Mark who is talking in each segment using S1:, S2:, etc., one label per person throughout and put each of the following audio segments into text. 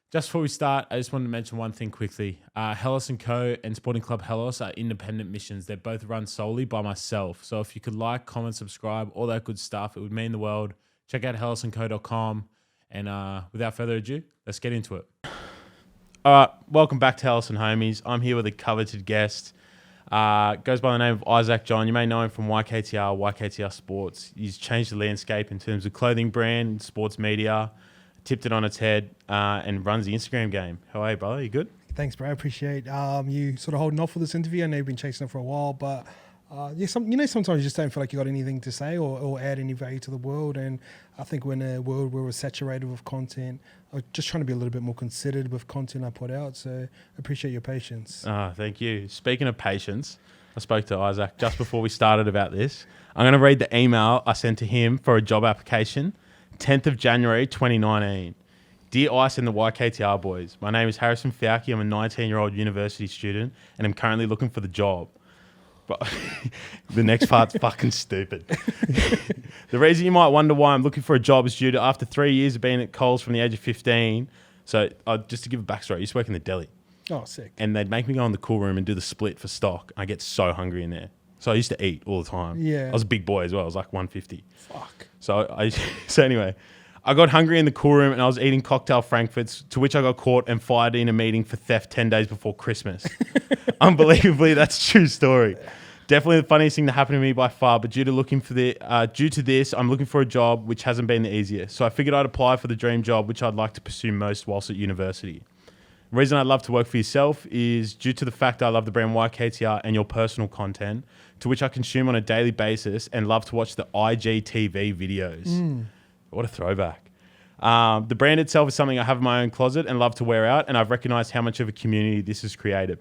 S1: Just before we start, I just wanted to mention one thing quickly. Helos & Co. and Sporting Club Helos are independent missions. They're both run solely by myself. So if you could like, comment, subscribe, all that good stuff, it would mean the world. Check out helosandco.com. And without further ado, let's get into it. All right, welcome back to Helos and Homies. I'm here with a coveted guest. Goes by the name of Isaac John. You may know him from YKTR Sports. He's changed the landscape in terms of clothing brand, sports media, tipped it on its head, and runs the Instagram game. How are you, brother? You good?
S2: Thanks, bro. I appreciate you sort of holding off for this interview. I know you've been chasing it for a while, but sometimes you just don't feel like you got anything to say or add any value to the world. And I think we're in a world where we're saturated with content. I'm just trying to be a little bit more considered with content I put out. So I appreciate your patience.
S1: Thank you. Speaking of patience, I spoke to Isaac just before we started about this. I'm going to read the email I sent to him for a job application, 10th of January 2019. Dear Ice and the YKTR boys, my name is Harrison Fauci. I'm a 19-year-old university student and I'm currently looking for the job. But the next part's fucking stupid. The reason you might wonder why I'm looking for a job is due to after 3 years of being at Coles from the age of 15. So just to give a backstory, I used to work in the deli.
S2: Oh, sick.
S1: And they'd make me go in the cool room and do the split for stock. I get so hungry in there. So I used to eat all the time.
S2: Yeah.
S1: I was a big boy as well. I was like 150.
S2: Fuck.
S1: So anyway, I got hungry in the cool room and I was eating cocktail frankfurts, to which I got caught and fired in a meeting for theft 10 days before Christmas. Unbelievably, that's a true story. Definitely the funniest thing that happened to me by far, but due to this, I'm looking for a job which hasn't been the easiest. So I figured I'd apply for the dream job, which I'd like to pursue most whilst at university. The reason I'd love to work for yourself is due to the fact I love the brand YKTR and your personal content, to which I consume on a daily basis and love to watch the IGTV videos. What a throwback. The brand itself is something I have in my own closet and love to wear out, and I've recognized how much of a community this has created.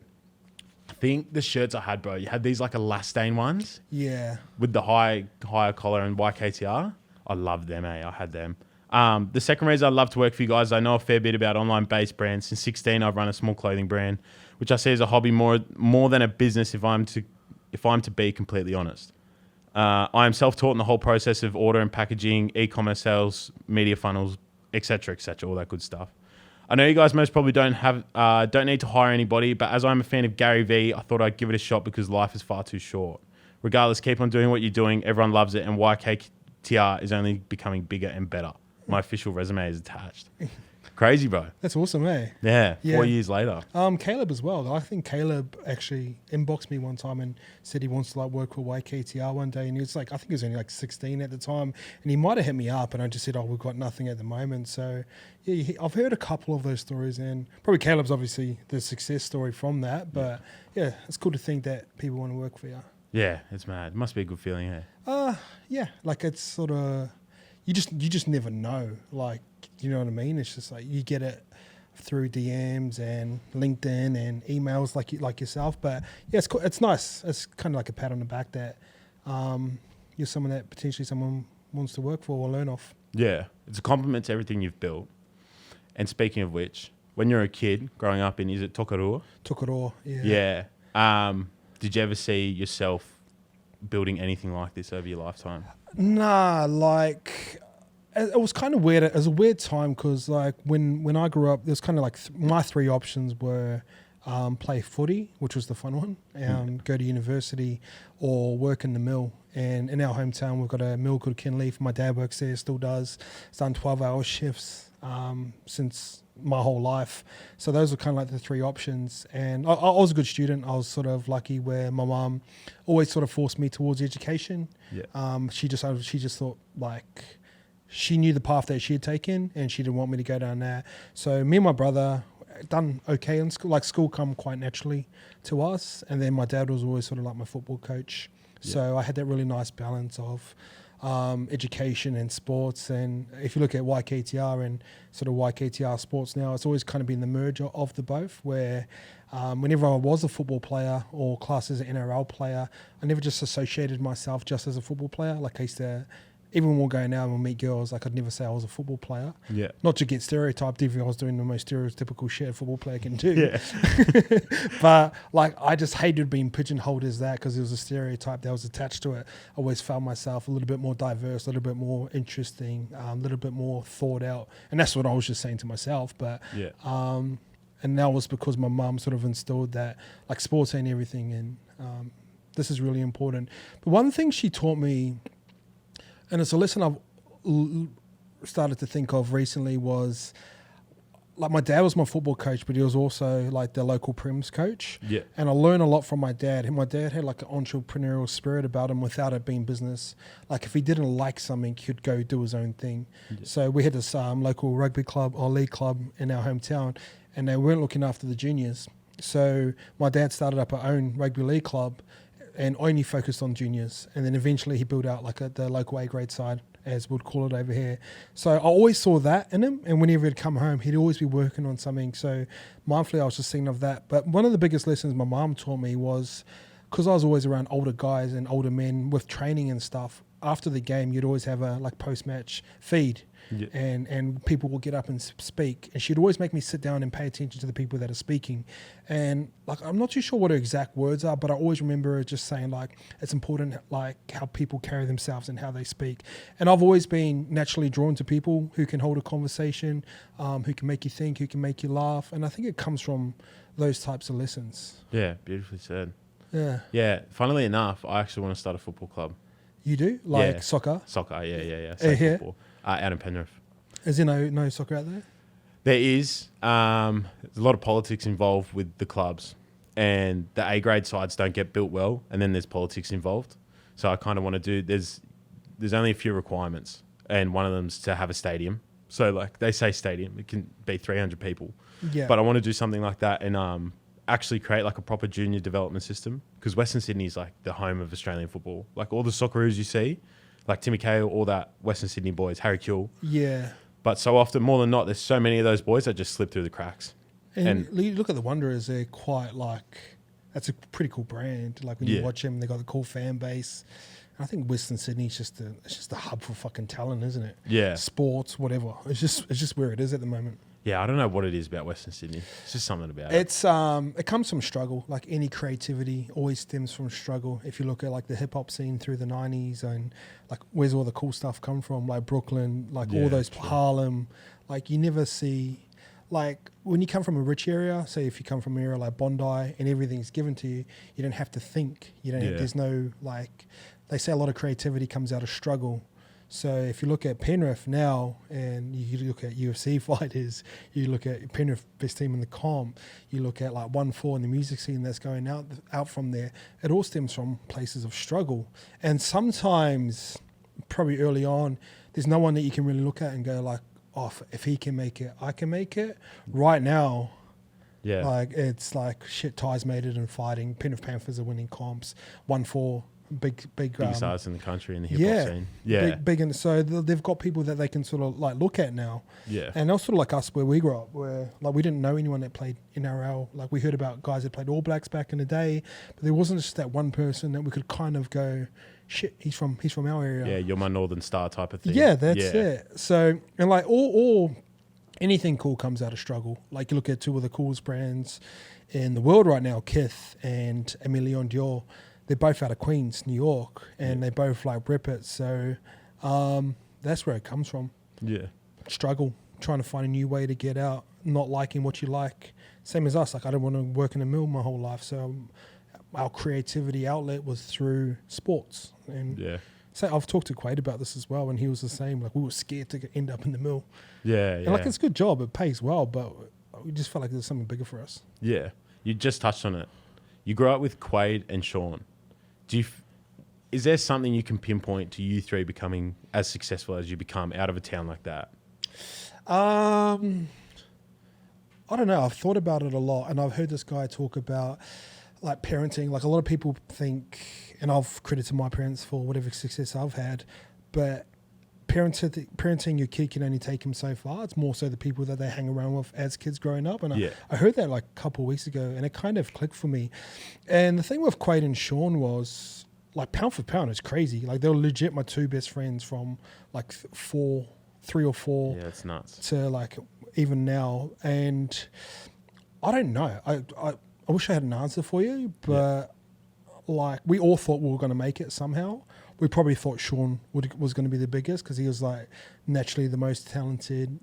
S1: I think the shirts I had, bro, you had these like elastane ones.
S2: Yeah.
S1: With the higher collar and YKTR. I loved them, I had them. The second reason I'd love to work for you guys, I know a fair bit about online-based brands. Since 16, I've run a small clothing brand, which I see as a hobby more than a business if I'm to be completely honest. I am self-taught in the whole process of order and packaging, e-commerce sales, media funnels, etc., all that good stuff. I know you guys most probably don't need to hire anybody, but as I'm a fan of Gary Vee, I thought I'd give it a shot because life is far too short. Regardless, keep on doing what you're doing. Everyone loves it, and YKTR is only becoming bigger and better. My official resume is attached. Crazy, bro.
S2: That's awesome, eh?
S1: Yeah, 4 years later.
S2: Caleb as well. I think Caleb actually inboxed me one time and said he wants to like work for YKTR one day. And he was like, I think he was only like 16 at the time. And he might have hit me up and I just said, we've got nothing at the moment. So yeah, I've heard a couple of those stories and probably Caleb's obviously the success story from that. But yeah, it's cool to think that people want to work for you.
S1: Yeah, it's mad. It must be a good feeling, eh?
S2: Yeah, like it's sort of, you just never know. Like, you know what I mean? It's just like you get it through DMs and LinkedIn and emails like yourself. But yeah, it's cool. It's nice. It's kind of like a pat on the back that you're someone that potentially someone wants to work for or learn off.
S1: Yeah, it's a compliment to everything you've built. And speaking of which, when you're a kid growing up in, is it Tokarua?
S2: Tokarua, yeah.
S1: Yeah. Did you ever see yourself building anything like this over your lifetime?
S2: Nah, like it was kind of weird. It was a weird time because like when I grew up, there's kind of like my three options were play footy, which was the fun one, go to university or work in the mill. And in our hometown, we've got a mill called Kinleaf. My dad works there, still does. He's done 12-hour shifts since my whole life. So those were kind of like the three options. And I was a good student. I was sort of lucky where my mum always sort of forced me towards education. Yeah. She just thought like she knew the path that she had taken and she didn't want me to go down there. So me and my brother done okay in school. Like school come quite naturally to us. And then my dad was always sort of like my football coach. Yeah. So I had that really nice balance of education and sports. And if you look at YKTR and sort of YKTR sports now, it's always kind of been the merger of the both where whenever I was a football player or classed as an NRL player, I never just associated myself just as a football player. Like I used to even when we're going out and we'll meet girls, like I'd never say I was a football player.
S1: Yeah.
S2: Not to get stereotyped, if I was doing the most stereotypical shit a football player can do.
S1: Yeah.
S2: But like I just hated being pigeonholed as that because it was a stereotype that was attached to it. I always found myself a little bit more diverse, a little bit more interesting, a little bit more thought out. And that's what I was just saying to myself. But
S1: Yeah.
S2: and that was because my mum sort of instilled that like sports ain't everything and this is really important. But one thing she taught me, and it's a lesson I've started to think of recently, was like my dad was my football coach, but he was also like the local Prims coach.
S1: Yeah.
S2: And I learned a lot from my dad. And my dad had like an entrepreneurial spirit about him without it being business. Like if he didn't like something, he'd go do his own thing. Yeah. So we had this local rugby club or league club in our hometown, and they weren't looking after the juniors. So my dad started up our own rugby league club and only focused on juniors. And then eventually he built out like the local A grade side, as we'd call it over here. So I always saw that in him. And whenever he'd come home, he'd always be working on something. So mindfully, I was just thinking of that. But one of the biggest lessons my mom taught me was, because I was always around older guys and older men with training and stuff, after the game, you'd always have a like post-match feed. Yeah. And people will get up and speak, and she'd always make me sit down and pay attention to the people that are speaking. And like I'm not too sure what her exact words are, but I always remember her just saying like it's important like how people carry themselves and how they speak. And I've always been naturally drawn to people who can hold a conversation, who can make you think, who can make you laugh, and I think it comes from those types of lessons.
S1: Yeah, beautifully said.
S2: Yeah.
S1: Funnily enough, I actually want to start a football club.
S2: You do? Like soccer?
S1: Soccer, yeah.
S2: Here?
S1: Football. Out in Penrith.
S2: Is there no soccer out there?
S1: There is. There's a lot of politics involved with the clubs, and the A grade sides don't get built well, and then there's politics involved. So I kind of want to do. There's only a few requirements, and one of them's to have a stadium. So like they say stadium, it can be 300 people.
S2: Yeah.
S1: But I want to do something like that and actually create like a proper junior development system, because Western Sydney is like the home of Australian football. Like all the Socceroos you see, like Timmy Cahill, all that Western Sydney boys, Harry Kuehl.
S2: Yeah.
S1: But so often, more than not, there's so many of those boys that just slip through the cracks.
S2: And you look at the Wanderers, they're quite like, that's a pretty cool brand. Like when you watch them, they got a cool fan base. And I think Western Sydney is just a hub for fucking talent, isn't it?
S1: Yeah.
S2: Sports, whatever. It's just where it is at the moment.
S1: Yeah, I don't know what it is about Western Sydney. It's just something about it.
S2: It comes from struggle. Like any creativity always stems from struggle. If you look at like the hip hop scene through the 90s and like where's all the cool stuff come from? Like Brooklyn, like all those Harlem. Like you never see, like when you come from a rich area, say if you come from an area like Bondi and everything's given to you, you don't have to think. There's no like, they say a lot of creativity comes out of struggle. So if you look at Penrith now and you look at UFC fighters, you look at Penrith best team in the comp, you look at like 1-4 in the music scene that's going out from there, it all stems from places of struggle. And sometimes, probably early on, there's no one that you can really look at and go like, oh, if he can make it, I can make it. Right now, like it's like shit, Ty's made it in fighting. Penrith Panthers are winning comps, 1-4. Big
S1: stars in the country in the hip hop scene. Yeah.
S2: Big and so they've got people that they can sort of like look at now.
S1: Yeah.
S2: And they're sort of like us where we grew up, where like we didn't know anyone that played NRL. Like we heard about guys that played All Blacks back in the day, but there wasn't just that one person that we could kind of go, shit, he's from our area.
S1: Yeah, you're my Northern Star type of thing.
S2: Yeah, that's it. So and like all anything cool comes out of struggle. Like you look at two of the coolest brands in the world right now, Kith and Emilion Dior. They're both out of Queens, New York, and they both like rip it. So that's where it comes from.
S1: Yeah.
S2: Struggle, trying to find a new way to get out, not liking what you like. Same as us. Like I don't want to work in a mill my whole life. So our creativity outlet was through sports. And so I've talked to Quaid about this as well, and he was the same. Like we were scared to end up in the mill.
S1: Yeah.
S2: And like it's a good job. It pays well, but we just felt like there's something bigger for us.
S1: Yeah. You just touched on it. You grew up with Quaid and Sean. Is there something you can pinpoint to you three becoming as successful as you become out of a town like that?
S2: I don't know. I've thought about it a lot, and I've heard this guy talk about like parenting. Like a lot of people think, and I've credited my parents for whatever success I've had, but parenting your kid can only take him so far. It's more so the people that they hang around with as kids growing up. And I heard that like a couple of weeks ago, and it kind of clicked for me. And the thing with Quaid and Sean was like pound for pound, it's crazy. Like they were legit my two best friends from like 3 or 4
S1: Yeah, it's nuts.
S2: to like even now. And I don't know. I wish I had an answer for you, but like we all thought we were going to make it somehow. We probably thought Sean was going to be the biggest because he was like naturally the most talented.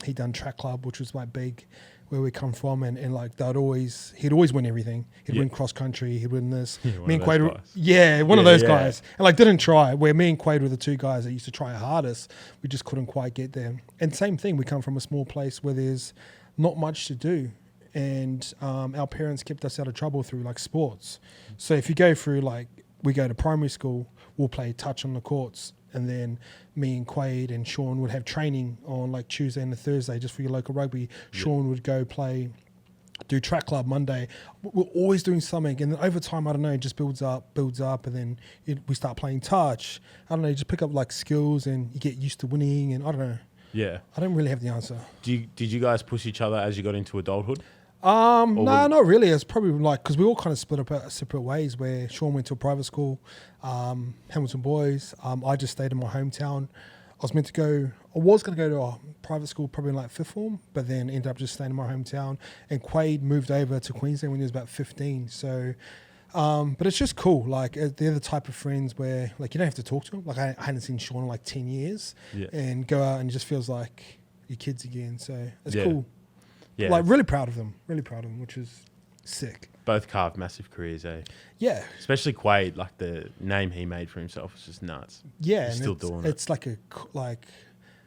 S2: He'd done track club, which was like big where we come from, and like he'd always win everything. He'd win cross country, he'd win this. Me and Quade, one of those guys. And like didn't try. Where me and Quade were the two guys that used to try our hardest. We just couldn't quite get there. And same thing, we come from a small place where there's not much to do. And our parents kept us out of trouble through like sports. So if you go through like, we go to primary school, we'll play touch on the courts. And then me and Quade and Sean would have training on like Tuesday and a Thursday just for your local rugby. Sean would go do track club Monday. We're always doing something. And then over time, I don't know, it just builds up. And then we start playing touch. I don't know, you just pick up like skills and you get used to winning. And I don't know.
S1: Yeah.
S2: I don't really have the answer.
S1: Did you guys push each other as you got into adulthood?
S2: No, not really. It's probably like, because we all kind of split up separate ways where Sean went to a private school, Hamilton Boys. I just stayed in my hometown. I was going to go to a private school probably in like 5th form, but then ended up just staying in my hometown. And Quade moved over to Queensland when he was about 15. So, but it's just cool. Like they're the type of friends where like you don't have to talk to them. Like I hadn't seen Sean in like 10 years and go out and it just feels like your kids again. So it's cool.
S1: Yeah.
S2: Like really proud of them, which is sick.
S1: Both carved massive careers, eh?
S2: Yeah.
S1: Especially Quade, like the name he made for himself is just nuts.
S2: Yeah.
S1: He's still doing it.
S2: It's like it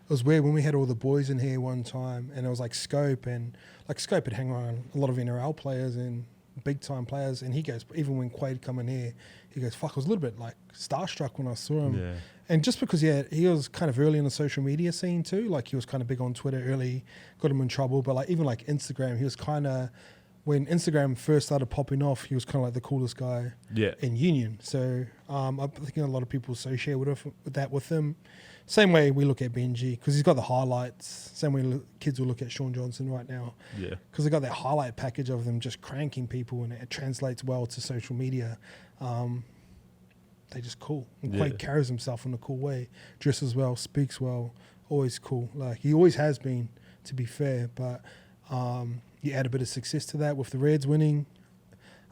S2: was weird when we had all the boys in here one time and it was like Scope and like Scope had hang around a lot of NRL players and big time players. And he goes, even when Quade come in here, he goes, fuck, I was a little bit like starstruck when I saw him. Yeah. And just because he was kind of early in the social media scene too, like he was kind of big on Twitter early, got him in trouble. But like even like Instagram, he was kind of, when Instagram first started popping off, he was kind of like the coolest guy in Union. So I'm thinking a lot of people associate with him. Same way we look at Benji, because he's got the highlights. Same way kids will look at Sean Johnson right now. Yeah. Because they got that highlight package of them just cranking people and it translates well to social media. They're just cool. And Quade carries himself in a cool way, dresses well, speaks well, always cool. Like he always has been, to be fair. But you add a bit of success to that with the Reds winning.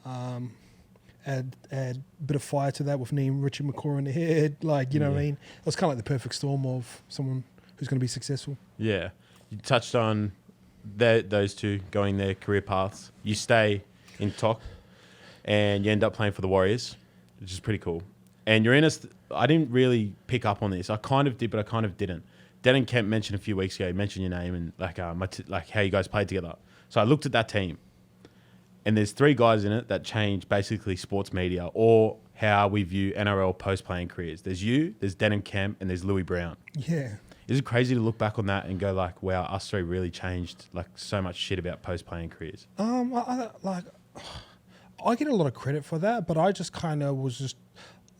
S2: Add a bit of fire to that with Neem Richard McCaw in the head. Like, you know what I mean? It was kind of like the perfect storm of someone who's going to be successful. Yeah.
S1: You touched on those two going their career paths. You stay in TOC and you end up playing for the Warriors, which is pretty cool. And you're in I didn't really pick up on this. I kind of did, but I kind of didn't. Denton Kemp mentioned a few weeks ago, he mentioned your name and like how you guys played together. So I looked at that team and there's 3 guys in it that change basically sports media or how we view NRL post-playing careers. There's you, there's Denton Kemp, and there's Louis Brown.
S2: Yeah.
S1: Is it crazy to look back on that and go like, wow, us 3 really changed like so much shit about post-playing careers?
S2: I get a lot of credit for that, but I just kind of was just,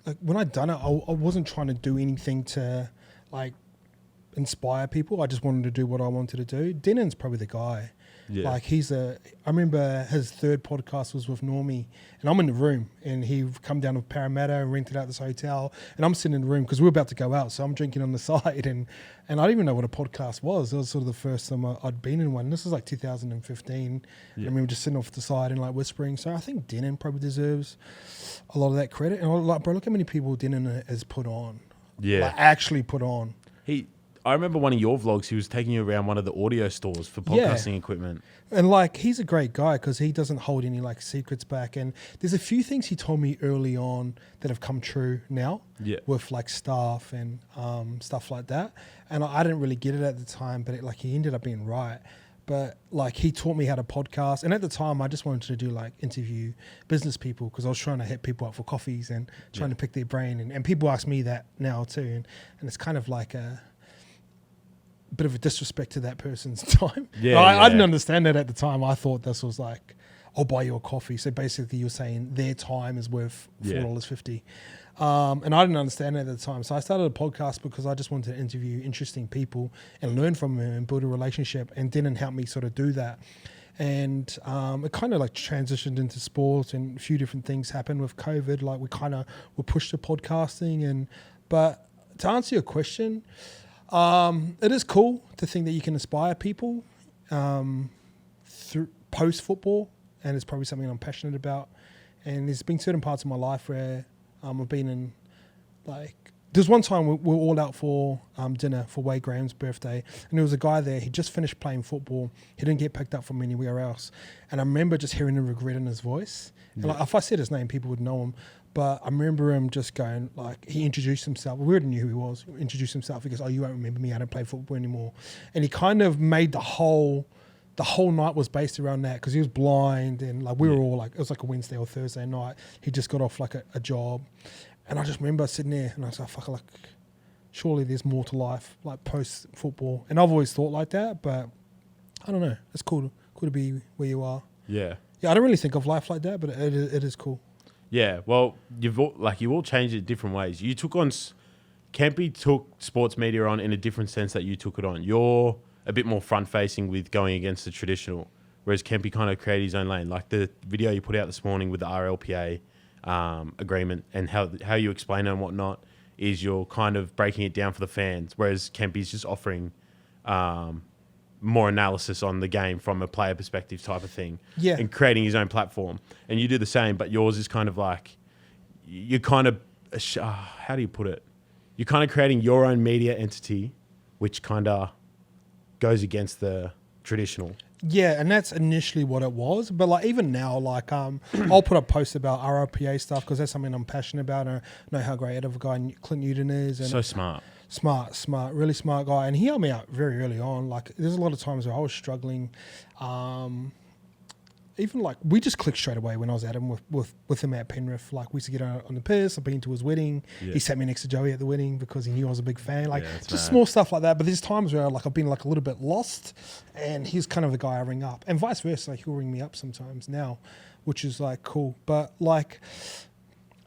S2: like when I done it, I wasn't trying to do anything to like inspire people. I just wanted to do what I wanted to do. Denton's probably the guy. Yeah. Like I remember his 3rd podcast was with Normie and I'm in the room and he come down with Parramatta and rented out this hotel and I'm sitting in the room because we were about to go out. So I'm drinking on the side and I didn't even know what a podcast was. It was sort of the first time I'd been in one. This was like 2015. Yeah. And we were just sitting off the side and like whispering. So I think Denton probably deserves a lot of that credit. And like, bro, look how many people Denton has put on. Yeah. Like actually put on.
S1: I remember one of your vlogs, he was taking you around one of the audio stores for podcasting equipment.
S2: And like, he's a great guy because he doesn't hold any like secrets back. And there's a few things he told me early on that have come true now with like staff and stuff like that. And I didn't really get it at the time, but he ended up being right. But like he taught me how to podcast. And at the time I just wanted to do like interview business people because I was trying to hit people up for coffees and trying to pick their brain. And people ask me that now too. And it's kind of like a bit of a disrespect to that person's time. I didn't understand that at the time. I thought this was like, I'll buy you a coffee. So basically you're saying their time is worth $4.50. And I didn't understand it at the time. So I started a podcast because I just wanted to interview interesting people and learn from them and build a relationship, and didn't help me sort of do that. And it kind of like transitioned into sport, and a few different things happened with COVID. Like we kind of were pushed to podcasting, but to answer your question, it is cool to think that you can inspire people through post football, and it's probably something I'm passionate about. And there's been certain parts of my life where I've been in, like, there's one time we were all out for dinner for Wade Graham's birthday, and there was a guy there. He just finished playing football. He didn't get picked up from anywhere else, and I remember just hearing the regret in his voice. And like, if I said his name, people would know him. But I remember him just going, like, he introduced himself. We already knew who he was. He introduced himself. He goes, "Oh, you won't remember me. I don't play football anymore." And he kind of made the whole night was based around that, because he was blind, and like we were all like, it was like a Wednesday or Thursday night. He just got off like a job. And I just remember sitting there and I was like, fuck, like, surely there's more to life, like post football. And I've always thought like that, but I don't know. It's cool to be where you are.
S1: Yeah.
S2: Yeah, I don't really think of life like that, but it is cool.
S1: Yeah. Well, you all changed it different ways. You took on, Kempy took sports media on in a different sense that you took it on. You're a bit more front facing with going against the traditional, whereas Kempy kind of created his own lane. Like the video you put out this morning with the RLPA agreement and how you explain it and whatnot, is you're kind of breaking it down for the fans, whereas Kempy's just offering more analysis on the game from a player perspective type of thing, and creating his own platform. And you do the same, but yours is kind of like, you're kind of, how do you put it? You're kind of creating your own media entity, which kind of goes against the traditional.
S2: Yeah, and that's initially what it was. But like even now, like I'll put up posts about RRPA stuff because that's something I'm passionate about. And I know how great of a guy Clint Newton is. And
S1: so smart,
S2: really smart guy. And he helped me out very early on. Like there's a lot of times where I was struggling. Even like we just clicked straight away when I was at him with him at Penrith. Like we used to get on the piss. I've been to his wedding. Yeah. He sat me next to Joey at the wedding because he knew I was a big fan. Like just small stuff like that. But there's times where like I've been like a little bit lost, and he's kind of the guy I ring up, and vice versa. Like he'll ring me up sometimes now, which is like cool. But like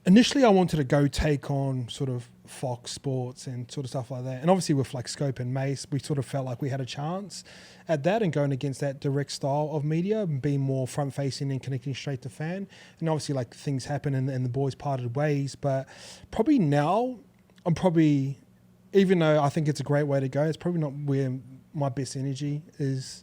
S2: initially, I wanted to go take on sort of Fox Sports and sort of stuff like that. And obviously with like Scope and Mace, we sort of felt like we had a chance at that and going against that direct style of media and being more front facing and connecting straight to fan. And obviously like things happen and the boys parted ways. But probably now I'm probably, even though I think it's a great way to go, it's probably not where my best energy is.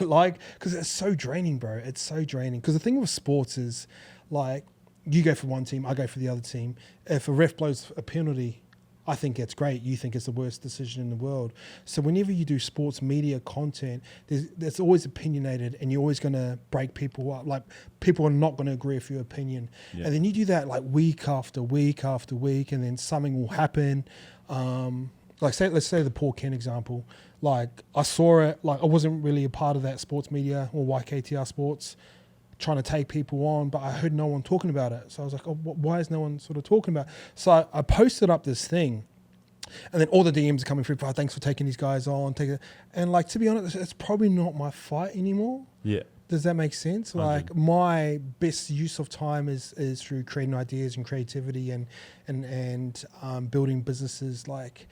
S2: Like, because it's so draining, bro. It's so draining. Because the thing with sports is like, you go for one team, I go for the other team. If a ref blows a penalty, I think it's great. You think it's the worst decision in the world. So whenever you do sports media content, there's always opinionated, and you're always going to break people up. Like people are not going to agree with your opinion. Yeah. And then you do that like week after week after week, and then something will happen. Let's say the Paul Ken example. Like I saw it, like I wasn't really a part of that sports media or YKTR Sports trying to take people on, but I heard no one talking about it. So I was like, oh, why is no one sort of talking about it? So I posted up this thing, and then all the DMs are coming through, oh, thanks for taking these guys on. And like, to be honest, it's probably not my fight anymore. Yeah. Does that make sense? Like my best use of time is through creating ideas and creativity and building businesses. Like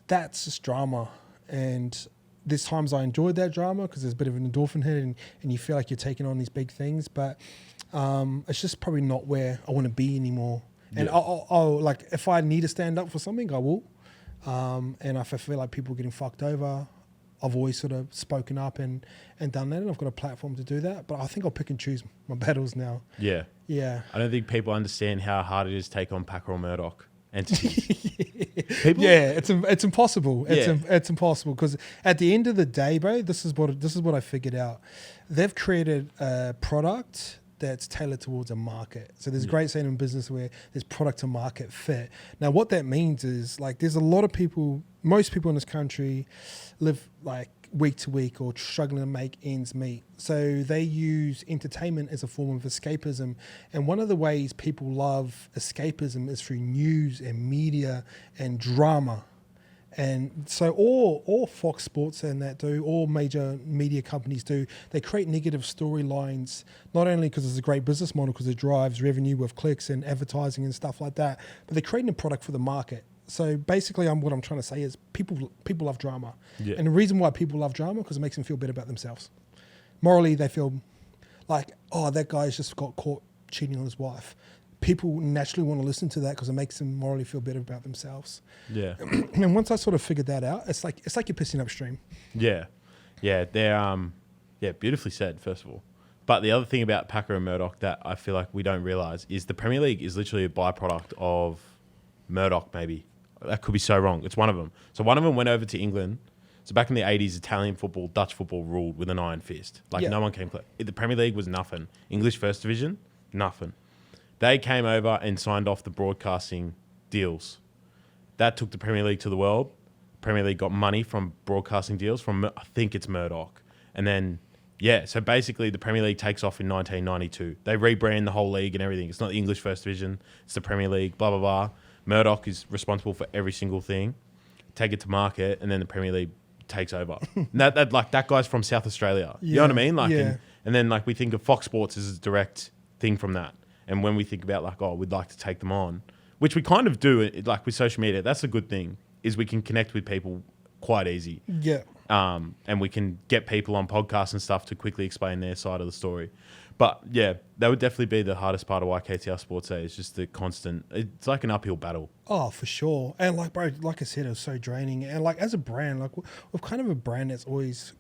S2: that's just drama. And there's times I enjoyed that drama because there's a bit of an endorphin hit and you feel like you're taking on these big things, but it's just probably not where I want to be anymore. Yeah. And I'll like, if I need to stand up for something, I will. And if I feel like people are getting fucked over, I've always sort of spoken up and done that, and I've got a platform to do that. But I think I'll pick and choose my battles now. Yeah. Yeah.
S1: I don't think people understand how hard it is to take on Packer or Murdoch.
S2: It's impossible. It's impossible because at the end of the day, bro, this is what I figured out. They've created a product that's tailored towards a market. So there's a great saying in business where there's product to market fit. Now, what that means is like there's a lot of people, most people in this country live like week to week or struggling to make ends meet. So they use entertainment as a form of escapism. And one of the ways people love escapism is through news and media and drama. And so all Fox Sports and that do, all major media companies do, they create negative storylines, not only because it's a great business model because it drives revenue with clicks and advertising and stuff like that, but they're creating a product for the market. So basically, what I'm trying to say is people love drama. Yeah. And the reason why people love drama because it makes them feel better about themselves. morally they feel like, oh, that guy's just got caught cheating on his wife. People naturally want to listen to that because it makes them morally feel better about themselves.
S1: Yeah.
S2: And once I sort of figured that out, it's like you're pissing upstream.
S1: Yeah. Yeah. They're beautifully said, first of all. But the other thing about Packer and Murdoch that I feel like we don't realise is the Premier League is literally a byproduct of Murdoch, maybe. That could be so wrong. It's one of them. So one of them went over to England. So back in the 80s, Italian football, Dutch football ruled with an iron fist. No one came close. The Premier League was nothing. English First Division, nothing. They came over and signed off the broadcasting deals. That took the Premier League to the world. Premier League got money from broadcasting deals from, I think it's Murdoch. And then, so basically the Premier League takes off in 1992. They rebrand the whole league and everything. It's not the English First Division. It's the Premier League, blah, blah, blah. Murdoch is responsible for every single thing. Take it to market, and then the Premier League takes over. that guy's from South Australia. You know what I mean? And then we think of Fox Sports as a direct thing from that. And when we think about we'd like to take them on, which we kind of do, with social media, that's a good thing, is we can connect with people quite easy.
S2: Yeah.
S1: And we can get people on podcasts and stuff to quickly explain their side of the story. But yeah, that would definitely be the hardest part of YKTR Sports Day. It's just the constant, it's like an uphill battle.
S2: Oh, for sure. And bro, like I said, it was so draining. And as a brand, we're kind of a brand that's always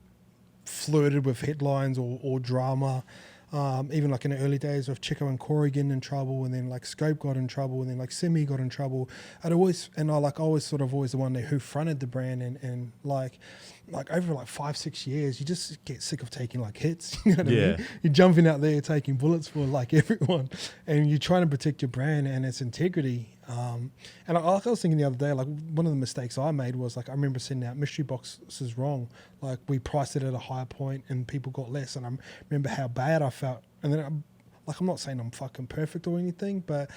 S2: flirted with headlines or drama. Even in the early days of Chico and Corey getting in trouble, and then Scope got in trouble, and then Simi got in trouble. I always the one who fronted the brand, and over 5-6 years, you just get sick of taking hits. You know what I mean? You're jumping out there taking bullets for everyone, and you're trying to protect your brand and its integrity. And I was thinking the other day, one of the mistakes I made was I remember sending out mystery boxes wrong. We priced it at a higher point and people got less. And I remember how bad I felt. And then I'm not saying I'm fucking perfect or anything, but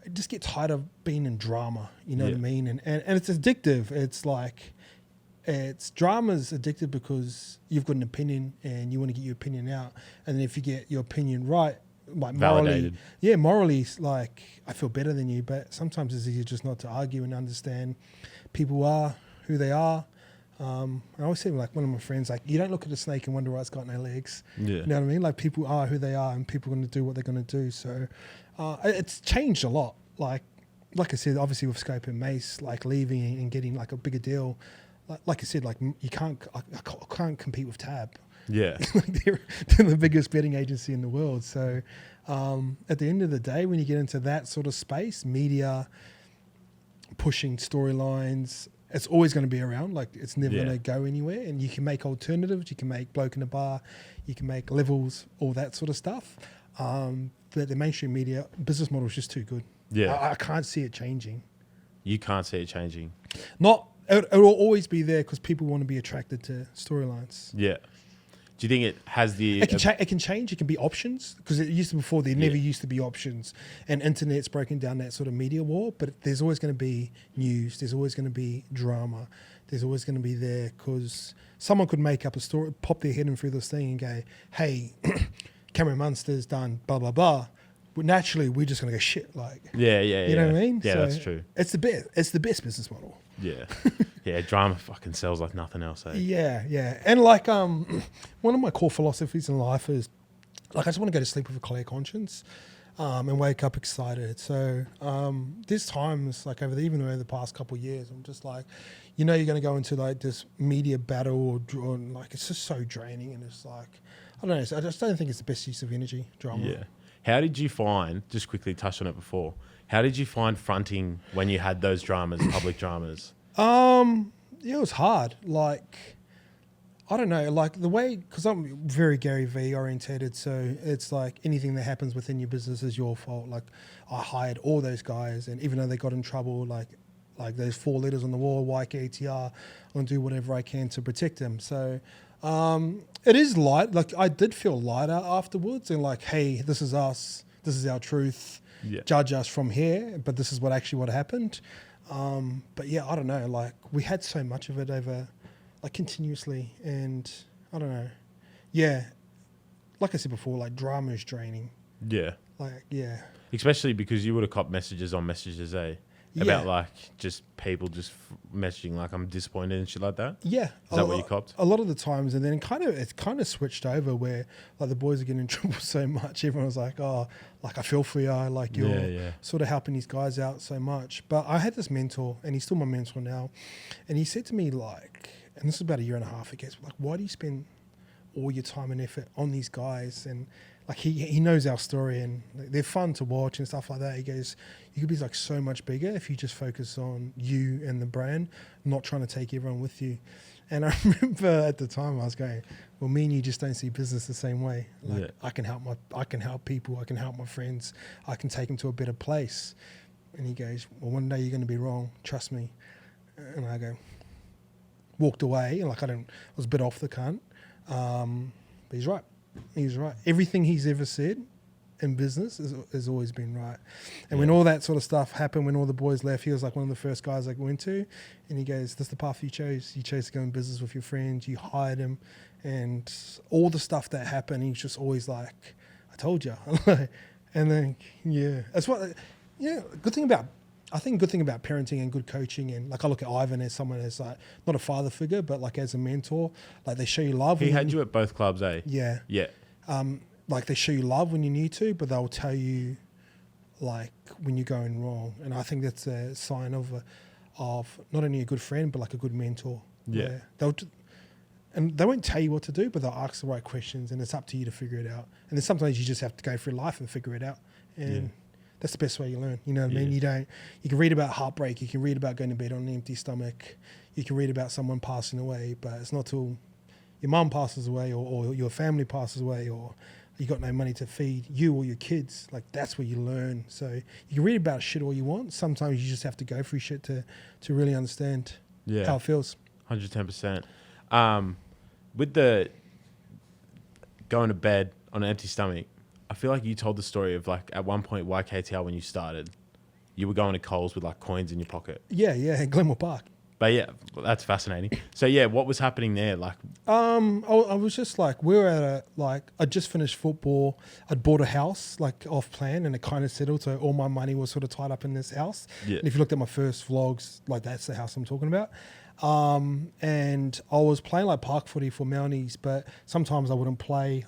S2: I just get tired of being in drama. You know what I mean? And it's addictive. It's drama's addictive because you've got an opinion and you want to get your opinion out. And then if you get your opinion right, morally, morally, I feel better than you, but sometimes it's easier just not to argue and understand people are who they are. I always say, one of my friends, you don't look at a snake and wonder why it's got no legs. Yeah. You know what I mean? People are who they are, and people are going to do what they're going to do. So it's changed a lot. Like I said, obviously with Scope and Mace, leaving and getting a bigger deal. Like I said, you can't compete with Tab.
S1: Yeah.
S2: They're the biggest betting agency in the world. So at the end of the day, when you get into that sort of space, media, pushing storylines, it's always going to be around. It's never going to go anywhere. And you can make alternatives. You can make Bloke in a Bar. You can make Levels, all that sort of stuff. But the mainstream media business model is just too good.
S1: Yeah.
S2: I can't see it changing.
S1: You can't see it changing.
S2: It will always be there because people want to be attracted to storylines.
S1: Yeah. Do you think it has the...
S2: It can change. It can be options because it used to before. There never used to be options, and internet's broken down that sort of media war. But there's always going to be news. There's always going to be drama. There's always going to be there because someone could make up a story, pop their head in through this thing, and go, "Hey, Cameron Munster's done blah blah blah." But naturally, we're just going to go shit. You know what I mean?
S1: Yeah,
S2: so
S1: that's true.
S2: It's the best. It's the best business model.
S1: Yeah. Yeah, drama fucking sells like nothing else, eh?
S2: Yeah. And one of my core philosophies in life is I just want to go to sleep with a clear conscience and wake up excited. So there's times even over the past couple of years, I'm just you're going to go into this media battle or it's just so draining, and it's I don't know. I just don't think it's the best use of energy, drama. Yeah.
S1: How did you find, just quickly touched on it before, how did you find fronting when you had those dramas, public dramas?
S2: It was hard. I don't know, the way, because I'm very Gary V orientated, so it's anything that happens within your business is your fault. I hired all those guys, and even though they got in trouble, those 4 letters on the wall, YKTR, I'm going to do whatever I can to protect them. So it is light. I did feel lighter afterwards, and hey, this is us, this is our truth. Yeah. Judge us from here, but this is what happened. But yeah, I don't know. We had so much of it over, continuously, and I don't know. Yeah, like I said before, drama is draining.
S1: Yeah.
S2: Yeah.
S1: Especially because you would have copped messages on messages, eh? about like just people just messaging like I'm disappointed and shit like that?
S2: Yeah.
S1: Is that what you copped?
S2: A lot of the times, and then it's kind of switched over where like the boys are getting in trouble so much. Everyone was like, oh, like I feel for you, like you're sort of helping these guys out so much. But I had this mentor, and he's still my mentor now, and he said to me like, and this is about a year and a half ago, like, why do you spend all your time and effort on these guys? And like he knows our story, and like, they're fun to watch and stuff like that. He goes, you could be like so much bigger if you just focus on you and the brand, not trying to take everyone with you. And I remember at the time I was going, well, me and you just don't see business the same way. Like I can help people, I can help my friends, I can take them to a better place. And he goes, well, one day you're going to be wrong, trust me. And I go, walked away, and like I was a bit off the cunt. But he's right. He's right. Everything he's ever said in business has always been right. And when all that sort of stuff happened, when all the boys left, he was like one of the first guys I went to. And he goes, this is the path you chose. You chose to go in business with your friends. You hired him. And all the stuff that happened, he's just always like, I told you. And then, that's what, good thing about parenting and good coaching, and like I look at Ivan as someone as like not a father figure, but like as a mentor. Like they show you love.
S1: He had you at both clubs, eh?
S2: Yeah.
S1: Yeah.
S2: Like they show you love when you need to, but they'll tell you like when you're going wrong. And I think that's a sign of not only a good friend, but like a good mentor.
S1: Yeah.
S2: And they won't tell you what to do, but they'll ask the right questions, and it's up to you to figure it out. And then sometimes you just have to go through life and figure it out. And that's the best way you learn. You know what I mean? You can read about heartbreak. You can read about going to bed on an empty stomach. You can read about someone passing away, but it's not till your mum passes away or your family passes away or you got no money to feed you or your kids. Like that's where you learn. So you can read about shit all you want. Sometimes you just have to go through shit to really understand how it feels.
S1: 110%. With the going to bed on an empty stomach, I feel like you told the story of like at one point YKTR when you started, you were going to Coles with like coins in your pocket.
S2: Yeah, Glenmore Park.
S1: But yeah, that's fascinating. So yeah, what was happening there? Like,
S2: I was just like, we were at I'd just finished football. I'd bought a house like off plan, and it kind of settled. So all my money was sort of tied up in this house. Yeah. And if you looked at my first vlogs, like that's the house I'm talking about. And I was playing like park footy for Mounties, but sometimes I wouldn't play.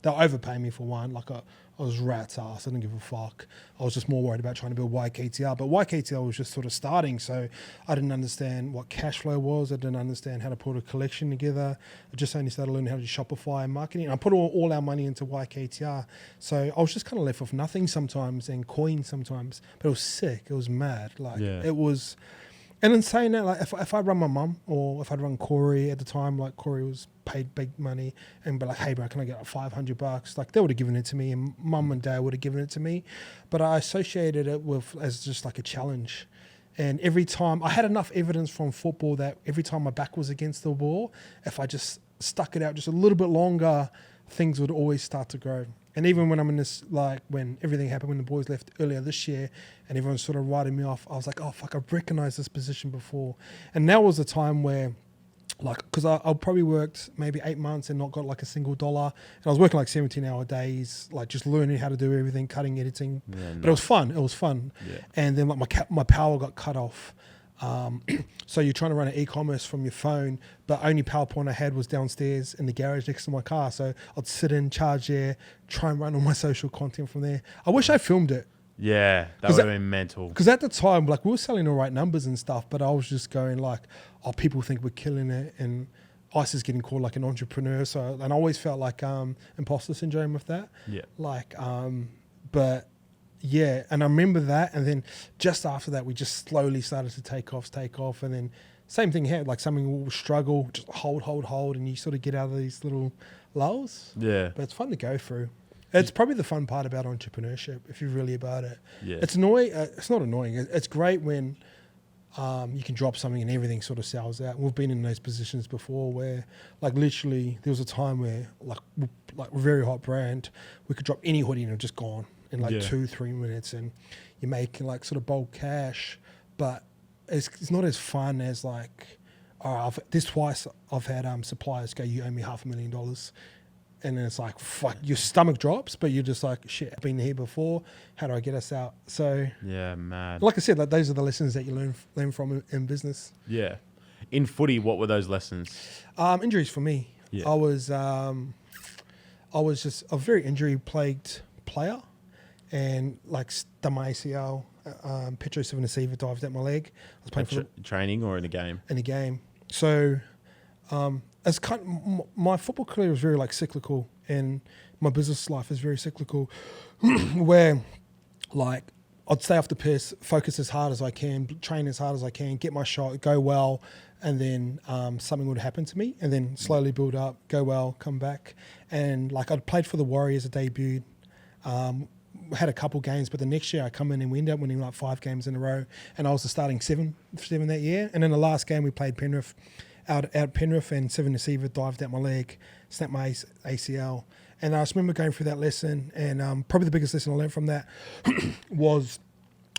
S2: They'll overpay me for one. Like I was rat's ass. I didn't give a fuck. I was just more worried about trying to build YKTR. But YKTR was just sort of starting, so I didn't understand what cash flow was. I didn't understand how to put a collection together. I just only started learning how to do Shopify and marketing. And I put all our money into YKTR. So I was just kind of left with nothing sometimes and coins sometimes. But it was sick. It was mad. It was... And in saying that, like if I'd run my mum or if I'd run Corey at the time, like Corey was paid big money and be like, hey bro, can I get $500? Like they would have given it to me, and mum and dad would have given it to me. But I associated it as just like a challenge. And every time I had enough evidence from football that every time my back was against the wall, if I just stuck it out just a little bit longer, things would always start to grow. And even when I'm in this, like when everything happened, when the boys left earlier this year and everyone's sort of writing me off, I was like, oh, fuck, I've recognized this position before. And now was the time where, like, because I probably worked maybe 8 months and not got like a single dollar. And I was working like 17-hour days, like just learning how to do everything, cutting, editing. Yeah, nice. But it was fun. It was fun. Yeah. And then like my power got cut off. So you're trying to run an e-commerce from your phone, but only PowerPoint I had was downstairs in the garage next to my car. So I'd sit in, charge there, try and run all my social content from there. I wish I filmed it.
S1: Yeah, that would have been mental.
S2: Because at the time, like we were selling the right numbers and stuff, but I was just going like, oh, people think we're killing it, and ICE is getting called like an entrepreneur. So, and I always felt like imposter syndrome with that. Yeah. Like, but. Yeah, and I remember that, and then just after that, we just slowly started to take off, and then same thing here, like something will struggle, just hold, and you sort of get out of these little lulls. Yeah. But it's fun to go through. It's probably the fun part about entrepreneurship, if you're really about it. Yeah. It's annoying. It's not annoying. It's great when you can drop something and everything sort of sells out. We've been in those positions before where, like, literally, there was a time where, like very hot brand, we could drop any hoodie and it just gone in like 2-3 minutes, and you're making like sort of bulk cash, but it's not as fun as like, this twice I've had suppliers go, you owe me $500,000, And then it's like, fuck, your stomach drops, but you're just like, shit, I've been here before. How do I get us out? So,
S1: Yeah, mad.
S2: like I said, like those are the lessons that you learn from in business.
S1: Yeah. In footy, what were those lessons?
S2: Injuries for me.
S1: Yeah.
S2: I was just a very injury-plagued player, and like done my ACL, petrociverniciva dived at my leg. I was playing for
S1: Training or in a game?
S2: in a game. So, as my football career was very like cyclical, and my business life is very cyclical, where like I'd stay off the piss, focus as hard as I can, train as hard as I can, get my shot, go well, and then something would happen to me, and then slowly build up, go well, come back, and like I'd played for the Warriors, a debut. Had a couple games, but the next year I come in and we ended up winning like 5 games in a row, and I was the starting seven that year. And in the last game we played Penrith, out Penrith, and civerniciva dived at my leg, snapped my ACL. And I just remember going through that lesson, and probably the biggest lesson I learned from that was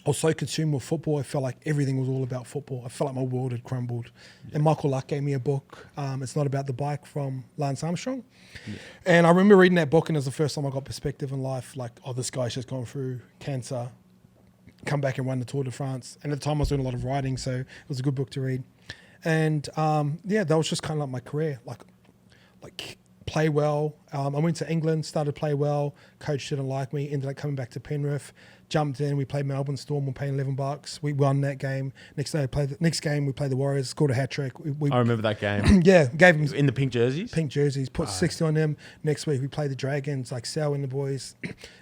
S2: I was so consumed with football, I felt like everything was all about football. I felt like my world had crumbled. Yeah. And Michael Luck gave me a book, It's Not About the Bike, from Lance Armstrong. Yeah. And I remember reading that book, and it was the first time I got perspective in life, like, oh, this guy's just gone through cancer, come back and run the Tour de France. And at the time I was doing a lot of writing, so it was a good book to read. And that was just kind of like my career, like play well. I went to England, started to play well. Coach didn't like me, ended up coming back to Penrith, jumped in. We played Melbourne Storm, we paid $11. We won that game. Next game we played the Warriors, scored a hat trick.
S1: I remember that game.
S2: Yeah, gave them
S1: in the pink jerseys.
S2: Put 60 on them. Next week we played the Dragons, like Sal and the boys.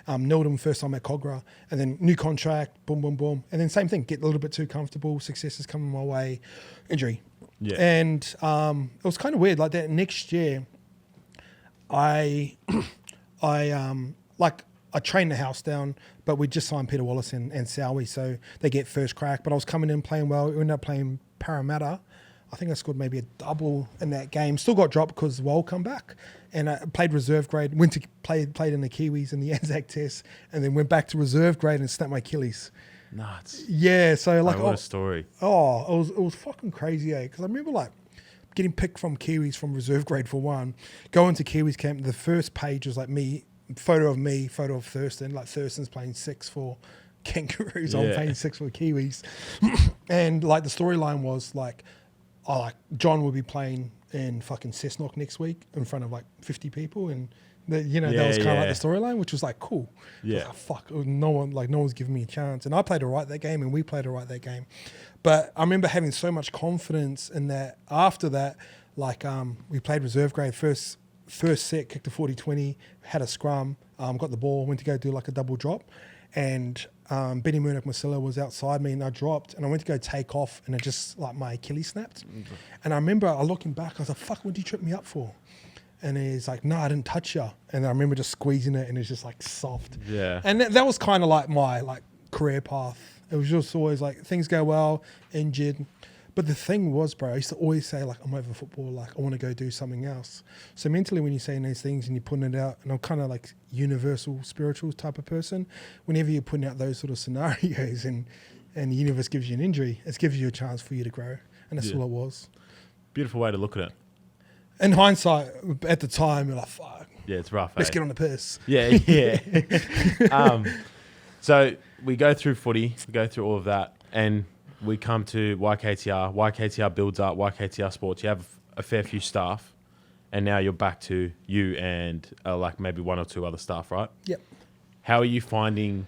S2: Nilled them first time at Cogra, and then new contract, boom, boom, boom, and then same thing. Get a little bit too comfortable. Success is coming my way. Injury. Yeah. And it was kind of weird. Like that next year, I trained the house down, but we just signed Peter Wallace and Sowie, so they get first crack. But I was coming in playing well. We ended up playing Parramatta. I think I scored maybe a double in that game. Still got dropped because Wall come back, and I played reserve grade. Went to played in the Kiwis in the Anzac Test, and then went back to reserve grade and snapped my Achilles.
S1: Nuts.
S2: Yeah, so like,
S1: what a story.
S2: Oh, it was fucking crazy, because I remember like getting picked from Kiwis from reserve grade for one, going to Kiwis camp. The first page was like photo of Thurston. Like Thurston's playing 6 for Kangaroos. Yeah. I'm playing 6 for Kiwis, and like the storyline was like, John will be playing in fucking Cessnock next week in front of like 50 people, and that was kind of like the storyline, which was like cool. Yeah, like, fuck, no one's giving me a chance, and I played all right that game, and we played all right that game. But I remember having so much confidence in that. After that, like we played reserve grade. First set, kicked a 40-20, had a scrum, got the ball, went to go do like a double drop, and Benny Murdoch Masilla was outside me, and I dropped, and I went to go take off, and it just like my Achilles snapped. Mm-hmm. And I remember looking back, I was like, fuck, what did you trip me up for? And he's like, no, I didn't touch you. And I remember just squeezing it, and it's just like soft. Yeah. And that was kind of like my like career path. It was just always like things go well, injured. But the thing was, bro, I used to always say like, I'm over football, like I want to go do something else. So mentally, when you're saying these things and you're putting it out, and I'm kind of like universal spiritual type of person, whenever you're putting out those sort of scenarios and the universe gives you an injury, it gives you a chance for you to grow. And that's all it was.
S1: Beautiful way to look at it.
S2: In hindsight, at the time, you're like, fuck.
S1: Yeah, it's rough.
S2: Let's get on the piss.
S1: Yeah. So we go through footy, we go through all of that, and we come to YKTR. YKTR builds up, YKTR Sports. You have a fair few staff, and now you're back to you and like maybe 1 or 2 other staff, right?
S2: Yep.
S1: How are you finding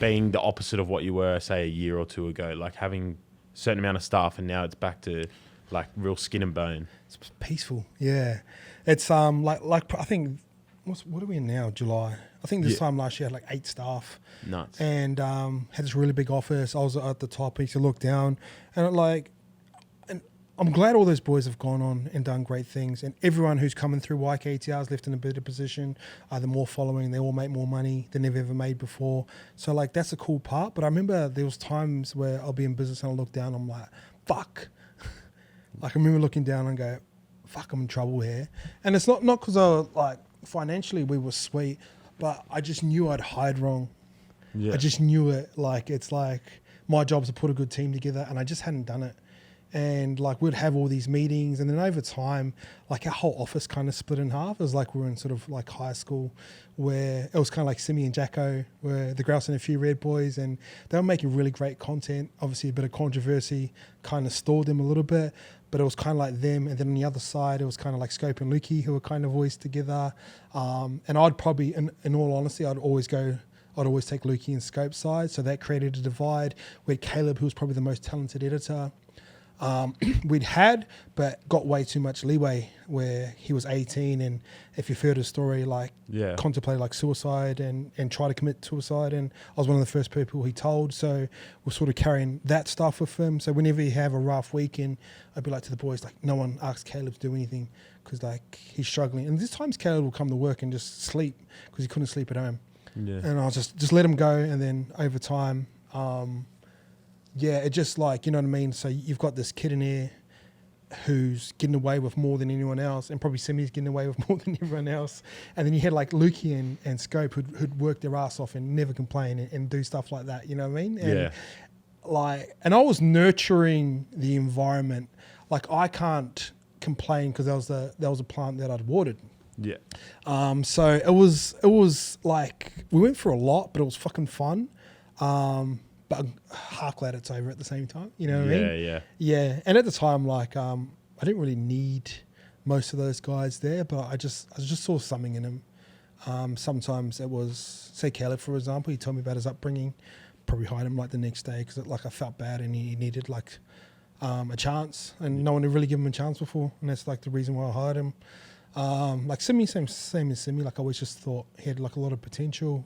S1: being the opposite of what you were, say, a year or 2 ago? Like having a certain amount of staff, and now it's back to like real skin and bone.
S2: It's peaceful, yeah. It's like I think what are we in now? July. I think this time last year I had like 8 staff.
S1: Nuts.
S2: And had this really big office. I was at the top. I used to look down, and I'm glad all those boys have gone on and done great things. And everyone who's coming through YKTR is left in a better position, either more following. They all make more money than they've ever made before. So like that's a cool part. But I remember there was times where I'll be in business and I'll look down. I'm like, fuck. Like I remember looking down and go, fuck, I'm in trouble here. And it's not because like financially we were sweet, but I just knew I'd hired wrong. Yeah. I just knew it. Like it's like my job's to put a good team together, and I just hadn't done it. And like we'd have all these meetings, and then over time, like our whole office kind of split in half. It was like we were in sort of like high school, where it was kind of like Simi and Jacko were the Grouse and a Few Red Boys, and they were making really great content. Obviously, a bit of controversy kind of stalled them a little bit, but it was kind of like them. And then on the other side, it was kind of like Scope and Lukey, who were kind of always together. And I'd probably, in all honesty, I'd always take Lukey and Scope's side. So that created a divide. We had Caleb, who was probably the most talented editor. We'd had, but got way too much leeway, where he was 18, and if you've heard his story, like contemplated like suicide and tried to commit suicide, and I was one of the first people he told. So we're sort of carrying that stuff with him. So whenever you have a rough weekend, I'd be like to the boys, like, no one asks Caleb to do anything because like he's struggling. And there's times Caleb will come to work and just sleep because he couldn't sleep at home. Yeah. And I'll just let him go, and then over time, it just like, you know what I mean? So you've got this kid in here who's getting away with more than anyone else, and probably Simi's getting away with more than everyone else. And then you had like Lukey and Scope who'd work their ass off and never complain and do stuff like that, you know what I mean? And and I was nurturing the environment. Like I can't complain because that was a plant that I'd watered.
S1: Yeah.
S2: So it was like we went through a lot, but it was fucking fun. But I'm half glad it's over at the same time. You know what I mean? Yeah. And at the time, like, I didn't really need most of those guys there, but I just saw something in them. Sometimes it was, say Caleb, for example, he told me about his upbringing, probably hired him like the next day because like I felt bad and he needed like a chance, and no one had really given him a chance before, and that's like the reason why I hired him. Like Simi, same as Simi, like I always just thought he had like a lot of potential.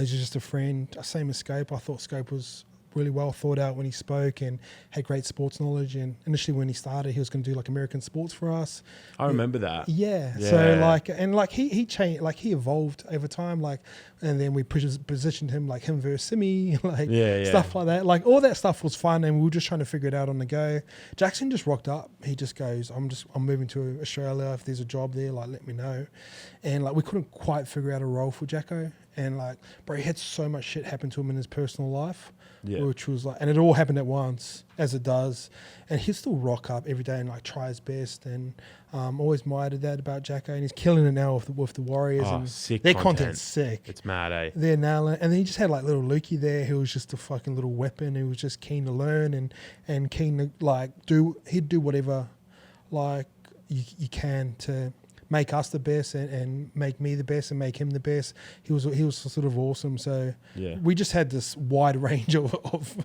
S2: He's just a friend. Same as Scope. I thought Scope was really well thought out when he spoke and had great sports knowledge. And initially when he started, he was going to do like American sports for us.
S1: I remember that.
S2: Yeah. So like he changed, like he evolved over time. Like, and then we positioned him like him versus Simi, like stuff like that. Like all that stuff was fun, and we were just trying to figure it out on the go. Jackson just rocked up. He just goes, I'm moving to Australia. If there's a job there, like let me know. And like we couldn't quite figure out a role for Jacko. And like, bro, he had so much shit happen to him in his personal life, which was like, and it all happened at once, as it does. And he'd still rock up every day and like try his best. And always admired that about Jacko. And he's killing it now with the Warriors.
S1: Oh,
S2: and
S1: sick
S2: their
S1: content.
S2: content's sick.
S1: It's mad, eh?
S2: They're nailing it. And then he just had like little Lukey there, who was just a fucking little weapon, who was just keen to learn and keen to like he'd do whatever like you can to make us the best and make me the best and make him the best. He was sort of awesome. So we just had this wide range of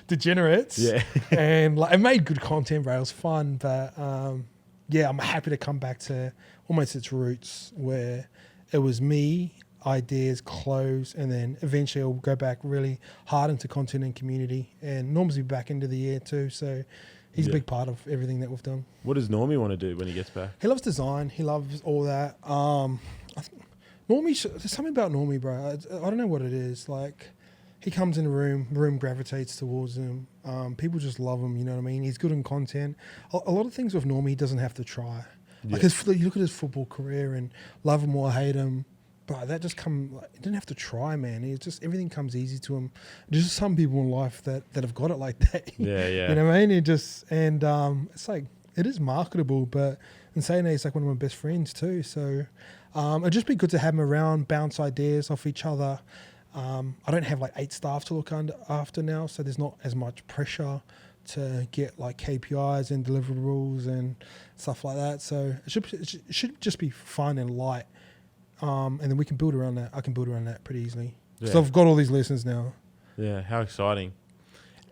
S2: degenerates. Yeah. And like it made good content, bro. It was fun. But I'm happy to come back to almost its roots, where it was me, ideas, clothes, and then eventually I'll go back really hard into content and community. And Norm's be back into the year too. So he's a big part of everything that we've done.
S1: What does Normie want to do when he gets back?
S2: He loves design. He loves all that. I think Normie, there's something about Normie, bro. I don't know what it is. Like, he comes in a room gravitates towards him. People just love him, you know what I mean? He's good in content. A lot of things with Normie, he doesn't have to try. Like, you look at his football career and love him or hate him, but that just he didn't have to try, man. It's just, everything comes easy to him. There's just some people in life that have got it like that.
S1: Yeah.
S2: You know what I mean? It's like, it is marketable, but in saying that, he's like one of my best friends too. So it'd just be good to have him around, bounce ideas off each other. I don't have like 8 staff to look after now, so there's not as much pressure to get like KPIs and deliverables and stuff like that. So it should just be fun and light. And then we can build around that. I can build around that pretty easily. Yeah. So I've got all these lessons now.
S1: Yeah, how exciting.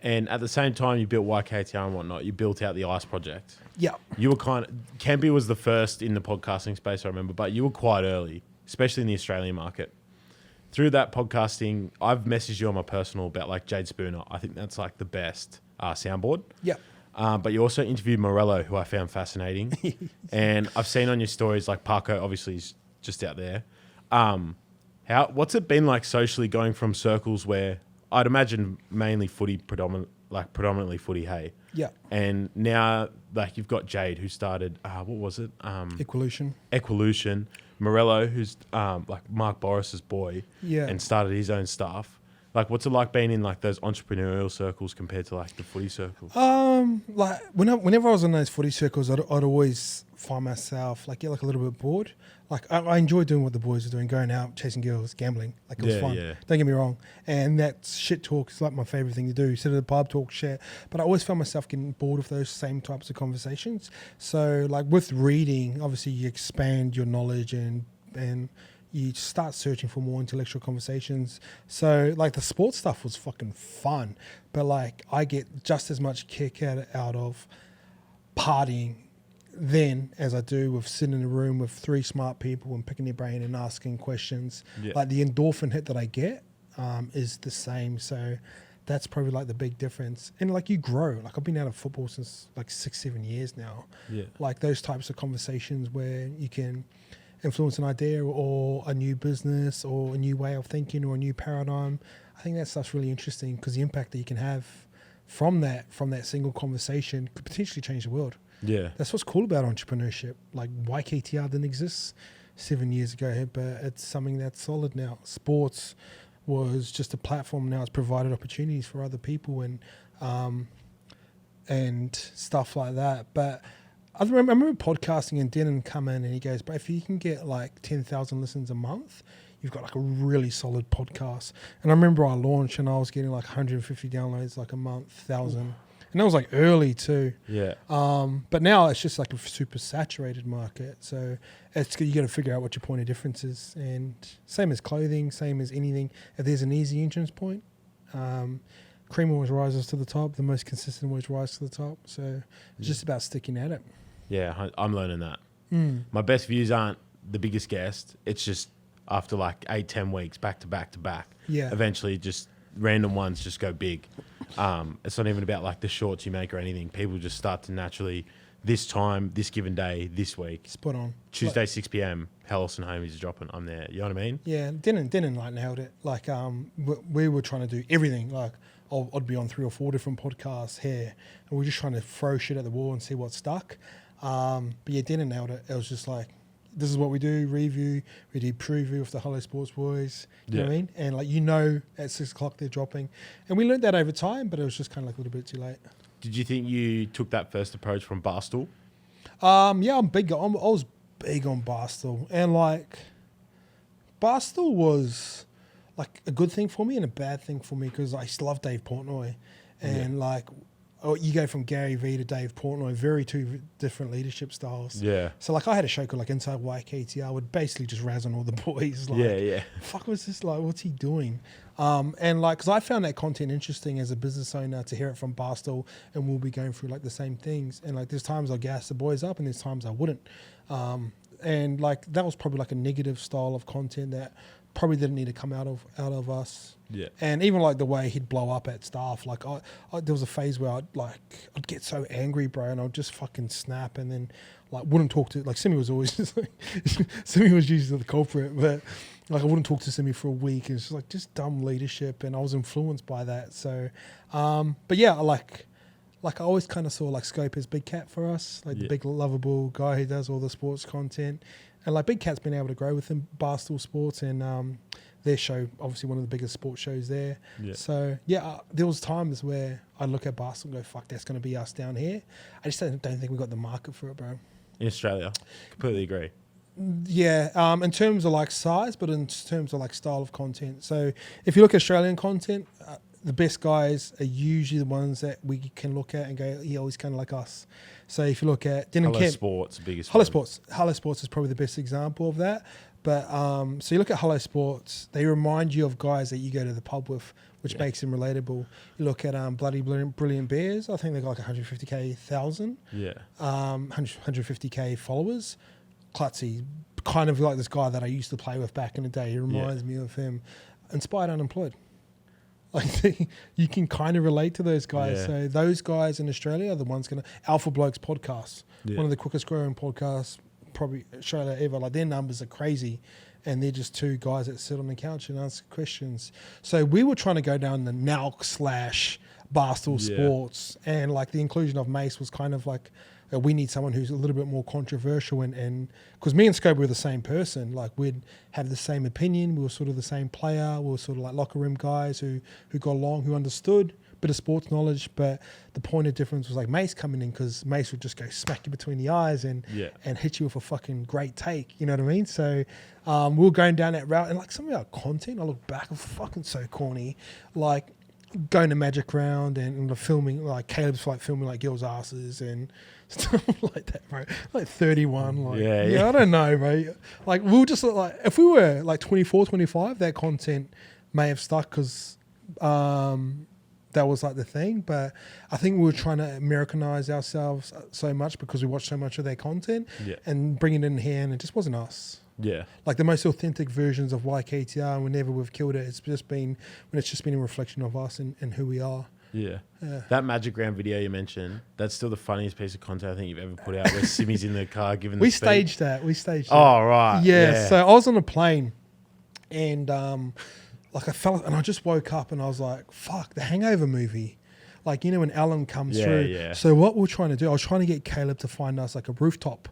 S1: And at the same time, you built YKTR and whatnot. You built out the ICE project.
S2: Yeah.
S1: You were Campy was the first in the podcasting space, I remember, but you were quite early, especially in the Australian market. Through that podcasting, I've messaged you on my personal about like Jade Spooner. I think that's like the best soundboard.
S2: Yeah.
S1: But you also interviewed Morello, who I found fascinating. And I've seen on your stories, like Parko obviously is just out there. What's it been like socially going from circles where I'd imagine mainly footy, predominantly footy, hey?
S2: Yeah.
S1: And now like you've got Jade, who started, what was it? Equilution. Morello, who's like Mark Boris's boy, and started his own stuff. Like, what's it like being in like those entrepreneurial circles compared to like the footy circles?
S2: Like whenever I was in those footy circles, I'd always find myself like get like a little bit bored. Like I enjoy doing what the boys are doing, going out, chasing girls, gambling. Like it was fun.
S1: Yeah.
S2: Don't get me wrong. And that shit talk is like my favorite thing to do. Sit at the pub, talk shit. But I always found myself getting bored of those same types of conversations. So like with reading, obviously you expand your knowledge and you start searching for more intellectual conversations. So like the sports stuff was fucking fun, but like I get just as much kick out of partying then as I do with sitting in a room with three smart people and picking their brain and asking questions.
S1: Yeah.
S2: Like the endorphin hit that I get is the same. So that's probably like the big difference. And like you grow. Like I've been out of football since like 6-7 years now.
S1: Yeah.
S2: Like those types of conversations where you can influence an idea or a new business or a new way of thinking or a new paradigm. I think that stuff's really interesting because the impact that you can have from that single conversation could potentially change the world.
S1: Yeah.
S2: That's what's cool about entrepreneurship. Like YKTR didn't exist 7 years ago, but it's something that's solid now. Sports was just a platform. Now it's provided opportunities for other people and stuff like that. But I remember podcasting and Denon come in and he goes, but if you can get like 10,000 listens a month, you've got like a really solid podcast. And I remember I launched and I was getting like 150 downloads like a month, 1,000. And that was like early too.
S1: Yeah.
S2: But now it's just like a super saturated market. So you got to figure out what your point of difference is. And same as clothing, same as anything. If there's an easy entrance point, cream always rises to the top. The most consistent always rises to the top. So it's just about sticking at it.
S1: Yeah, I'm learning that. My best views aren't the biggest guest. It's just after like 8-10 weeks, back to back to back.
S2: Yeah.
S1: Eventually, just random ones just go big. It's not even about like the shorts you make or anything. People just start to naturally, this time, this given day, this week.
S2: Spot on.
S1: Tuesday,
S2: like,
S1: 6 p.m, Helos and Homies are dropping. I'm there. You know what I mean?
S2: Yeah, Denon like nailed it. Like we were trying to do everything. Like I'd be on 3 or 4 different podcasts here, and we we're just trying to throw shit at the wall and see what stuck. But yeah, Denon nailed it. It was just like, this is what we do, review, we do preview with the Hello Sports boys, you know what I mean? And like, at 6 o'clock they're dropping. And we learned that over time, but it was just kind of like a little bit too late.
S1: Did you think you took that first approach from Barstool?
S2: Yeah, I was big on Barstool. And like, Barstool was like a good thing for me and a bad thing for me because I used to love Dave Portnoy. And like, you go from Gary Vee to Dave Portnoy, very two different leadership styles.
S1: Yeah.
S2: So like I had a show called like Inside YKTR, I would basically just razz on all the boys. Like,
S1: Yeah.
S2: fuck was this like? What's he doing? And like, because I found that content interesting as a business owner to hear it from Barstool, and we'll be going through like the same things. And like, there's times I'll gas the boys up, and there's times I wouldn't. And like that was probably like a negative style of content that probably didn't need to come out of us.
S1: Yeah.
S2: And even like the way he'd blow up at staff, like I there was a phase where I'd get so angry, bro, and I'd just fucking snap, and then like wouldn't talk to, like Simi was always just like Simi was usually the culprit, but like I wouldn't talk to Simi for a week. It's just dumb leadership, and I was influenced by that. So, but yeah, like I always kind of saw like Scope as Big Cat for us, like the big lovable guy who does all the sports content. And like Big Cat's been able to grow within Barstool Sports, and their show, obviously one of the biggest sports shows there. Yeah. So yeah, there was times where I look at Barstool and go, fuck, that's going to be us down here. I just don't think we got the market for it, bro.
S1: In Australia, completely agree.
S2: Yeah, in terms of like size, but in terms of like style of content. So if you look at Australian content, the best guys are usually the ones that we can look at and go, yeah, he's kind of like us. So if you look at
S1: Hello Sports, biggest
S2: Hello Sports is probably the best example of that. But so you look at Hello Sports, they remind you of guys that you go to the pub with, which makes them relatable. You look at Bloody Brilliant Bears, I think they've got like 150,000. Yeah. 150K followers. Klutzy, kind of like this guy that I used to play with back in the day. He reminds me of him. Inspired Unemployed. Like you can kind of relate to those guys. Yeah. So those guys in Australia are the ones going to... Alpha Blokes podcast, one of the quickest growing podcasts probably Australia ever. Like their numbers are crazy, and they're just 2 guys that sit on the couch and answer questions. So we were trying to go down the Nauk / Barstool Sports, and like the inclusion of Mace was kind of like We need someone who's a little bit more controversial, and because me and Scope were the same person, like we'd have the same opinion, we were sort of the same player, we were sort of like locker room guys who got along, who understood bit of sports knowledge, but the point of difference was like Mace coming in, because Mace would just go smack you between the eyes and hit you with a fucking great take, you know what I mean? So we were going down that route, and like some of our content, I look back, it's fucking so corny, like going to Magic Round and the filming, like Caleb's like filming like girls' asses and stuff like that, bro. Like 31, like I don't know, bro. Like we were just like, if we were like 24, 25, that content may have stuck, because that was like the thing. But I think we were trying to Americanize ourselves so much because we watched so much of their content and bring it in here, and it just wasn't us. Yeah, like the most authentic versions of YKTR, and whenever we've killed it, it's just been a reflection of us and who we are. Yeah.
S1: That Magic Round video you mentioned, that's still the funniest piece of content I think you've ever put out, where Simmy's in the car giving
S2: we
S1: the speech.
S2: staged that.
S1: Oh, right.
S2: Yeah, so I was on a plane, and like I fell, and I just woke up and I was like, fuck, the Hangover movie. Like, you know, when Alan comes through. Yeah. So what we're trying to do, I was trying to get Caleb to find us like a rooftop.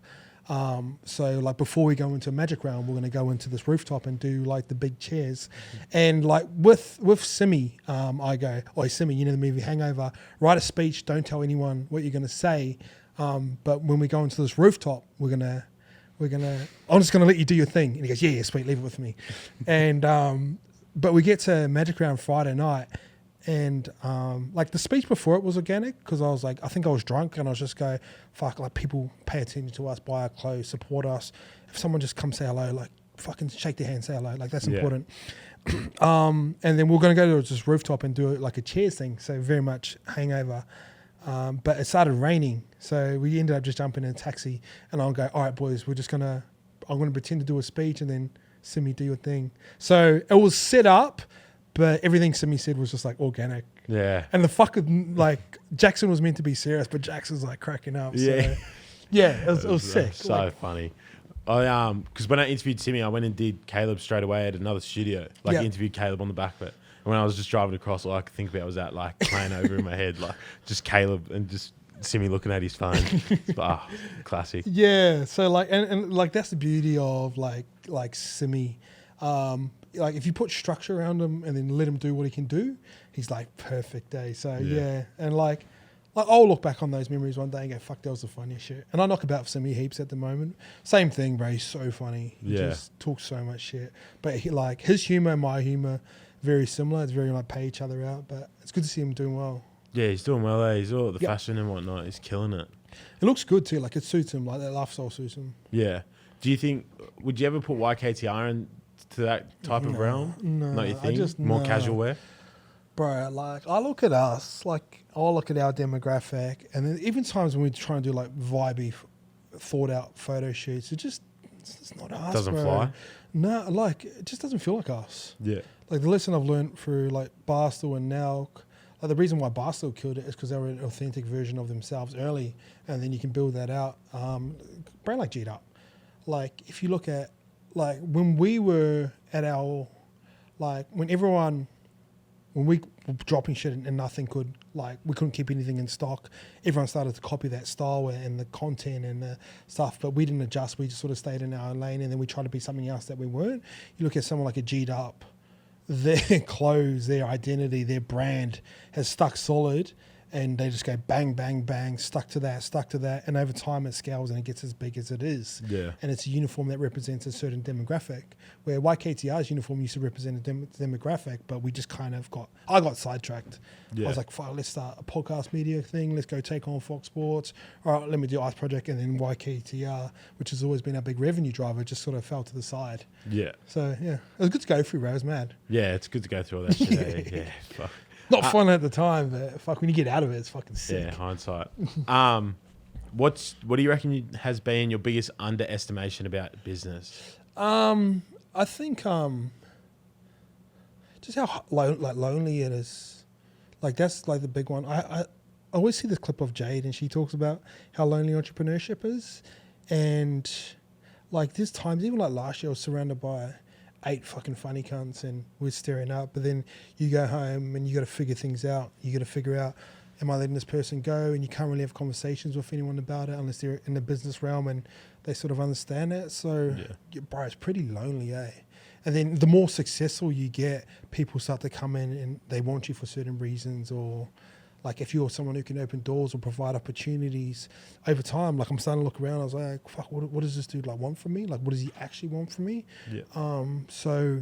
S2: So like before we go into Magic Round, we're going to go into this rooftop and do like the big chairs. And like with Simmy, I go, oh, Simmy, you know the movie Hangover, write a speech, don't tell anyone what you're going to say. But when we go into this rooftop, I'm just going to let you do your thing. And he goes, yeah, sweet, leave it with me. And, but we get to Magic Round Friday night, and like the speech before it was organic, because I was like, I think I was drunk, and I was just go, fuck, like people pay attention to us, buy our clothes, support us. If someone just come say hello, like fucking shake their hand, say hello, like that's important. And then we're going to go to this rooftop and do it like a chairs thing, so very much Hangover. But it started raining, so we ended up just jumping in a taxi, and I'll go, all right, boys, I'm going to pretend to do a speech, and then Simmy, do your thing. So it was set up, but everything Simmy said was just like organic. Yeah. And the fucking, like, Jackson was meant to be serious, but Jackson's like cracking up. Yeah. So, yeah, it was sick.
S1: So like, funny. Because when I interviewed Simmy, I went and did Caleb straight away at another studio. Like, interviewed Caleb on the back of it. And when I was just driving across, all I could think about was that, like, playing over in my head, like, just Caleb and just Simmy looking at his phone. Classic.
S2: Yeah. So, like, and like, that's the beauty of, like Simmy. Like if you put structure around him and then let him do what he can do, he's like perfect day. So and like I'll look back on those memories one day and go, fuck, that was the funniest shit. And I knock about Simmy heaps at the moment. Same thing, bro. He's so funny. He just talks so much shit. But he, like his humor and my humor, very similar. It's very like pay each other out. But it's good to see him doing well.
S1: Yeah, he's doing well. He's all the fashion and whatnot. He's killing it.
S2: It looks good too. Like it suits him. Like that lifestyle suits him.
S1: Yeah. Do you think? Would you ever put YKTR in to that type of realm?
S2: No,
S1: not your thing. More casual wear.
S2: Bro, like I look at us, like I'll look at our demographic, and then even times when we try and do like vibey, thought out photo shoots, it's just not us.
S1: Doesn't
S2: bro.
S1: fly.
S2: No, like it just doesn't feel like us.
S1: Yeah.
S2: Like the lesson I've learned through like Barstool and now, like the reason why Barstool killed it is because they were an authentic version of themselves early, and then you can build that out. Brand like G'd Up, like if you look at like when we were at our, like when we were dropping shit and nothing could, like we couldn't keep anything in stock, everyone started to copy that style and the content and the stuff, but we didn't adjust. We just sort of stayed in our own lane, and then we tried to be something else that we weren't. You look at someone like a G'd Up, their clothes, their identity, their brand has stuck solid, and they just go bang, bang, bang, stuck to that. And over time it scales and it gets as big as it is. Yeah. And it's a uniform that represents a certain demographic, where YKTR's uniform used to represent a demographic, but we just kind of I got sidetracked. Yeah. I was like, fuck, let's start a podcast media thing. Let's go take on Fox Sports. All right, let me do Ice Project. And then YKTR, which has always been our big revenue driver, just sort of fell to the side. Yeah. So, yeah, it was good to go through, bro. I was mad.
S1: Yeah, it's good to go through all that shit. Yeah, fuck.
S2: Not fun at the time, but fuck, when you get out of it, it's fucking sick.
S1: Yeah, hindsight. What do you reckon has been your biggest underestimation about business?
S2: I think just how lonely it is. Like that's like the big one. I always see this clip of Jade, and she talks about how lonely entrepreneurship is, and like there's times, even like last year, I was surrounded by 8 fucking funny cunts and we're staring up, but then you go home and you got to figure things out. You got to figure out am I letting this person go? And you can't really have conversations with anyone about it unless they're in the business realm and they sort of understand it. So, bro, it's pretty lonely, eh? And then the more successful you get, people start to come in and they want you for certain reasons, or like if you're someone who can open doors or provide opportunities over time, like I'm starting to look around, I was like, fuck, what does this dude like want from me? Like, what does he actually want from me? So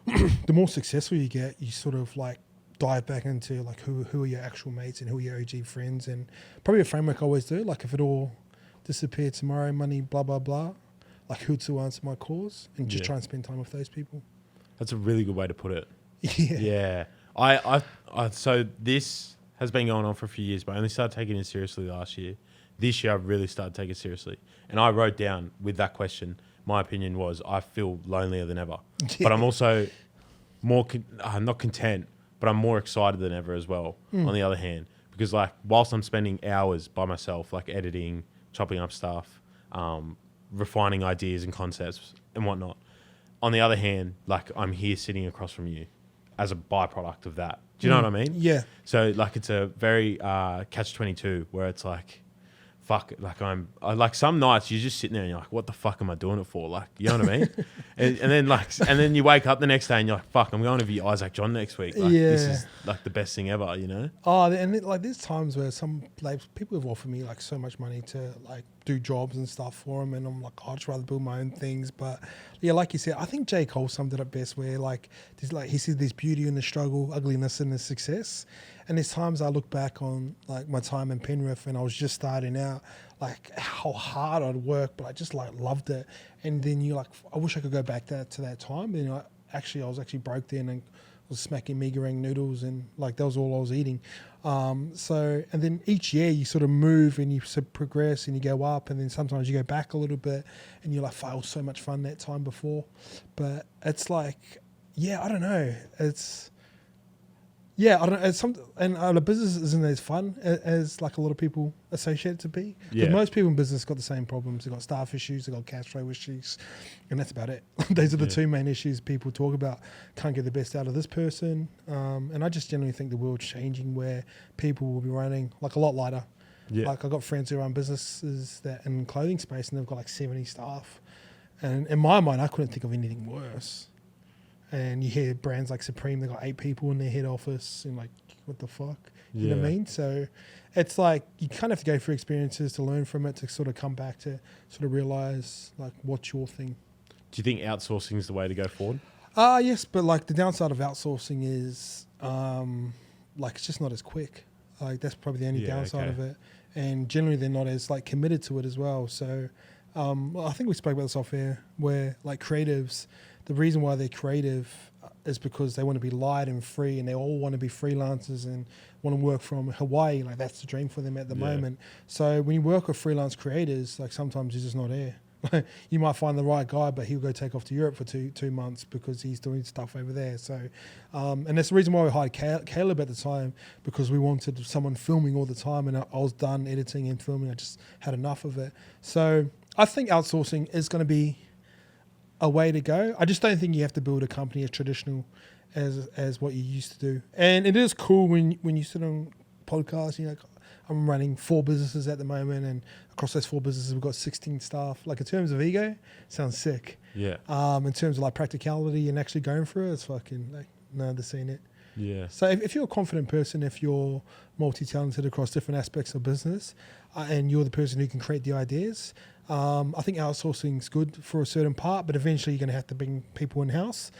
S2: the more successful you get, you sort of like dive back into like who are your actual mates and who are your OG friends, and probably a framework I always do. Like if it all disappeared tomorrow, money, blah, blah, blah, like who'd still answer my calls, and just try and spend time with those people.
S1: That's a really good way to put it.
S2: Yeah.
S1: I so this has been going on for a few years, but I only started taking it seriously last year. This year I've really started taking it seriously. And I wrote down with that question, my opinion was I feel lonelier than ever. But I'm also more, not content, but I'm more excited than ever as well, on the other hand. Because like, whilst I'm spending hours by myself, like editing, chopping up stuff, refining ideas and concepts and whatnot, on the other hand, like I'm here sitting across from you as a byproduct of that. Do you know what I mean?
S2: Yeah.
S1: So like it's a very catch-22 where it's like, fuck, like like some nights you're just sitting there and you're like, what the fuck am I doing it for? Like, you know what I mean? and then you wake up the next day and you're like, fuck, I'm going to view Isaac John next week. Like, this is like the best thing ever, you know?
S2: Oh, and like there's times where some like people have offered me like so much money to like do jobs and stuff for them, and I'm like, I'd just rather build my own things. But yeah, like you said, I think J. Cole summed it up best, where like there's like he said there's beauty in the struggle, ugliness in the success. And there's times I look back on like my time in Penrith and I was just starting out, like how hard I'd work, but I just like loved it. And then you're like, I wish I could go back to that time. And I was actually broke then and was smacking mee goreng noodles, and like that was all I was eating. So, and then each year you sort of move and you sort of progress and you go up, and then sometimes you go back a little bit and you're like, fuck, it was so much fun that time before. But it's like, yeah, I don't know. Yeah, I don't know. It's and the business isn't as fun as like a lot of people associate it to be. Because most people in business got the same problems. They've got staff issues, they've got cash flow issues, and that's about it. Those are the two main issues people talk about. Can't get the best out of this person. And I just generally think the world's changing where people will be running like a lot lighter. Yeah. Like I got friends who run businesses that in clothing space and they've got like 70 staff. And in my mind, I couldn't think of anything worse. And you hear brands like Supreme, they got 8 people in their head office, and like, what the fuck? You know what I mean? So it's like you kind of have to go through experiences to learn from it, to sort of come back to sort of realize like what's your thing.
S1: Do you think outsourcing is the way to go forward?
S2: Yes, but like the downside of outsourcing is like it's just not as quick. Like that's probably the only downside of it. And generally they're not as like committed to it as well. So I think we spoke about this off air, where like creatives, the reason why they're creative is because they want to be light and free, and they all want to be freelancers and want to work from Hawaii. Like that's the dream for them at the moment. So when you work with freelance creators, like sometimes you're just not there. You might find the right guy, but he'll go take off to Europe for two months because he's doing stuff over there. So, and that's the reason why we hired Caleb at the time, because we wanted someone filming all the time, and I was done editing and filming. I just had enough of it. So I think outsourcing is going to be a way to go. I just don't think you have to build a company as traditional as what you used to do. And it is cool when you sit on podcasts, you know, I'm running 4 businesses at the moment, and across those 4 businesses, we've got 16 staff. Like in terms of ego, sounds sick.
S1: Yeah.
S2: In terms of like practicality and actually going through it, it's fucking like, no, they're seeing it.
S1: Yeah.
S2: So if you're a confident person, if you're multi-talented across different aspects of business, and you're the person who can create the ideas, I think outsourcing is good for a certain part, but eventually you're going to have to bring people in-house.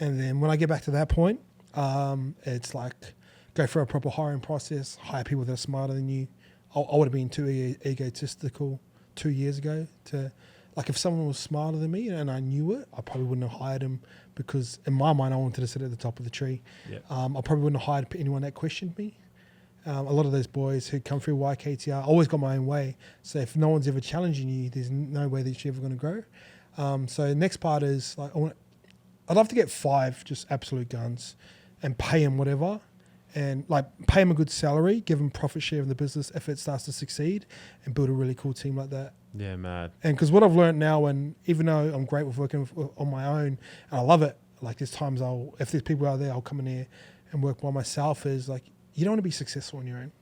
S2: And then when I get back to that point, it's like go for a proper hiring process, hire people that are smarter than you. I would have been too egotistical 2 years ago to, like if someone was smarter than me and I knew it, I probably wouldn't have hired him, because in my mind I wanted to sit at the top of the tree. Yeah. I probably wouldn't have hired anyone that questioned me. A lot of those boys who come through YKTR, I always got my own way. So if no one's ever challenging you, there's no way that you're ever going to grow. So the next part is like, I'd love to get 5 just absolute guns and pay them whatever, and like pay them a good salary, give them profit share of the business if it starts to succeed, and build a really cool team like that.
S1: Yeah, mad.
S2: And because what I've learned now, and even though I'm great with working on my own, and I love it, like there's times if there's people out there, I'll come in here and work by myself, is like, you don't want to be successful on your own.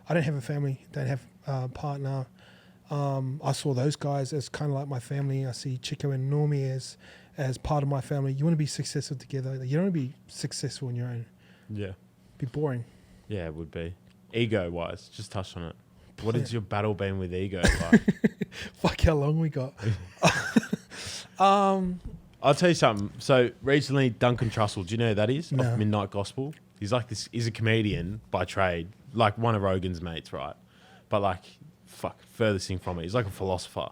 S2: I don't have a family, don't have a partner. I saw those guys as kind of like my family. I see Chico and Normie as part of my family. You want to be successful together. You don't want to be successful on your own.
S1: Yeah.
S2: Be boring.
S1: Yeah, it would be. Ego-wise, just touch on it. What has your battle been with ego like?
S2: Fuck how long we got.
S1: I'll tell you something. So recently, Duncan Trussell, do you know who that is?
S2: No.
S1: Of Midnight Gospel. He's like this. He's a comedian by trade, like one of Rogan's mates, right? But like, furthest thing from it, he's like a philosopher.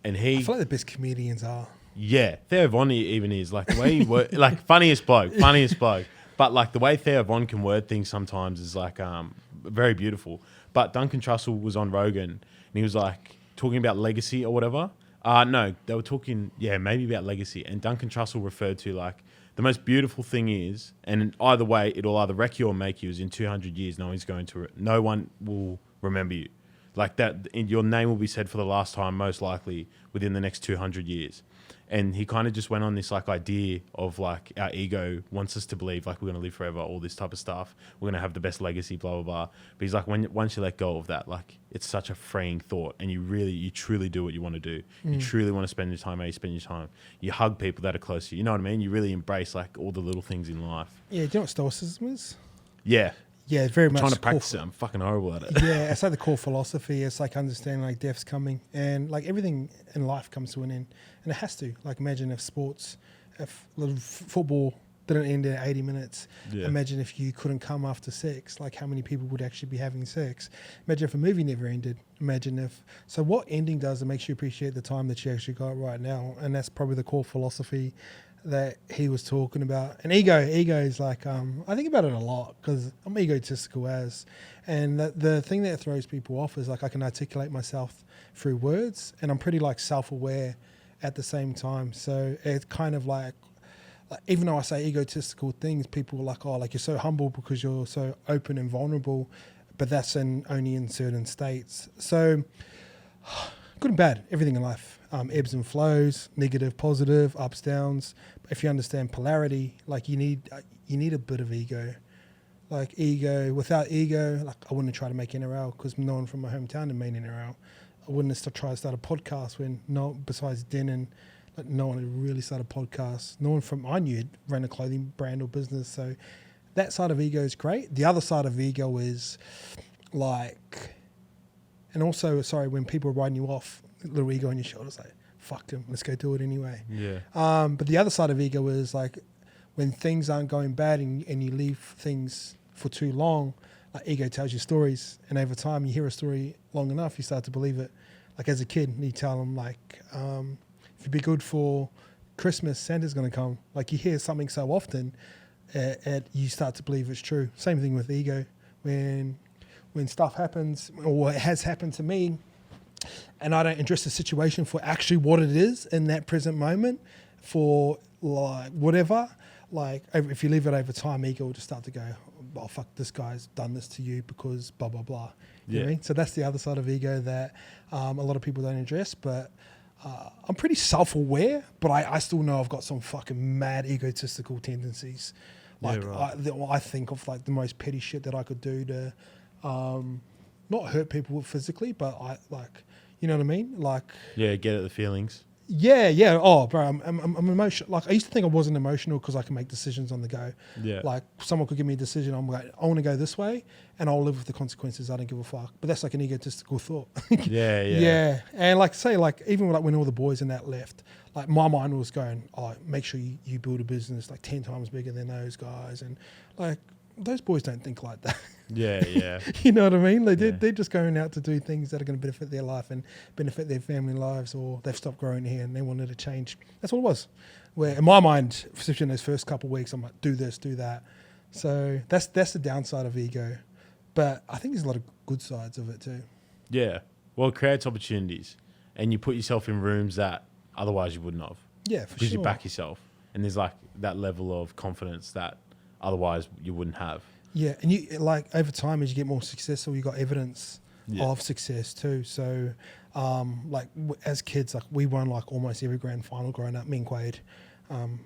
S1: And
S2: I
S1: he,
S2: feel like the best comedians are.
S1: yeah, Theo Von even is like the way he like funniest bloke. But like the way Theo Von can word things sometimes is like very beautiful. But Duncan Trussell was on Rogan and he was like talking about legacy or whatever. No, they were talking, maybe about legacy. And Duncan Trussell referred to like the most beautiful thing is, and either way, it'll either wreck you or make you. Is in 200 years, no one will remember you. Like that, your name will be said for the last time, most likely within the next 200 years. And he kind of just went on this like idea of like our ego wants us to believe like we're going to live forever, all this type of stuff. We're going to have the best legacy, blah, blah, blah. But he's like, once you let go of that, like it's such a freeing thought and you truly do what you want to do. You truly want to spend your time how you spend your time. You hug people that are close to you. You know what I mean? You really embrace like all the little things in life.
S2: Yeah, do you know what stoicism is?
S1: Yeah.
S2: Yeah, very much.
S1: I'm trying to practice it. I'm fucking horrible at it.
S2: Yeah, it's like the core philosophy. It's like understanding like death's coming and like everything in life comes to an end. And it has to. Like imagine if football didn't end at 80 minutes.
S1: Yeah.
S2: Imagine if you couldn't come after sex. Like how many people would actually be having sex? Imagine if a movie never ended. Imagine if... So what ending does, it makes you appreciate the time that you actually got right now. And that's probably the core philosophy that he was talking about. And ego is like, I think about it a lot because I'm egotistical and the thing that throws people off is like I can articulate myself through words and I'm pretty like self-aware at the same time. So it's kind of like even though I say egotistical things, people are like, oh, like you're so humble because you're so open and vulnerable, but that's only in certain states. So good and bad, everything in life. Ebbs and flows, negative, positive, ups, downs. If you understand polarity, like you need a bit of ego. Like ego, without ego, like I wouldn't try to make NRL because no one from my hometown had made NRL. I wouldn't have tried to start a podcast when besides Den and like no one had really started a podcast. No one from I knew had ran a clothing brand or business. So that side of ego is great. The other side of ego is like, and also, sorry, when people are writing you off, little ego on your shoulders, like, fuck them, let's go do it anyway.
S1: Yeah.
S2: But the other side of ego is like when things aren't going bad and you leave things for too long, like ego tells you stories. And over time, you hear a story long enough, you start to believe it. Like as a kid, you tell them like, if you be good for Christmas, Santa's going to come. Like you hear something so often, you start to believe it's true. Same thing with ego. When stuff happens, or it has happened to me, and I don't address the situation for actually what it is in that present moment, for like whatever, like if you leave it over time, ego will just start to go, oh fuck, this guy's done this to you because blah blah blah. You know what I mean? So that's the other side of ego that a lot of people don't address. But I'm pretty self-aware, but I still know I've got some fucking mad egotistical tendencies. Like I think of like the most petty shit that I could do to not hurt people physically, but I like, you know what I mean? Like,
S1: Yeah, get at the feelings.
S2: yeah. Oh, bro, I'm emotional. Like I used to think I wasn't emotional because I can make decisions on the go.
S1: Yeah.
S2: Like someone could give me a decision, I'm like, I want to go this way, and I'll live with the consequences. I don't give a fuck. But that's like an egotistical thought.
S1: Yeah.
S2: Yeah, and like say like even like when all the boys in that left, like my mind was going, oh, make sure you build a business like 10 times bigger than those guys, and like those boys don't think like that.
S1: Yeah.
S2: You know what I mean? They're just going out to do things that are going to benefit their life and benefit their family lives, or they've stopped growing here and they wanted to change. That's what it was. Where in my mind, especially in those first couple of weeks, I'm like, do this, do that. So that's the downside of ego. But I think there's a lot of good sides of it too.
S1: Yeah. Well, it creates opportunities and you put yourself in rooms that otherwise you wouldn't have.
S2: Yeah, for sure.
S1: Because you back yourself. And there's like that level of confidence that otherwise you wouldn't have.
S2: Yeah, and you like over time as you get more successful, you got evidence of success too. So, like as kids, like we won like almost every grand final growing up. Me and Quade,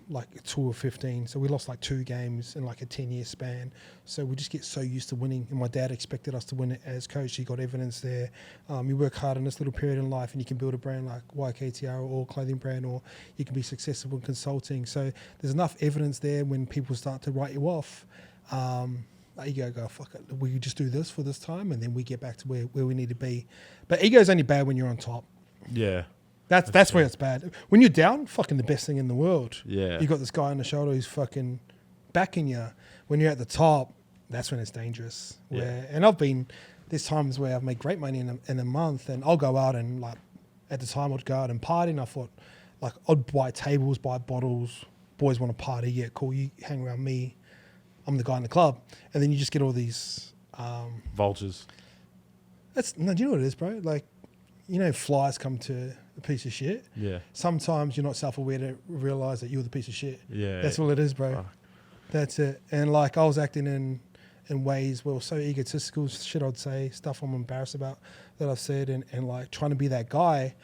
S2: like a tour of 15. So we lost like 2 games in like a 10-year span. So we just get so used to winning. And my dad expected us to win it as coach. He got evidence there. You work hard in this little period in life and you can build a brand like YKTR or clothing brand, or you can be successful in consulting. So there's enough evidence there when people start to write you off. Ego go, fuck it, we just do this for this time and then we get back to where we need to be. But ego's only bad when you're on top.
S1: Yeah.
S2: That's where it's bad. When you're down, fucking the best thing in the world.
S1: Yeah.
S2: You got this guy on the shoulder who's fucking backing you. When you're at the top, that's when it's dangerous. And there's times where I've made great money in a month, and I'll go out and like, at the time I'd go out and party, and I thought like I'd buy tables, buy bottles. Boys want to party, yeah, cool. You hang around me. I'm the guy in the club, and then you just get all these
S1: vultures.
S2: Do you know what it is, bro? Like, flies come to a piece of shit.
S1: Yeah.
S2: Sometimes you're not self-aware to realize that you're the piece of shit.
S1: Yeah.
S2: That's all it is, bro.
S1: Fuck.
S2: That's it. And like I was acting in ways where I was so egotistical, shit I'd say, stuff I'm embarrassed about that I've said, and like trying to be that guy,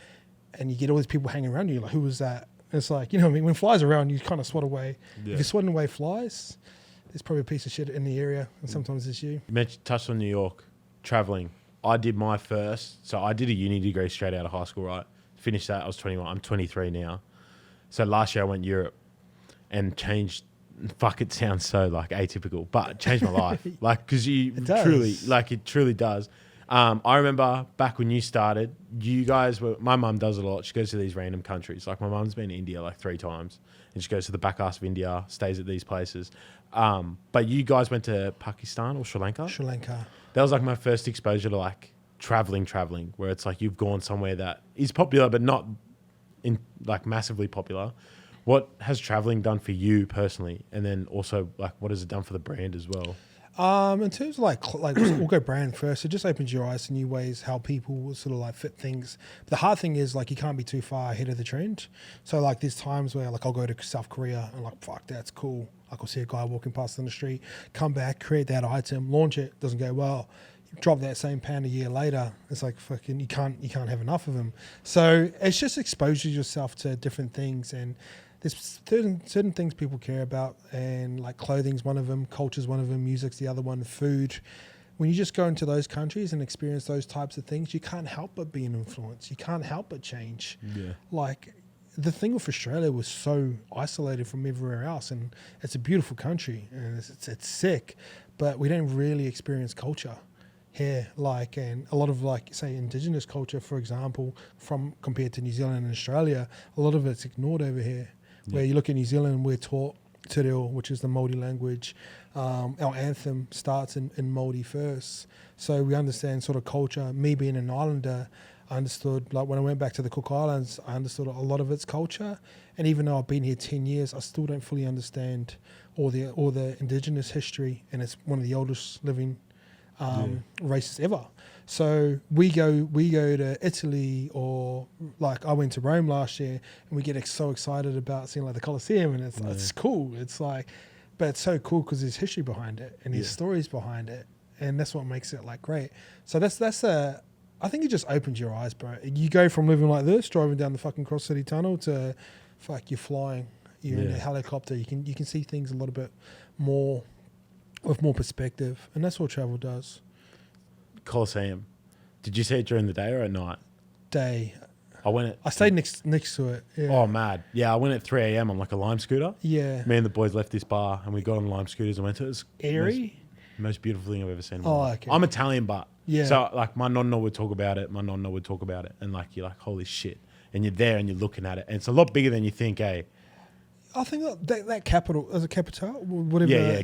S2: and you get all these people hanging around you, like, who was that? And it's like, when flies are around, you kind of swat away.
S1: Yeah.
S2: If you're swatting away flies, there's probably a piece of shit in the area, and sometimes it's you.
S1: You touched on New York, traveling. I did my first, so I did a uni degree straight out of high school, right? Finished that, I was 21. I'm 23 now. So last year I went Europe and changed, fuck, it sounds so like atypical, but it changed my life. Like, because it truly does. I remember back when you started, my mum does it a lot. She goes to these random countries. Like my mum's been to India like 3 times, and she goes to the back ass of India, stays at these places. But you guys went to Pakistan or Sri Lanka?
S2: Sri Lanka.
S1: That was like my first exposure to like traveling, where it's like you've gone somewhere that is popular, but not in like massively popular. What has traveling done for you personally? And then also like, what has it done for the brand as well?
S2: In terms of like we'll go brand first. It just opens your eyes to new ways how people will sort of like fit things. But the hard thing is like you can't be too far ahead of the trend. So like there's times where like I'll go to South Korea and like, fuck, that's cool. Like I'll see a guy walking past on the street, come back, create that item, launch it, doesn't go well. You drop that same pan a year later. It's like fucking you can't have enough of them. So it's just exposure yourself to different things, and there's certain things people care about, and like clothing's one of them, culture's one of them, music's the other one, food. When you just go into those countries and experience those types of things, you can't help but be an influence. You can't help but change.
S1: Yeah.
S2: Like the thing with Australia was so isolated from everywhere else, and it's a beautiful country and it's sick, but we don't really experience culture here. Like, and a lot of like, say, indigenous culture, for example, compared to New Zealand and Australia, a lot of it's ignored over here. Where you look at New Zealand, we're taught Te Reo, which is the Māori language. Our anthem starts in Māori first. So we understand sort of culture. Me being an islander, I understood, like when I went back to the Cook Islands, I understood a lot of its culture. And even though I've been here 10 years, I still don't fully understand all the indigenous history. And it's one of the oldest living races ever. So we go to Italy, or like I went to Rome last year, and we get so excited about seeing like the Colosseum, and it's cool. It's like, but it's so cool because there's history behind it and there's stories behind it, and that's what makes it like great. So I think it just opens your eyes, bro. You go from living like this, driving down the fucking Cross City Tunnel, to fuck, you're flying, you're in a helicopter. You can see things a little bit more with more perspective, and that's what travel does.
S1: Colosseum. Did you see it during the day or at night?
S2: Day.
S1: I
S2: stayed next to it. Yeah.
S1: Oh, mad. Yeah, I went at 3 a.m. on like a Lime scooter.
S2: Yeah.
S1: Me and the boys left this bar and we got on Lime scooters and went to it. It was
S2: airy?
S1: Most beautiful thing I've ever seen.
S2: Okay.
S1: I'm Italian, but
S2: yeah.
S1: So like my nonna would talk about it. And like you're like, holy shit. And you're there and you're looking at it. And it's a lot bigger than you think, eh?
S2: I think that capital, as a capital, whatever.
S1: Yeah,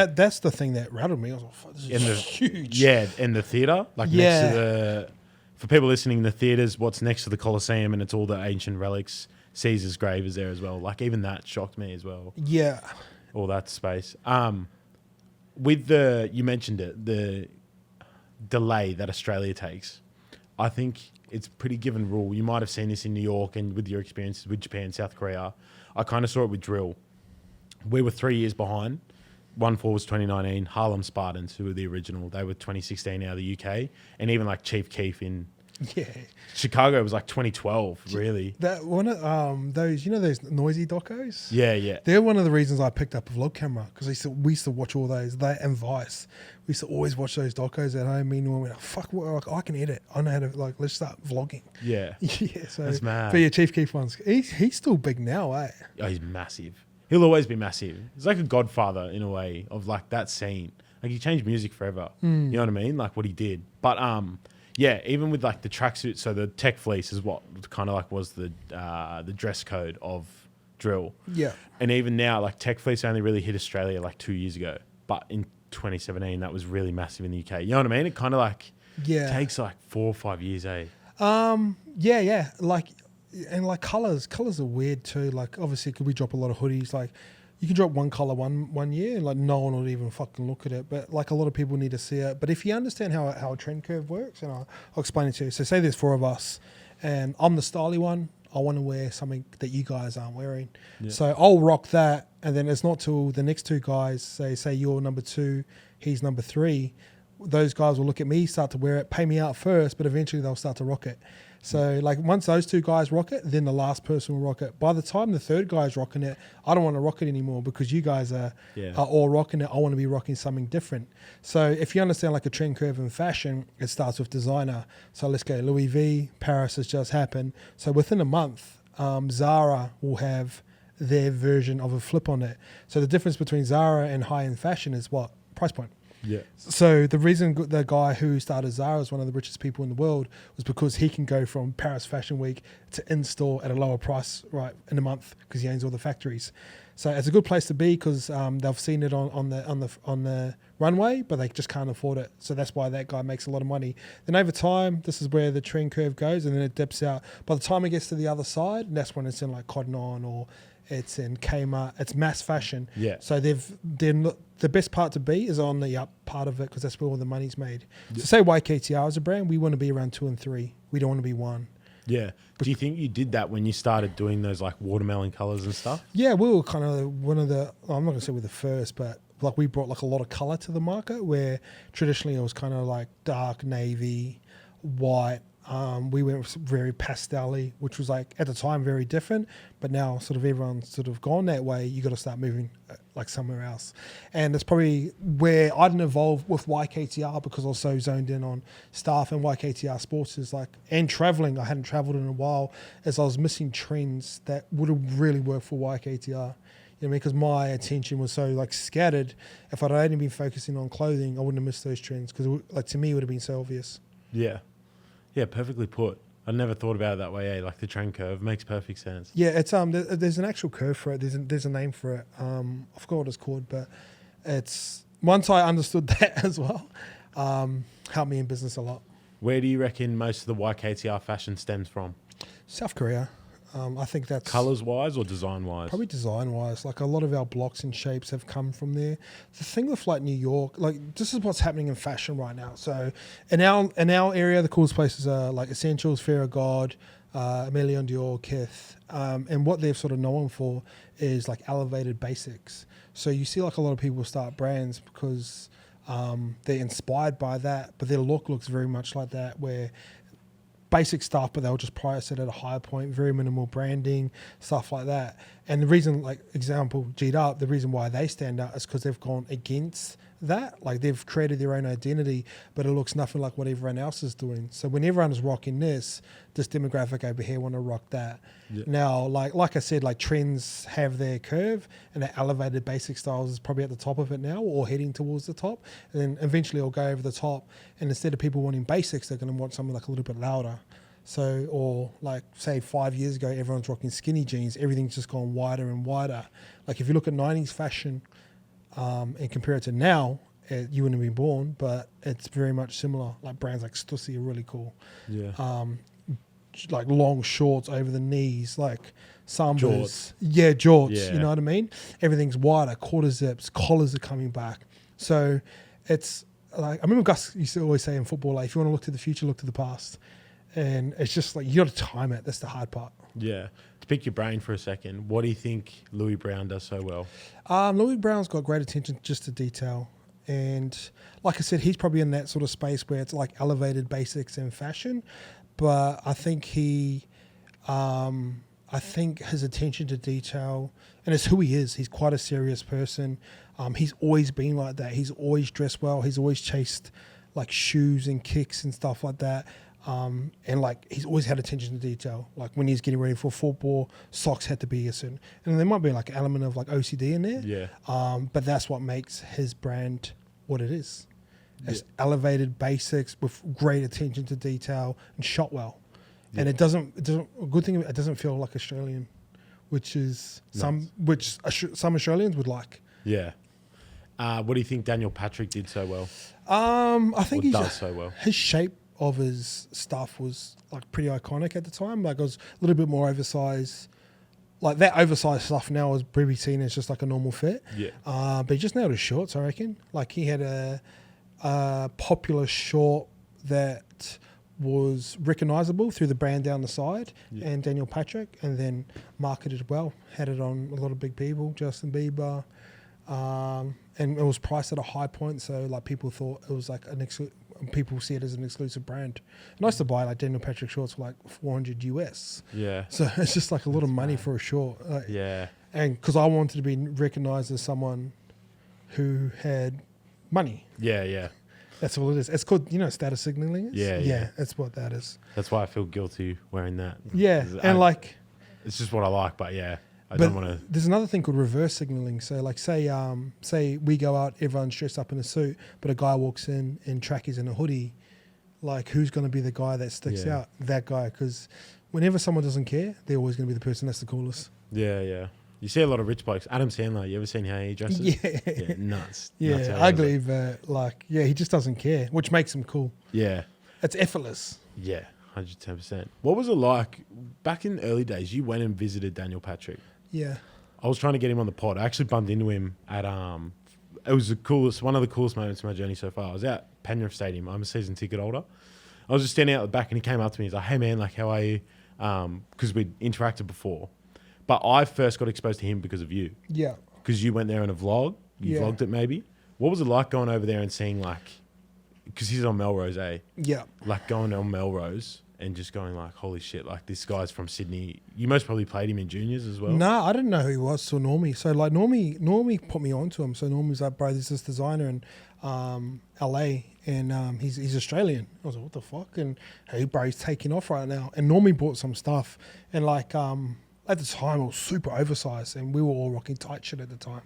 S2: that's the thing that rattled me. I was like, fuck, this is huge.
S1: Yeah, in the theatre. Like next to for people listening, the theatre's what's next to the Colosseum, and it's all the ancient relics. Caesar's grave is there as well. Like even that shocked me as well.
S2: Yeah.
S1: All that space. You mentioned it, the delay that Australia takes. I think it's pretty given rule. You might have seen this in New York and with your experiences with Japan, South Korea. I kind of saw it with drill. We were 3 years behind. 1-4 was 2019. Harlem Spartans, who were the original, they were 2016 out of the UK. And even like Chief Keef in
S2: Yeah.
S1: Chicago was like 2012, really.
S2: That one of those, those noisy docos?
S1: Yeah, yeah.
S2: They're one of the reasons I picked up a vlog camera because we used to watch all those. That and Vice. We used to always watch those docos at home. Meanwhile, we went, fuck, I can edit. I know how to, let's start vlogging.
S1: Yeah.
S2: Yeah, so.
S1: That's mad.
S2: But yeah, Chief Keef one's, he's still big now, eh?
S1: Oh, he's massive. He'll always be massive. He's like a godfather in a way of like that scene. Like he changed music forever. You know what I mean? Like what he did. But yeah, even with like the tracksuit, so the tech fleece is what kind of like was the dress code of drill.
S2: Yeah.
S1: And even now, like tech fleece only really hit Australia like 2 years ago. But in 2017, that was really massive in the UK. You know what I mean? It kind of like takes like 4 or 5 years, eh?
S2: Yeah. Like, and like colors are weird too. Like obviously, could we drop a lot of hoodies? Like you can drop one color one year, and like no one would even fucking look at it. But like a lot of people need to see it. But if you understand how a trend curve works, and I'll explain it to you. So say there's 4 of us, and I'm the styly one. I want to wear something that you guys aren't wearing. Yeah. So I'll rock that, and then it's not till the next 2 guys say you're number 2, he's number 3. Those guys will look at me, start to wear it, pay me out first, but eventually they'll start to rock it. So like once those 2 guys rock it, then the last person will rock it. By the time the 3rd guy's rocking it, I don't want to rock it anymore because you guys are all rocking it. I want to be rocking something different. So if you understand like a trend curve in fashion, it starts with designer. So let's go Louis V, Paris has just happened. So within a month, Zara will have their version of a flip on it. So the difference between Zara and high-end fashion is what? Price point.
S1: Yeah.
S2: So the reason the guy who started Zara is one of the richest people in the world was because he can go from Paris Fashion Week to in-store at a lower price, right, in a month because he owns all the factories. So it's a good place to be because they've seen it on the runway, but they just can't afford it. So that's why that guy makes a lot of money. Then over time, this is where the trend curve goes, and then it dips out. By the time it gets to the other side, that's when it's in like Cotton On or it's in Kmart. It's mass fashion. Yeah. So the best part to be is on the up part of it because that's where all the money's made. Yeah. So say YKTR as a brand, we want to be around 2 and 3. We don't want to be 1.
S1: Yeah. Do you think you did that when you started doing those like watermelon colors and stuff?
S2: Yeah, we were kind of one of the, I'm not going to say we're the first, but like we brought like a lot of color to the market where traditionally it was kind of like dark navy, white. We went very pastel-y, which was like at the time very different, but now sort of everyone's sort of gone that way. You got to start moving like somewhere else, and that's probably where I didn't evolve with YKTR because I was so zoned in on staff and YKTR sports is like and traveling. I hadn't traveled in a while, as I was missing trends that would have really worked for YKTR. You know what I mean? Because my attention was so like scattered. If I'd only been focusing on clothing, I wouldn't have missed those trends because like to me it would have been so obvious.
S1: Yeah. Yeah, perfectly put. I never thought about it that way. Like the trend curve makes perfect sense.
S2: Yeah, it's there's an actual curve for it. There's a name for it. I forgot what it's called, but it's once I understood that as well, helped me in business a lot.
S1: Where do you reckon most of the YKTR fashion stems from?
S2: South Korea. I think that's
S1: colors wise or design wise.
S2: Probably design wise. Like a lot of our blocks and shapes have come from there. The thing with like New York, like this is what's happening in fashion right now. So in our area, the coolest places are like Essentials, Fear of God, Emilion Dior, Kith, and what they're sort of known for is like elevated basics. So you see like a lot of people start brands because they're inspired by that, but their look looks very much like that where basic stuff, but they'll just price it at a higher point, very minimal branding, stuff like that. And the reason, like example, G'd Up, the reason why they stand out is because they've gone against that. Like they've created their own identity, but it looks nothing like what everyone else is doing. So when everyone is rocking this demographic over here want to rock that. Yeah. Now, like I said, like trends have their curve and the elevated basic styles is probably at the top of it now or heading towards the top. And then eventually it'll go over the top. And instead of people wanting basics, they're going to want something like a little bit louder. So, or like say 5 years ago, everyone's rocking skinny jeans. Everything's just gone wider and wider. Like if you look at 90s fashion and compare it to now, you wouldn't have been born, but it's very much similar. Like brands like Stussy are really cool. Yeah. Like long shorts over the knees, like Sambas. Jorts. Yeah, jorts. Yeah. You know what I mean? Everything's wider, quarter zips, collars are coming back. So it's like, I remember Gus used to always say in football, like, if you want to look to the future, look to the past. And it's just like, you got to time it. That's the hard part.
S1: Yeah. To pick your brain for a second, what do you think Louis Brown does so well?
S2: Louis Brown's got great attention just to detail. And like I said, he's probably in that sort of space where it's like elevated basics and fashion. but I think I think his attention to detail, and it's who he is. He's quite a serious person. He's always been like that. He's always dressed well. He's always chased like shoes and kicks and stuff like that. And like he's always had attention to detail. Like when he's getting ready for football, socks had to be a certain, and there might be like an element of like OCD in there.
S1: Yeah.
S2: But that's what makes his brand what it is. It's elevated basics with great attention to detail and shot well. Yeah. And it doesn't. A good thing. It doesn't feel like Australian, which is some Australians would like.
S1: Yeah. What do you think Daniel Patrick did so well?
S2: I think he
S1: does so well.
S2: His shape of his stuff was like pretty iconic at the time. Like it was a little bit more oversized. Like that oversized stuff now is probably seen as just like a normal fit.
S1: Yeah.
S2: But he just nailed his shorts, I reckon. Like he had a popular short that was recognisable through the brand down the side and Daniel Patrick, and then marketed well. Had it on a lot of big people, Justin Bieber, and it was priced at a high point, so like people thought it was like people see it as an exclusive brand. And I used to buy like Daniel Patrick shorts for like $400 US.
S1: Yeah.
S2: So it's just like a lot of money for a short.
S1: Yeah.
S2: And because I wanted to be recognised as someone who had money.
S1: Yeah, yeah.
S2: That's all it is. It's called, status signaling is?
S1: Yeah.
S2: That's what that is.
S1: That's why I feel guilty wearing that.
S2: Yeah,
S1: it's just what I like, but yeah, I don't want to.
S2: There's another thing called reverse signaling. So like say we go out, everyone's dressed up in a suit, but a guy walks in trackies and a hoodie. Like who's going to be the guy that sticks out? That guy, because whenever someone doesn't care, they're always going to be the person that's the coolest.
S1: Yeah, yeah. You see a lot of rich blokes. Adam Sandler, you ever seen how he dresses?
S2: Yeah.
S1: Nuts.
S2: Yeah,
S1: nuts
S2: ugly, but he just doesn't care, which makes him cool.
S1: Yeah.
S2: It's effortless.
S1: Yeah, 110%. What was it like back in the early days? You went and visited Daniel Patrick.
S2: Yeah.
S1: I was trying to get him on the pod. I actually bumped into him at it was one of the coolest moments of my journey so far. I was at Penrith Stadium. I'm a season ticket holder. I was just standing out the back and he came up to me. He's like, "Hey man, like how are you?" Because we'd interacted before. But I first got exposed to him because of you.
S2: Yeah.
S1: Because you went there in a vlog. You vlogged it maybe. What was it like going over there and seeing like, because he's on Melrose, eh?
S2: Yeah.
S1: Like going on Melrose and just going like, holy shit, like this guy's from Sydney. You most probably played him in juniors as well.
S2: No, I didn't know who he was till Normie. So like Normie put me onto him. So Normie was like, bro, there's this designer in LA and he's Australian. I was like, what the fuck? And hey bro, he's taking off right now. And Normie bought some stuff and like at the time, it was super oversized, and we were all rocking tight shit at the time.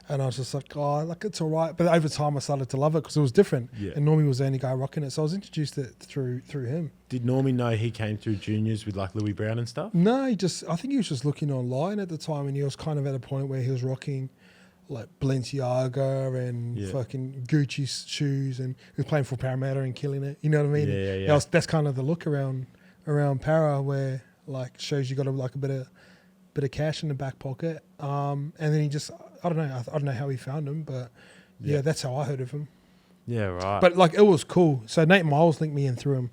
S2: And I was just like, oh, like it's all right. But over time, I started to love it because it was different.
S1: Yeah.
S2: And Normie was the only guy rocking it, so I was introduced to it through him.
S1: Did Normie know he came through juniors with like Louis Brown and stuff?
S2: No, I think he was just looking online at the time, and he was kind of at a point where he was rocking like Balenciaga and fucking Gucci shoes, and he was playing for Parramatta and killing it. You know what I mean?
S1: Yeah.
S2: That's kind of the look around Para, where like shows you got like a bit of cash in the back pocket, and then he just I don't know how he found him, but yeah, that's how I heard of him.
S1: Yeah, right.
S2: But like it was cool. So Nate Miles linked me in through him,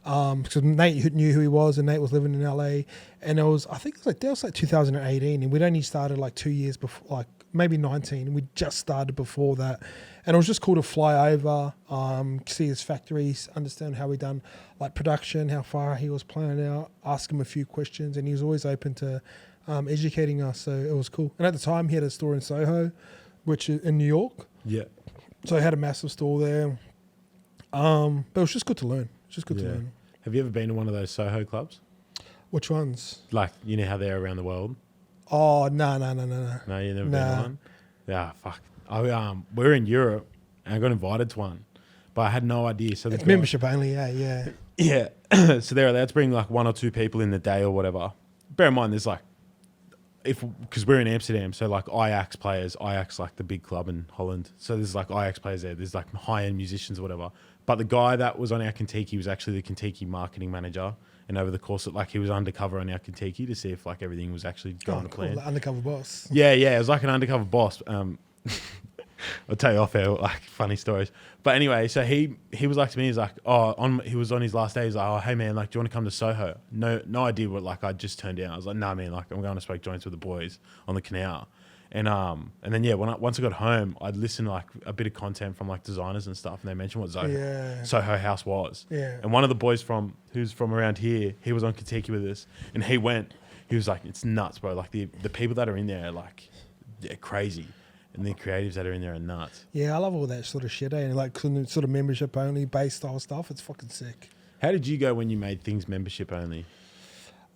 S2: because Nate knew who he was, and Nate was living in LA, and that was like 2018, and we'd only started like 2 years before, like maybe 19, and we just started before that, and it was just cool to fly over, see his factories, understand how he done like production, how far he was planning out, ask him a few questions, and he was always open to educating us, so it was cool. And at the time, he had a store in Soho, which is in New York.
S1: Yeah.
S2: So he had a massive store there. But it was just good to learn. To learn.
S1: Have you ever been to one of those Soho clubs?
S2: Which ones?
S1: Like, you know how they're around the world?
S2: Oh, no.
S1: No, you never been to one? Yeah, fuck. We were in Europe, and I got invited to one, but I had no idea. So
S2: it's membership only, yeah.
S1: Yeah. So they're allowed to bring like 1 or 2 people in the day or whatever. Bear in mind, there's like, because we're in Amsterdam, so like Ajax like the big club in Holland. So there's like Ajax players there. There's like high-end musicians or whatever. But the guy that was on our Kentucky was actually the Kentucky marketing manager. And over the course of like, he was undercover on our Kentucky to see if like everything was actually going to plan.
S2: Like undercover boss.
S1: Yeah. It was like an undercover boss. I'll tell you off air, like funny stories. But anyway, so he was like to me, he's like, he was on his last day. He's like, oh, hey man, like, do you want to come to Soho? No idea what, like, I just turned down. I was like, nah, man, like, I'm going to smoke joints with the boys on the canal. And then once I got home, I'd listen to like a bit of content from like designers and stuff, and they mentioned what Soho House was.
S2: Yeah.
S1: And one of the boys who's from around here, he was on Kentucky with us, and he was like, it's nuts, bro. Like the people that are in there are like, they're crazy. And the creatives that are in there are nuts.
S2: Yeah, I love all that sort of shit, and like sort of membership only based style stuff. It's fucking sick.
S1: How did you go when you made things membership only?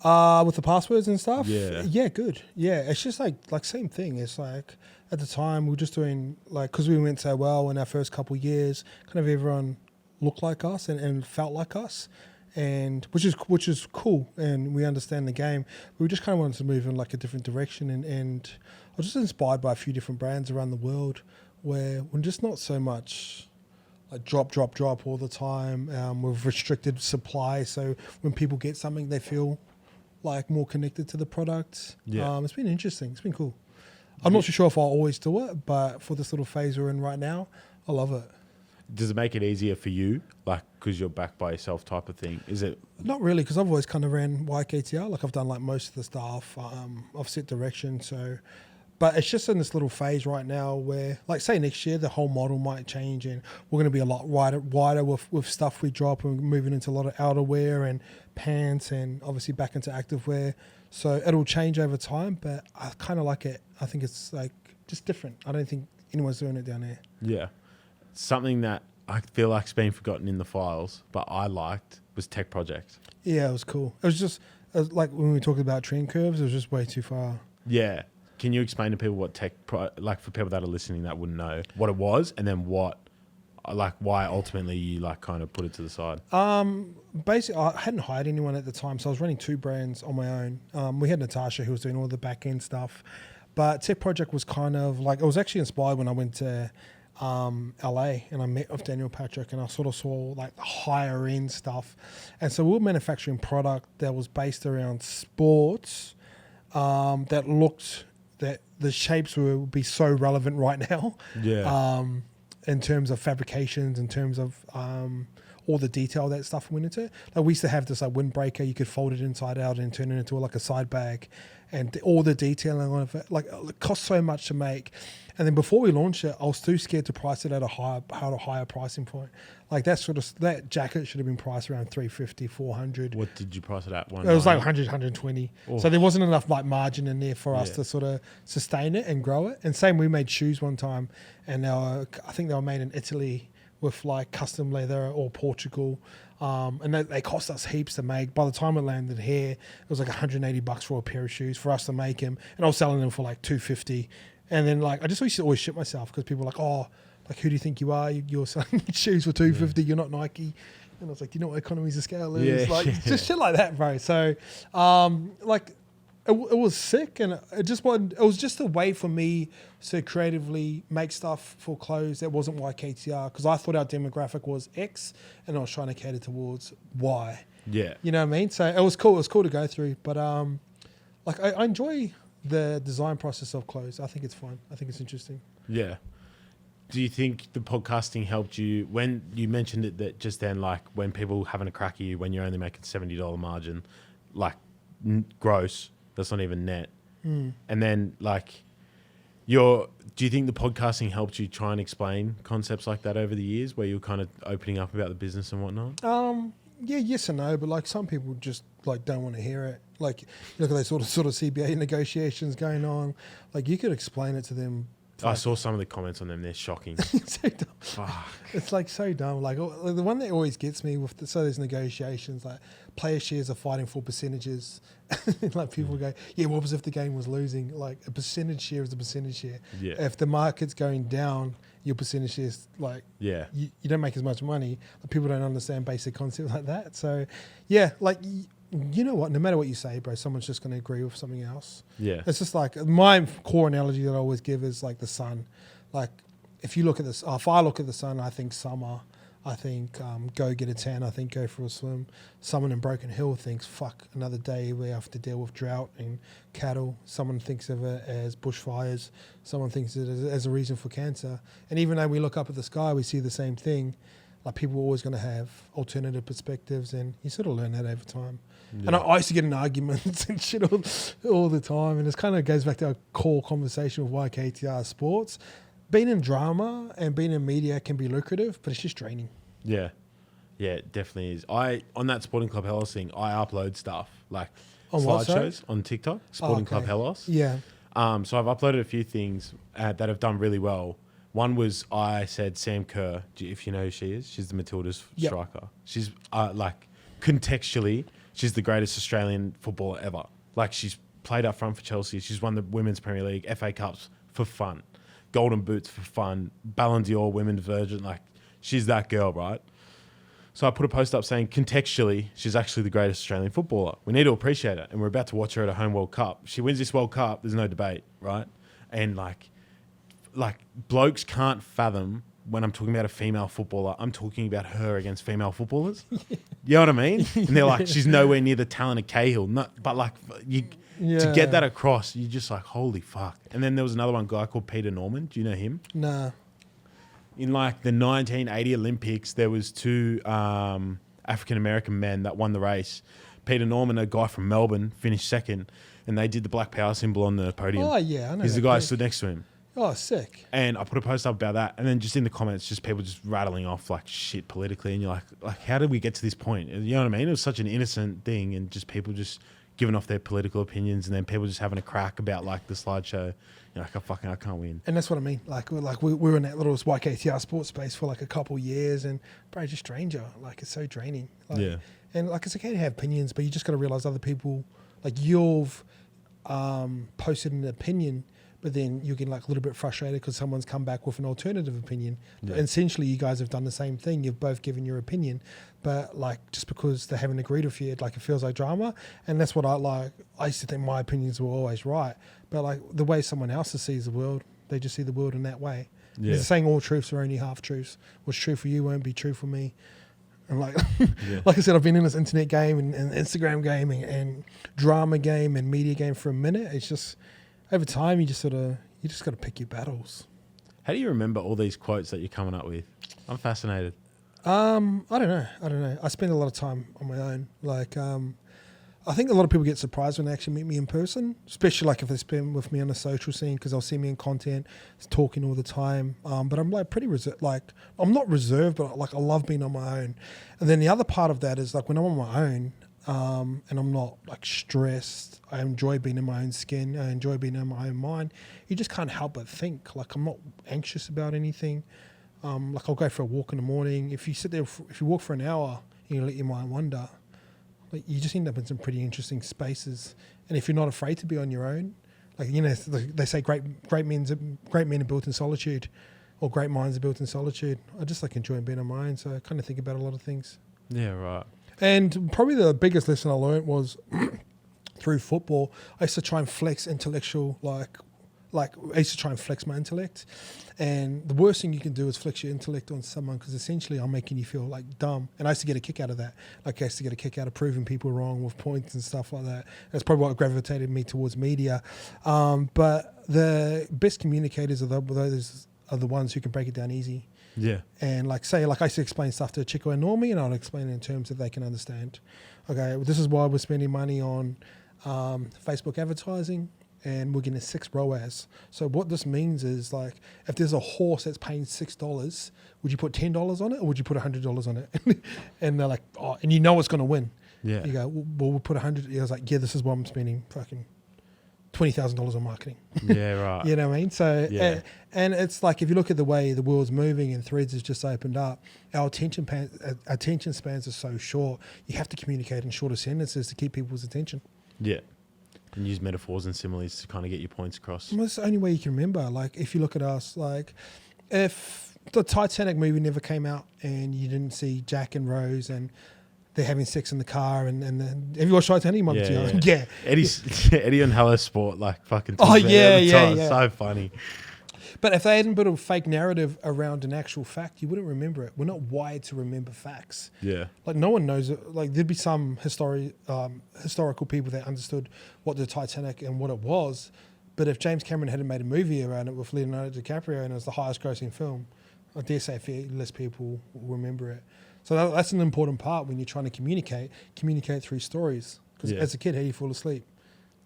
S2: With the passwords and stuff?
S1: Yeah,
S2: good. Yeah, it's just like same thing. It's like at the time we were just doing like, because we went so well in our first couple of years, kind of everyone looked like us and felt like us, and which is cool, and we understand the game. We just kind of wanted to move in like a different direction, and I was just inspired by a few different brands around the world where we're just not so much like drop all the time. With restricted supply, so when people get something, they feel like more connected to the product.
S1: Yeah.
S2: It's been interesting. It's been cool. I'm not too sure if I'll always do it, but for this little phase we're in right now, I love it.
S1: Does it make it easier for you, like because you're backed by yourself type of thing? Is it?
S2: Not really, because I've always kind of ran YKTR. Like I've done like most of the stuff. I've set direction, so. But it's just in this little phase right now where, like, say next year, the whole model might change and we're going to be a lot wider with stuff we drop, and we're moving into a lot of outerwear and pants and obviously back into activewear. So it'll change over time, but I kind of like it. I think it's like just different. I don't think anyone's doing it down there.
S1: Yeah. Something that I feel like's been forgotten in the files, but I liked was Tech Project.
S2: Yeah, it was cool. It was like when we talked about trend curves, it was just way too far.
S1: Yeah. Can you explain to people what like for people that are listening that wouldn't know what it was, and then why ultimately you like kind of put it to the side?
S2: Basically, I hadn't hired anyone at the time, so I was running two brands on my own. We had Natasha who was doing all the back end stuff, but Tech Project was kind of like, it was actually inspired when I went to LA and I met with Daniel Patrick, and I sort of saw like the higher end stuff, and so we were manufacturing product that was based around sports, that looked. That the shapes would be so relevant right now.
S1: Yeah.
S2: In terms of fabrications, in terms of all the detail that stuff went into. Like we used to have this like windbreaker, you could fold it inside out and turn it into like a side bag, and all the detailing on it, like it cost so much to make. And then before we launched it, I was too scared to price it at a higher pricing point. Like that jacket should have been priced around $350, $400.
S1: What did you price it at?
S2: It was like 100, 120.
S1: Oh.
S2: So there wasn't enough like margin in there for us to sort of sustain it and grow it. And same, we made shoes one time, and I think they were made in Italy with like custom leather, or Portugal. And they cost us heaps to make. By the time it landed here, it was like $180 for a pair of shoes for us to make them. And I was selling them for like $250. And then like, I just used to always shit myself because people were like, oh, like, who do you think you are? You're selling shoes for $250. You're not Nike. And I was like, you know what economies of scale is? Just shit like that, bro. So, like, it was sick, and it was just a way for me to creatively make stuff for clothes that wasn't YKTR, because I thought our demographic was X, and I was trying to cater towards Y.
S1: Yeah.
S2: You know what I mean? So it was cool. It was cool to go through, but like I enjoy the design process of clothes. I think it's fun. I think it's interesting.
S1: Yeah. Do you think the podcasting helped you when you mentioned it, that just then, like when people having a crack at you, when you're only making $70 margin, like gross, that's not even net. And then like do you think the podcasting helped you try and explain concepts like that over the years, where you're kind of opening up about the business and whatnot?
S2: Yeah, yes and no, but like some people just like don't want to hear it. Like you look at those sort of CBA negotiations going on. Like you could explain it to them.
S1: I saw some of the comments on them. They're shocking.
S2: So dumb.
S1: Fuck.
S2: It's like so dumb. Like the one that always gets me with there's negotiations, like player shares are fighting for percentages. Like people go, yeah, what was if the game was losing? Like a percentage share is a percentage share.
S1: Yeah.
S2: If the market's going down, your percentage share is like,
S1: Yeah.
S2: you don't make as much money. Like, people don't understand basic concepts like that. So yeah, like you know what? No matter what you say, bro, someone's just going to agree with something else.
S1: Yeah.
S2: It's just like my core analogy that I always give is like the sun. Like if you look at this, if I look at the sun, I think summer. I think go get a tan. I think go for a swim. Someone in Broken Hill thinks, fuck, another day we have to deal with drought and cattle. Someone thinks of it as bushfires. Someone thinks of it as a reason for cancer. And even though we look up at the sky, we see the same thing. like people are always going to have alternative perspectives, and you sort of learn that over time.
S1: Yeah.
S2: And I used to get in arguments and shit all the time, and it kind of goes back to our core conversation with YKTR sports. Being in drama and being in media can be lucrative, but it's just draining.
S1: Yeah. Yeah, it definitely is. On that Sporting Club Helos thing, I upload stuff like
S2: On what, sorry?
S1: slideshows on TikTok, Sporting Club
S2: okay.
S1: Helos.
S2: Yeah.
S1: So I've uploaded a few things that have done really well. One was I said Sam Kerr, if you know who she is. She's the Matildas
S2: Yep.
S1: striker. She's like contextually, she's the greatest Australian footballer ever. Like she's played up front for Chelsea. She's won the Women's Premier League, FA Cups for fun, Golden Boots for fun, Ballon d'Or Women's Virgin. Like she's that girl, right? So I put a post up saying contextually, she's actually the greatest Australian footballer. We need to appreciate it. And we're about to watch her at a home World Cup. She wins this World Cup, there's no debate, right? And like blokes can't fathom when I'm talking about a female footballer, I'm talking about her against female footballers. You know what I mean? And they're like, she's nowhere near the talent of Cahill. But like to get that across, you're just like, holy fuck. And then there was another one guy called Peter Norman. Do you know him?
S2: Nah.
S1: In like the 1980 Olympics, there was two African-American men that won the race. Peter Norman, a guy from Melbourne, finished second, and they did the Black Power symbol on the podium.
S2: Oh, yeah. I know.
S1: He's the guy who stood next to him.
S2: Oh, sick.
S1: And I put a post up about that, and then just in the comments, just people just rattling off like shit politically, and you're like, how did we get to this point? You know what I mean? It was such an innocent thing, and just people just giving off their political opinions, and then people just having a crack about like the slideshow. You're like, I can't win.
S2: And that's what I mean. Like we were in that little YKTR sports space for like a couple years, and bro, just stranger. Like it's so draining. Like,
S1: Yeah.
S2: And like it's okay to have opinions, but you just got to realize other people, like you've posted an opinion, but then you get like a little bit frustrated because someone's come back with an alternative opinion.
S1: Yeah.
S2: And essentially, you guys have done the same thing. You've both given your opinion, but like just because they haven't agreed with you, it feels like drama. And that's what I like. I used to think my opinions were always right, but like the way someone else sees the world, they just see the world in that way.
S1: Yeah.
S2: It's saying all truths are only half truths. What's true for you won't be true for me. And like,
S1: Yeah.
S2: like I said, I've been in this internet game and Instagram game and drama game and media game for a minute. It's just over time you just got to pick your battles.
S1: How do you remember all these quotes that you're coming up with? I'm fascinated.
S2: I don't know. I spend a lot of time on my own. Like, I think a lot of people get surprised when they actually meet me in person, especially like if they spend with me on the social scene because they'll see me in content, talking all the time. But I'm like pretty reserved. Like I'm not reserved, but like I love being on my own. And then the other part of that is like when I'm on my own, and I'm not like stressed. I enjoy being in my own skin. I enjoy being in my own mind. You just can't help but think. Like I'm not anxious about anything. Like I'll go for a walk in the morning. If you sit there, if you walk for an hour, you let your mind wander. Like you just end up in some pretty interesting spaces. And if you're not afraid to be on your own, like they say, great men are built in solitude, or great minds are built in solitude. I just like enjoying being on my own. So I kind of think about a lot of things.
S1: Yeah, right.
S2: And probably the biggest lesson I learned was through football. I used to try and flex intellectual, like I used to try and flex my intellect. And the worst thing you can do is flex your intellect on someone because essentially I'm making you feel like dumb. And I used to get a kick out of that. Like I used to get a kick out of proving people wrong with points and stuff like that. That's probably what gravitated me towards media. But the best communicators are the ones who can break it down easy.
S1: Yeah.
S2: And like I used to explain stuff to Chico and Normie, and I'll explain it in terms that they can understand. Okay, well, this is why we're spending money on Facebook advertising, and we're getting 6 ROAS. So what this means is like, if there's a horse that's paying $6, would you put $10 on it, or would you put $100 on it? And they're like, oh, and you know it's going to win.
S1: Yeah.
S2: You go, well, we'll put 100. I was like, yeah, this is why I'm spending fucking $20,000 on marketing.
S1: Yeah, right.
S2: You know what I mean? So,
S1: Yeah.
S2: and it's like, if you look at the way the world's moving and Threads has just opened up, our attention spans are so short. You have to communicate in shorter sentences to keep people's attention.
S1: Yeah. And use metaphors and similes to kind of get your points across.
S2: Well, that's the only way you can remember. Like, if you look at us, like, if the Titanic movie never came out and you didn't see Jack and Rose and they're having sex in the car and have you watched Titanic? Yeah.
S1: Eddie on Hello Sport, like fucking.
S2: Oh, yeah.
S1: So funny.
S2: But if they hadn't built a fake narrative around an actual fact, you wouldn't remember it. We're not wired to remember facts.
S1: Yeah.
S2: Like no one knows it. Like there'd be some historical people that understood what the Titanic and what it was. But if James Cameron hadn't made a movie around it with Leonardo DiCaprio and it was the highest grossing film, I dare say less people will remember it. So that's an important part when you're trying to communicate through stories. Because as a kid, how do you fall asleep?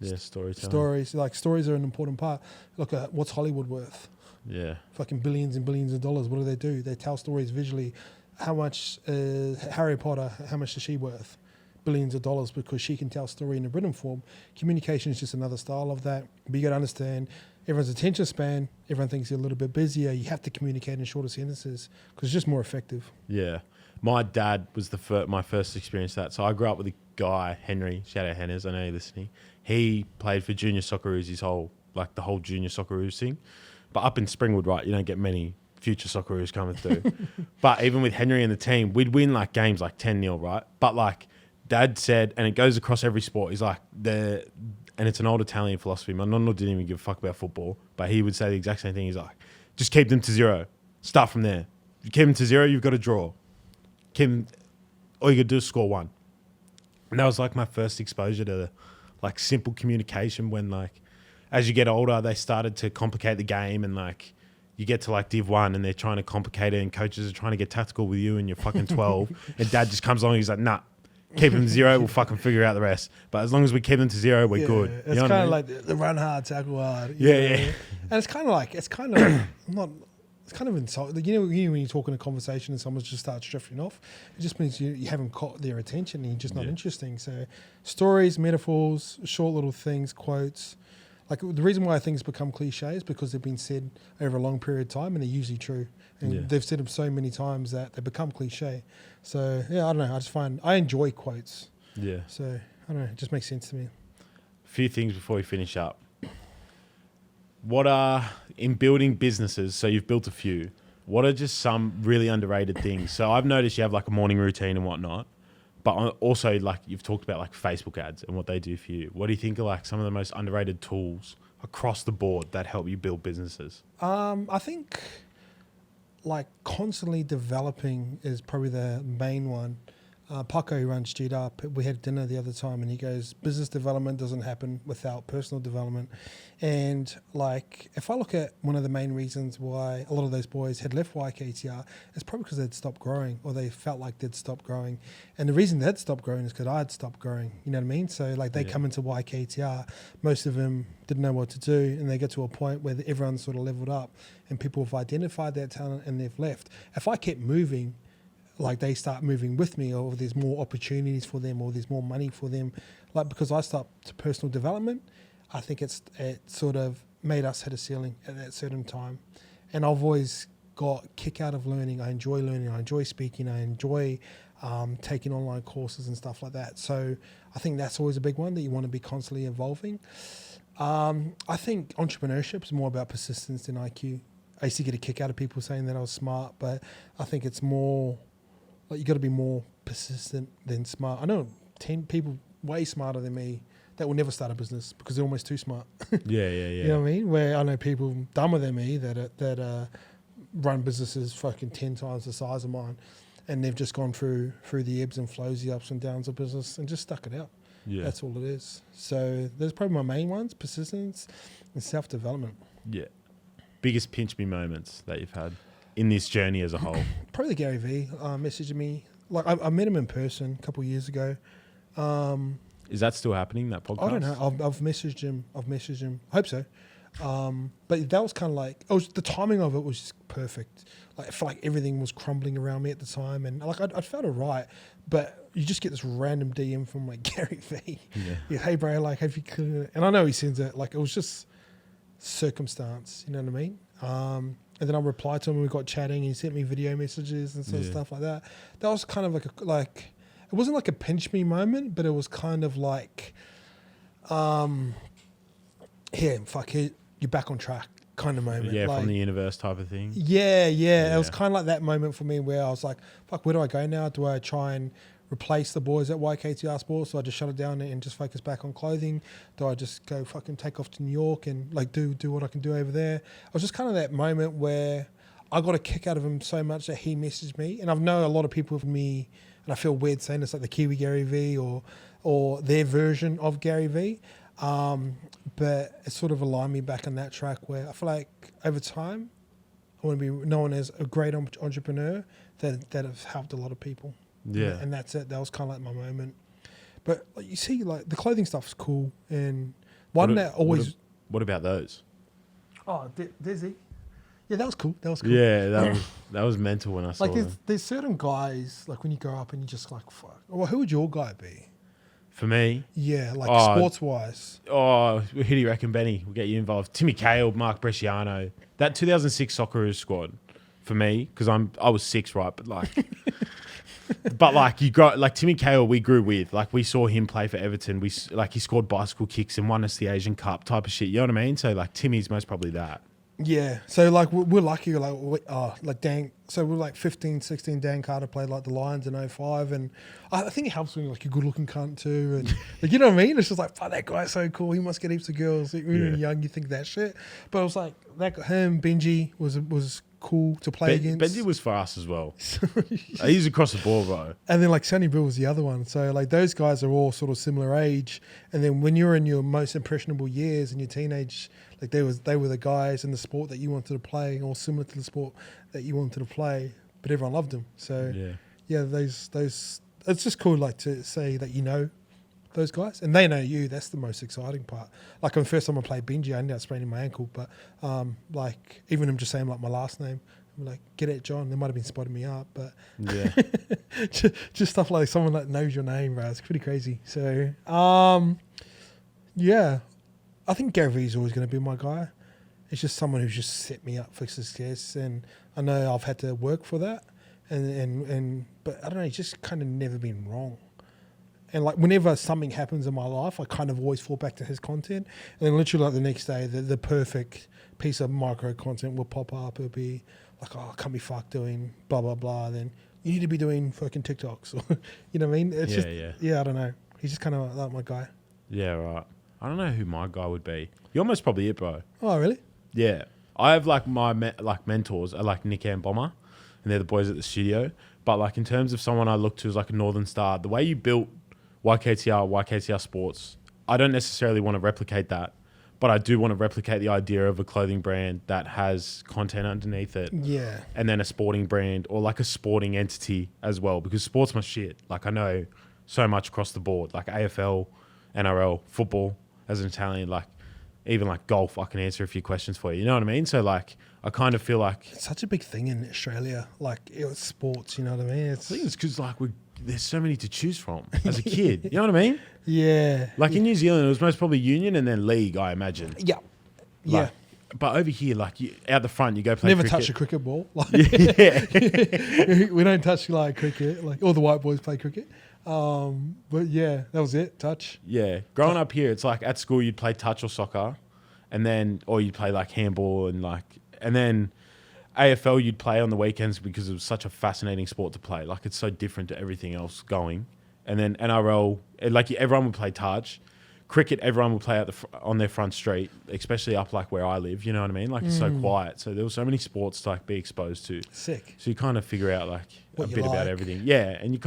S1: Yeah, storytelling.
S2: Stories are an important part. Look at what's Hollywood worth?
S1: Yeah.
S2: Fucking billions and billions of dollars. What do? They tell stories visually. How much Harry Potter, how much is she worth? Billions of dollars, because she can tell a story in a written form. Communication is just another style of that. But you got to understand, everyone's attention span, everyone thinks you're a little bit busier. You have to communicate in shorter sentences because it's just more effective.
S1: Yeah. My dad was my first experience of that. So I grew up with a guy, Henry, shout out Henners, I know you're listening. He played for junior Socceroos the whole junior Socceroos thing. But up in Springwood, right, you don't get many future Socceroos coming through. But even with Henry and the team, we'd win like games like 10-0, right? But like Dad said, and it goes across every sport, he's like, and it's an old Italian philosophy. My nonno didn't even give a fuck about football, but he would say the exact same thing. He's like, just keep them to 0. Start from there. If you keep them to 0, you've got to draw. All you got to do is score 1. And that was like my first exposure to like simple communication when like, as you get older, they started to complicate the game and like you get to like Div 1 and they're trying to complicate it and coaches are trying to get tactical with you and you're fucking 12 and Dad just comes along and he's like, nah, keep them to 0, we'll fucking figure out the rest. But as long as we keep them to 0, we're good.
S2: It's kind of like the run hard, tackle hard.
S1: Yeah.
S2: And it's kind of insulting. You know when you're talking a conversation and someone just starts drifting off, it just means you haven't caught their attention and you're just not interesting. So stories, metaphors, short little things, quotes. Like the reason why things become cliches is because they've been said over a long period of time and they're usually true. And they've said them so many times that they become cliche. So I don't know. I enjoy quotes.
S1: Yeah.
S2: So I don't know. It just makes sense to me.
S1: A few things before we finish up. What are, in building businesses, so you've built a few, what are just some really underrated things? So I've noticed you have like a morning routine and whatnot, but also like you've talked about like Facebook ads and what they do for you. What do you think are like some of the most underrated tools across the board that help you build businesses?
S2: I think like constantly developing is probably the main one. Paco, who runs Street Up, we had dinner the other time and he goes, business development doesn't happen without personal development. And like, if I look at one of the main reasons why a lot of those boys had left YKTR, it's probably because they'd stopped growing or they felt like they'd stopped growing. And the reason they'd stopped growing is because I'd stopped growing. You know what I mean? So like they come into YKTR, most of them didn't know what to do and they get to a point where everyone's sort of leveled up and people have identified their talent and they've left. If I kept moving, like they start moving with me or there's more opportunities for them or there's more money for them, like because I stopped personal development, I think it sort of made us hit a ceiling at that certain time. And I've always got kick out of learning. I enjoy learning. I enjoy speaking. I enjoy taking online courses and stuff like that. So I think that's always a big one, that you want to be constantly evolving. I think entrepreneurship is more about persistence than IQ. I used to get a kick out of people saying that I was smart, but I think it's more like you got to be more persistent than smart. I know 10 people way smarter than me that will never start a business because they're almost too smart.
S1: Yeah.
S2: You know what I mean? Where I know people dumber than me that run businesses fucking 10 times the size of mine, and they've just gone through the ebbs and flows, the ups and downs of business, and just stuck it out. Yeah, that's all it is. So there's probably my main ones: persistence and self-development.
S1: Yeah. Biggest pinch me moments that you've had in this journey as a whole?
S2: Probably Gary V messaging me. Like I met him in person a couple of years ago.
S1: Is that still happening, that podcast?
S2: I don't know. I've messaged him. I hope so. But that was kind of like, the timing of it was just perfect. Like I felt like everything was crumbling around me at the time, and like I felt alright. But you just get this random DM from like Gary V. Yeah, hey bro, like have you could, and I know he sends it. Like it was just circumstance. You know what I mean? And then I replied to him and we got chatting and he sent me video messages and sort of stuff like that. That was kind of like it wasn't like a pinch me moment, but it was kind of like, you're back on track kind of moment.
S1: Yeah,
S2: like,
S1: from the universe type of thing.
S2: Yeah. It was kind of like that moment for me where I was like, fuck, where do I go now? Do I try and replace the boys at YKTR Sports? Do I just shut it down and just focus back on clothing? Do I just go fucking take off to New York and like do what I can do over there? It was just kind of that moment where I got a kick out of him so much that he messaged me. And I know a lot of people with me, and I feel weird saying it's like the Kiwi Gary V or their version of Gary V. But it sort of aligned me back on that track where I feel like over time I want to be known as a great entrepreneur that have helped a lot of people.
S1: Yeah.
S2: And that's it. That was kind of like my moment. But like, you see, like the clothing stuff's cool, and one that always.
S1: What about those?
S2: Oh, Dizzy. Yeah, that was cool. That was cool.
S1: Yeah, that was mental when I saw
S2: Like,
S1: them.
S2: there's certain guys, like when you grow up and you just like, fuck. Well, who would your guy be?
S1: For me,
S2: Yeah, like
S1: Oh,
S2: sports wise.
S1: who do you reckon, Benny? We'll get you involved. Timmy Cahill, Mark Bresciano. That 2006 Socceroos squad for me, because I was 6, right? But like, you got like Timmy Cahill. We grew with, like, we saw him play for Everton. He scored bicycle kicks and won us the Asian Cup type of shit. You know what I mean? So like Timmy's most probably that.
S2: Yeah, so like we're lucky, like Dan. So we're like 15, 16. Dan Carter played like the Lions in 05, and I think it helps when you're like a good looking cunt too, and like, you know what I mean. It's just like, fuck, that guy's so cool. He must get heaps of girls. When you're young, you think that shit, but it was like him. Benji was cool to play against.
S1: Benji was for us as well. He's across the board, bro.
S2: And then like Sonny Bill was the other one. So like those guys are all sort of similar age, and then when you're in your most impressionable years in your teenage. Like they were the guys in the sport that you wanted to play, or similar to the sport that you wanted to play, but everyone loved them. So yeah, those it's just cool, like to say that you know those guys and they know you. That's the most exciting part. Like when the first time I played Benji, I ended up spraining my ankle, but like even him just saying like my last name, I'm like, get it, John. They might have been spotting me up, but
S1: yeah,
S2: just stuff like someone that knows your name, bro. It's pretty crazy. So yeah. I think Gary Vee's always going to be my guy. It's just someone who's just set me up for success, and I know I've had to work for that, but I don't know, he's just kind of never been wrong. And like whenever something happens in my life, I kind of always fall back to his content, and then literally like the next day, the perfect piece of micro content will pop up. It'll be like, oh, can't be fucked doing blah blah blah. Then you need to be doing fucking TikToks, or you know what I mean? It's I don't know. He's just kind of like my guy.
S1: Yeah, right. I don't know who my guy would be. You're almost probably it, bro.
S2: Oh, really?
S1: Yeah. I have like my mentors are like Nick and Bomber, and they're the boys at the studio. But like in terms of someone I look to as like a Northern Star, the way you built YKTR Sports, I don't necessarily want to replicate that, but I do want to replicate the idea of a clothing brand that has content underneath it.
S2: Yeah.
S1: And then a sporting brand or like a sporting entity as well, because sport's my shit. Like I know so much across the board, like AFL, NRL, football. As an Italian, like even like golf, I can answer a few questions for you. You know what I mean? So like, I kind of feel like
S2: it's such a big thing in Australia. Like it's sports, you know what I mean?
S1: I think it's because like there's so many to choose from as a kid. You know what I mean?
S2: Yeah.
S1: Like in New Zealand, it was most probably union and then league, I imagine.
S2: Yeah. Yeah.
S1: Like, but over here, like out the front, you go play.
S2: Never
S1: cricket.
S2: touch a cricket ball. Like,
S1: Yeah.
S2: we don't touch like cricket. Like all the white boys play cricket. But yeah, that was it. Touch.
S1: Yeah. Growing up here, it's like at school you'd play touch or soccer, or you'd play like handball and then AFL you'd play on the weekends because it was such a fascinating sport to play. Like it's so different to everything else going. And then NRL, like everyone would play touch. Cricket, everyone would play on their front street, especially up like where I live. You know what I mean? Like it's so quiet. So there were so many sports to like be exposed to.
S2: Sick.
S1: So you kind of figure out like
S2: what
S1: a bit
S2: like.
S1: about everything. Yeah, and you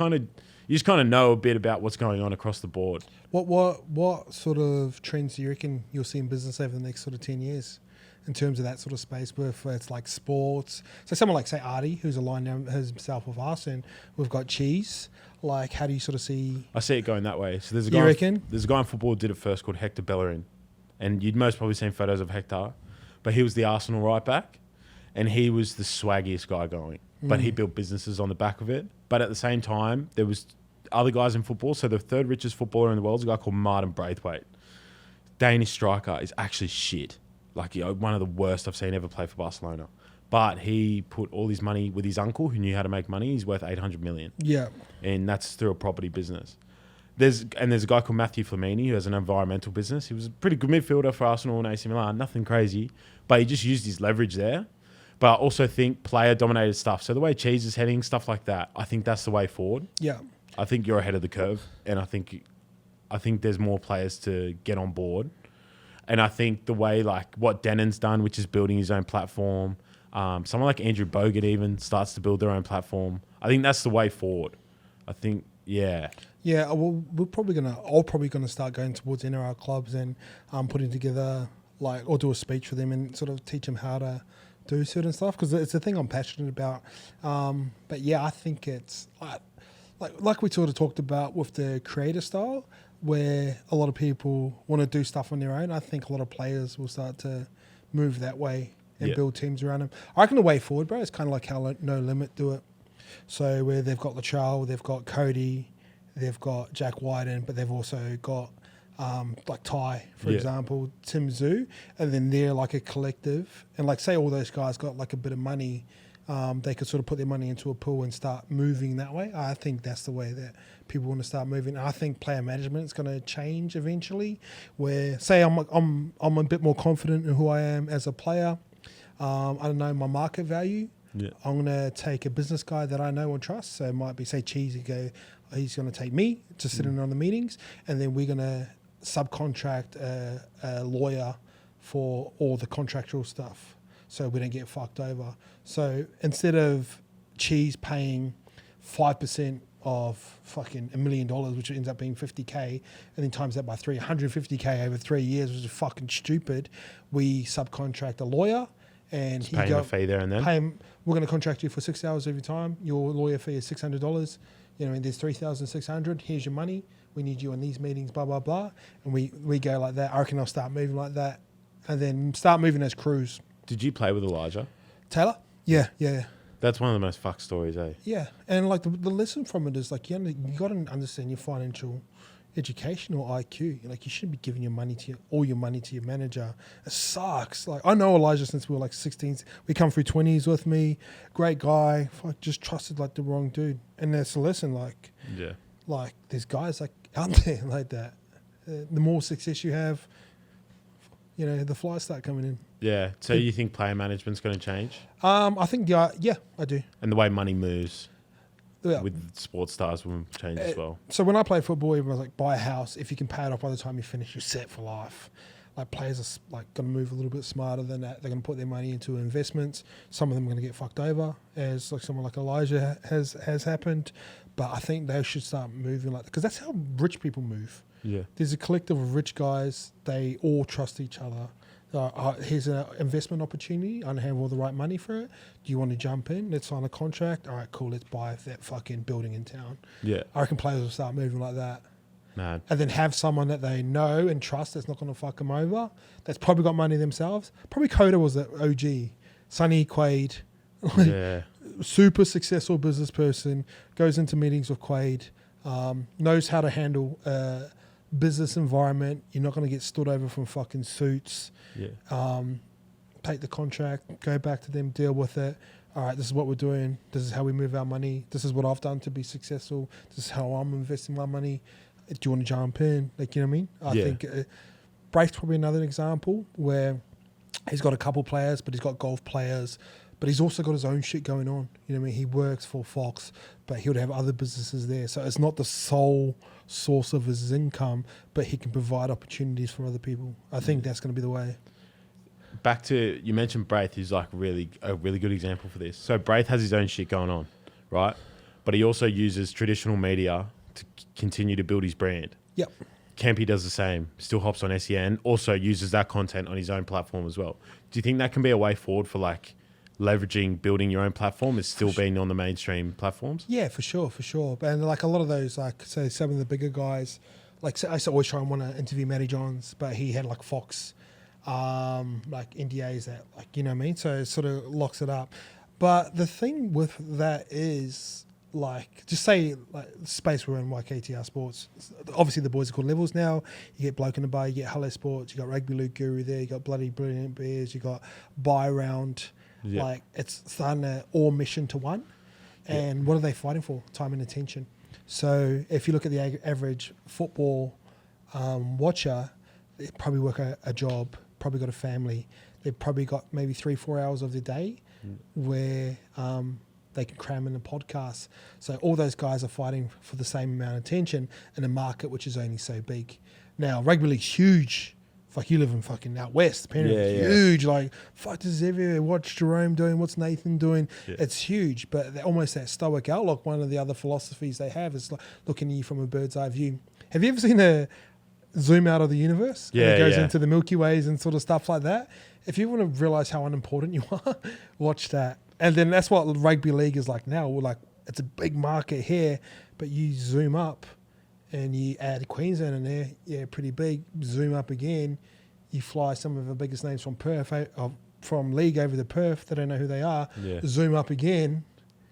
S1: just kind of know a bit about what's going on across the board.
S2: What sort of trends do you reckon you'll see in business over the next sort of 10 years in terms of that sort of space where it's like sports? So someone like say Artie, who's aligned himself with us, and we've got Cheese. Like, how do you sort of see?
S1: I see it going that way. So there's a
S2: You
S1: guy.
S2: reckon?
S1: There's a guy in football who did it first called Hector Bellerin, and you'd most probably seen photos of Hector, but he was the Arsenal right back, and he was the swaggiest guy going. But he built businesses on the back of it. But at the same time, there was other guys in football. So the third richest footballer in the world is a guy called Martin Braithwaite. Danish striker is actually shit. Like one of the worst I've seen ever play for Barcelona. But he put all his money with his uncle who knew how to make money. He's worth 800 million.
S2: Yeah.
S1: And that's through a property business. There's a guy called Matthew Flamini who has an environmental business. He was a pretty good midfielder for Arsenal and AC Milan. Nothing crazy. But he just used his leverage there. But I also think player-dominated stuff. So the way Cheese is heading, stuff like that, I think that's the way forward.
S2: Yeah.
S1: I think you're ahead of the curve. And I think there's more players to get on board. And I think the way, like, what Denon's done, which is building his own platform, someone like Andrew Bogut even starts to build their own platform. I think that's the way forward. I think, yeah.
S2: Yeah, well, I'm probably gonna start going towards NRL clubs and putting together, like, or do a speech for them and sort of teach them how to do certain stuff because it's a thing I'm passionate about. But yeah, I think it's like we sort of talked about with the creator style, where a lot of people want to do stuff on their own. I think a lot of players will start to move that way and build teams around them. I reckon the way forward, bro, it's kind of like how No Limit do it. So where they've got Latrell, they've got Cody, they've got Jack Wyden, but they've also got like Ty, for example, Tim Zoo, and then they're like a collective. And like say all those guys got like a bit of money, they could sort of put their money into a pool and start moving that way. I think that's the way that people want to start moving. I think player management is going to change eventually, where say I'm a bit more confident in who I am as a player. I don't know my market value. Yeah. I'm going to take a business guy that I know and trust. So it might be, say, Cheese, he's going to take me to sit in on the meetings, and then we're going to subcontract a lawyer for all the contractual stuff so we don't get fucked over. So instead of Cheese paying 5% of fucking $1 million, which ends up being 50K, and then times that by 150K over 3 years, which is fucking stupid, we subcontract a lawyer, and
S1: pay him a fee there and then.
S2: Pay him, we're going to contract you for 6 hours every time. Your lawyer fee is $600. You know, and there's 3,600. Here's your money. We need you on these meetings, blah, blah, blah. And we go like that. I reckon I'll start moving like that, and then start moving as crews.
S1: Did you play with Elijah?
S2: Taylor? Yeah.
S1: That's one of the most fucked stories, eh?
S2: Yeah. And like the lesson from it is like you got to understand your financial education or IQ. Like you shouldn't be giving all your money to your manager. It sucks. Like I know Elijah since we were like 16s. We come through 20s with me. Great guy. I just trusted like the wrong dude. And that's a lesson. Like there's guys like out there like that. The more success you have, you know, the flies start coming in.
S1: Yeah. So you think player management's going to change?
S2: I think yeah, I do.
S1: And the way money moves. Yeah. With sports stars will change as well.
S2: So when I played football, everyone was like, buy a house. If you can pay it off by the time you finish, you're set for life. Like players are like going to move a little bit smarter than that. They're going to put their money into investments. Some of them are going to get fucked over, as like someone like Elijah has happened. But I think they should start moving like that because that's how rich people move. Yeah, there's a collective of rich guys. They all trust each other. Here's an investment opportunity. I don't have all the right money for it. Do you want to jump in? Let's sign a contract. All right, cool. Let's buy that fucking building in town. Yeah. I reckon players will start moving like that. Man. And then have someone that they know and trust that's not going to fuck them over. That's probably got money themselves. Probably Coda was the OG. Sonny Quaid. Super successful business person. Goes into meetings with Quaid. Knows how to handle business environment. You're not going to get stood over from fucking suits. Yeah. Take the contract, go back to them, deal with it. All right, this is what we're doing. This is how we move our money. This is what I've done to be successful. This is how I'm investing my money. Do you want to jump in? Like, you know what I mean? I think Braith's probably another example where he's got a couple players, but he's got golf players, but he's also got his own shit going on. You know what I mean? He works for Fox, but he would have other businesses there. So it's not the sole source of his income, but he can provide opportunities for other people. I think that's going to be the way.
S1: Back to, you mentioned Braith, who's like a really good example for this. So Braith has his own shit going on, right? But he also uses traditional media to continue to build his brand. Yep. Kempy does the same, still hops on SEN, also uses that content on his own platform as well. Do you think that can be a way forward for like leveraging, building your own platform is still being on the mainstream platforms? Yeah, for sure. And like a lot of those, like say some of the bigger guys, like I used to always try and want to interview Matty Johns, but he had like Fox, like NDAs that, like, you know what I mean? So it sort of locks it up. But the thing with that is, like, just say like the space we're in, YKTR Sports. Obviously, the boys are called Levels now. You get Bloke in the Bar, you get Helos Sports, you got Rugby League Guru there, you got Bloody Brilliant Bears, you got Buy Round. Yeah. Like, it's starting to all mission to one. And what are they fighting for? Time and attention. So if you look at the average football watcher, they probably work a job, probably got a family. They've probably got maybe 3-4 hours of the day where they can cram in a podcast. So all those guys are fighting for the same amount of attention in a market which is only so big. Now, rugby league's huge. Fuck, you live in fucking out west. Penrith, huge. Like, fuck, this is everywhere. What's Jerome doing? What's Nathan doing? Yeah. It's huge. But almost that stoic outlook, one of the other philosophies they have is like looking at you from a bird's eye view. Have you ever seen a zoom out of the universe? Yeah, and it goes into the Milky Ways and sort of stuff like that.
S2: if you want to realize how unimportant you are, watch that. And then that's what rugby league is like now. We're like, it's a big market here, but you zoom up and you add Queensland in there, yeah, pretty big. Zoom up again, you fly some of the biggest names from Perth, from league over to Perth. They don't know who they are.
S1: Yeah.
S2: Zoom up again,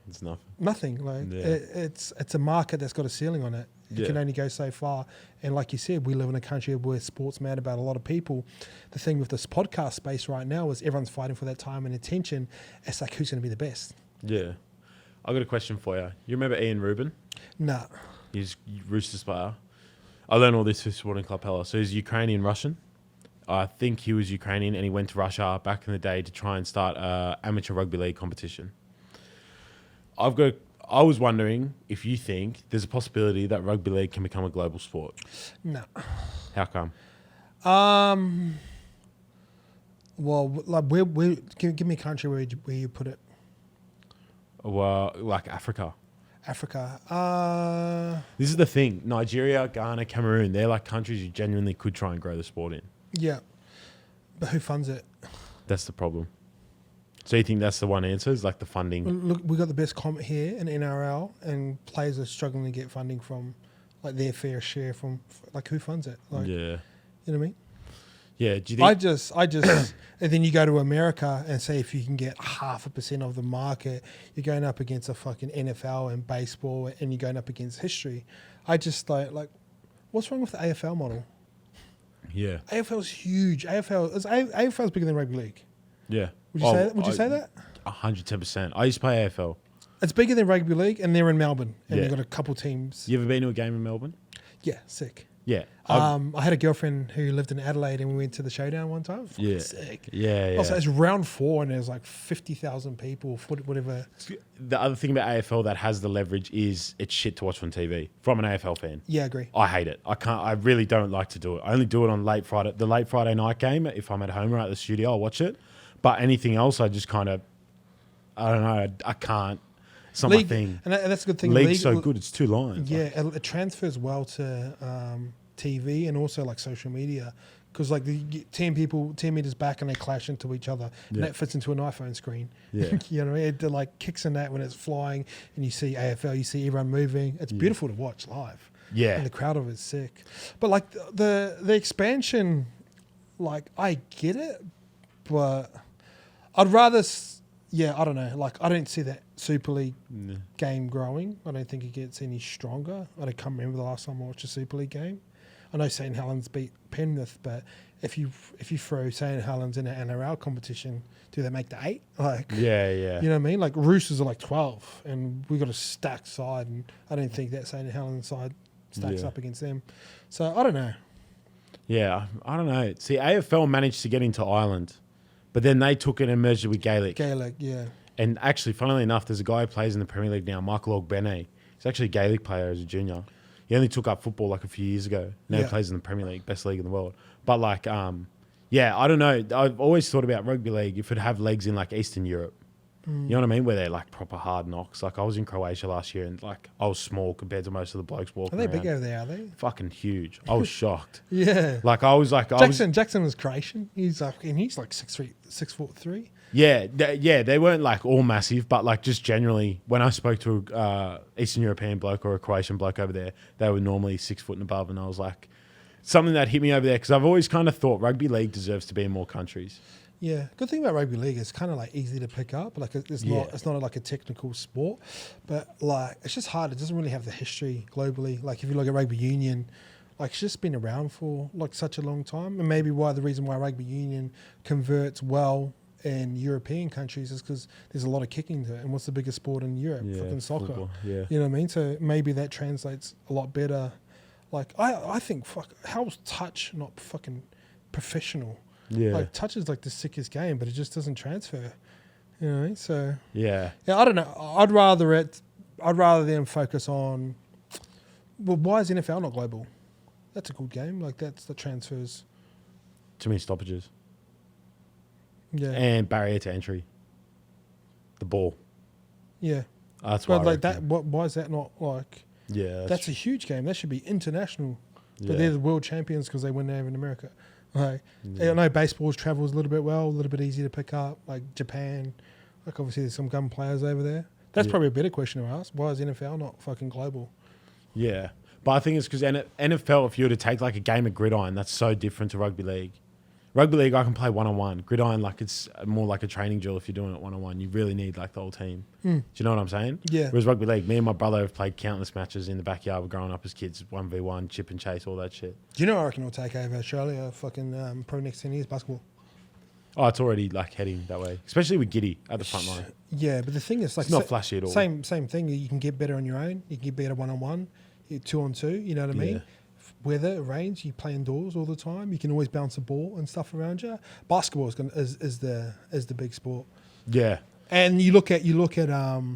S1: It's nothing.
S2: nothing. Like
S1: Yeah.
S2: it's a market that's got a ceiling on it. It can only go so far. And like you said, we live in a country where sport's mad about a lot of people. The thing with this podcast space right now is everyone's fighting for that time and attention. It's like, who's going to be the best?
S1: Yeah. I got a question for you. You remember Ian Rubin?
S2: Nah.
S1: He's Roosters player. I learned all this through Sporting Club Helos. So he's Ukrainian Russian. I think he was Ukrainian and he went to Russia back in the day to try and start an amateur rugby league competition. I was wondering if you think there's a possibility that rugby league can become a global sport.
S2: No.
S1: How come?
S2: Well, like where give me a country where you put it.
S1: Well, like Africa.
S2: Africa.
S1: This is the thing. Nigeria, Ghana, Cameroon, they're like countries you genuinely could try and grow the sport in.
S2: Yeah. But who funds it?
S1: That's the problem. So you think that's the one answer is like the funding?
S2: Look, we got the best comp here in NRL, and players are struggling to get funding from like their fair share from like who funds it? Like,
S1: Yeah.
S2: you know what I mean?
S1: Yeah. Do you think?
S2: I just, and then you go to America and say if you can get 0.5% of the market, you're going up against a fucking NFL and baseball, and you're going up against history. I just like, what's wrong with the AFL model?
S1: Yeah.
S2: AFL's huge. AFL's bigger than rugby league.
S1: Yeah.
S2: Would you say that? Would you say that?
S1: 110%. I used to play AFL.
S2: It's bigger than rugby league, and they're in Melbourne, and
S1: Yeah.
S2: you've got a couple teams.
S1: You ever been to a game in Melbourne?
S2: Yeah, sick.
S1: Yeah.
S2: I had a girlfriend who lived in Adelaide, and we went to the showdown one time. Fucking
S1: Yeah.
S2: sick.
S1: Yeah.
S2: Also, it's round 4, and there's like 50,000 people, whatever.
S1: The other thing about AFL that has the leverage is it's shit to watch on TV from an AFL fan.
S2: Yeah, I agree.
S1: I hate it. I really don't like to do it. I only do it on the late Friday night game. If I'm at home or at the studio, I'll watch it. But anything else, I just kind of, I don't know. I can't. It's not my thing.
S2: And that's a good thing.
S1: League's so good. It's 2 lines.
S2: Yeah, it transfers well to TV and also like social media, because like you get 10 people 10 meters back and they clash into each other, and that fits into an iPhone screen.
S1: Yeah.
S2: You know, it like kicks in that when it's flying, and you see AFL, you see everyone moving. It's beautiful to watch live.
S1: Yeah.
S2: And the crowd of it's sick. But like the expansion, like I get it, but I'd rather. I don't know. Like, I don't see that Super League game growing. I don't think it gets any stronger. I can't remember the last time I watched a Super League game. I know St. Helens beat Penrith, but if you throw St. Helens in an NRL competition, do they make the 8? Like,
S1: Yeah.
S2: you know what I mean? Like, Roosters are like 12, and we got a stacked side, and I don't think that St. Helens side stacks up against them. So I don't know.
S1: Yeah. I don't know. See, AFL managed to get into Ireland, but then they took it and merged it with Gaelic.
S2: Yeah.
S1: And actually, funnily enough, there's a guy who plays in the Premier League now, Michael Ogbene. He's actually a Gaelic player as a junior. He only took up football like a few years ago. Now he plays in the Premier League, best league in the world. But like, I don't know. I've always thought about rugby league if it have legs in like Eastern Europe. You know what I mean? Where they're like proper hard knocks. Like I was in Croatia last year and like I was small compared to most of the blokes walking
S2: Are they
S1: around.
S2: big over there, are they?
S1: Fucking huge. I was shocked.
S2: Yeah.
S1: Like I was like...
S2: Jackson was Croatian. He's like 6'3".
S1: Yeah, they weren't like all massive, but like just generally, when I spoke to a Eastern European bloke or a Croatian bloke over there, they were normally 6 foot and above, and I was like, something that hit me over there because I've always kind of thought rugby league deserves to be in more countries.
S2: Yeah, good thing about rugby league is kind of like easy to pick up. Like it's not like a technical sport, but like it's just hard. It doesn't really have the history globally. Like if you look at rugby union, like it's just been around for like such a long time, and maybe the reason why rugby union converts well in European countries is because there's a lot of kicking to it. And what's the biggest sport in Europe? Fucking soccer.
S1: Football, yeah.
S2: You know what I mean? So maybe that translates a lot better. Like I think how's touch not fucking professional?
S1: Yeah.
S2: Like touch is like the sickest game, but it just doesn't transfer. You know what I mean? So
S1: Yeah.
S2: I don't know. I'd rather them focus on. Well, why is NFL not global? That's a good game. Like that transfers.
S1: Too many stoppages.
S2: Yeah.
S1: And barrier to entry. The ball.
S2: Yeah.
S1: That's why.
S2: But like that. Why is that not like?
S1: Yeah.
S2: That's a huge game. That should be international. But
S1: Yeah.
S2: they're the world champions because they win over in America. Like, I know baseball travels a little bit well, a little bit easy to pick up. Like Japan, like obviously there's some gun players over there. That's probably a better question to ask. Why is NFL not fucking global?
S1: Yeah. But I think it's because NFL, if you were to take like a game of gridiron, that's so different to rugby league. Rugby league, I can play one-on-one. Gridiron, like it's more like a training drill if you're doing it one-on-one. You really need like the whole team. Do you know what I'm saying?
S2: Yeah.
S1: Whereas rugby league, me and my brother have played countless matches in the backyard. We're growing up as kids, 1v1, chip and chase, all that shit.
S2: Do you know what I reckon will take over Australia fucking pro next 10 years, basketball?
S1: Oh, it's already like heading that way, especially with Giddy at the front line.
S2: Yeah, but the thing is, like,
S1: It's not flashy at all.
S2: Same thing. You can get better on your own. You can get better one-on-one, 2-on-2. You know what I mean?
S1: Yeah.
S2: Weather, it rains, you play indoors all the time. You can always bounce a ball and stuff around you. Basketball is the big sport.
S1: Yeah.
S2: And you look at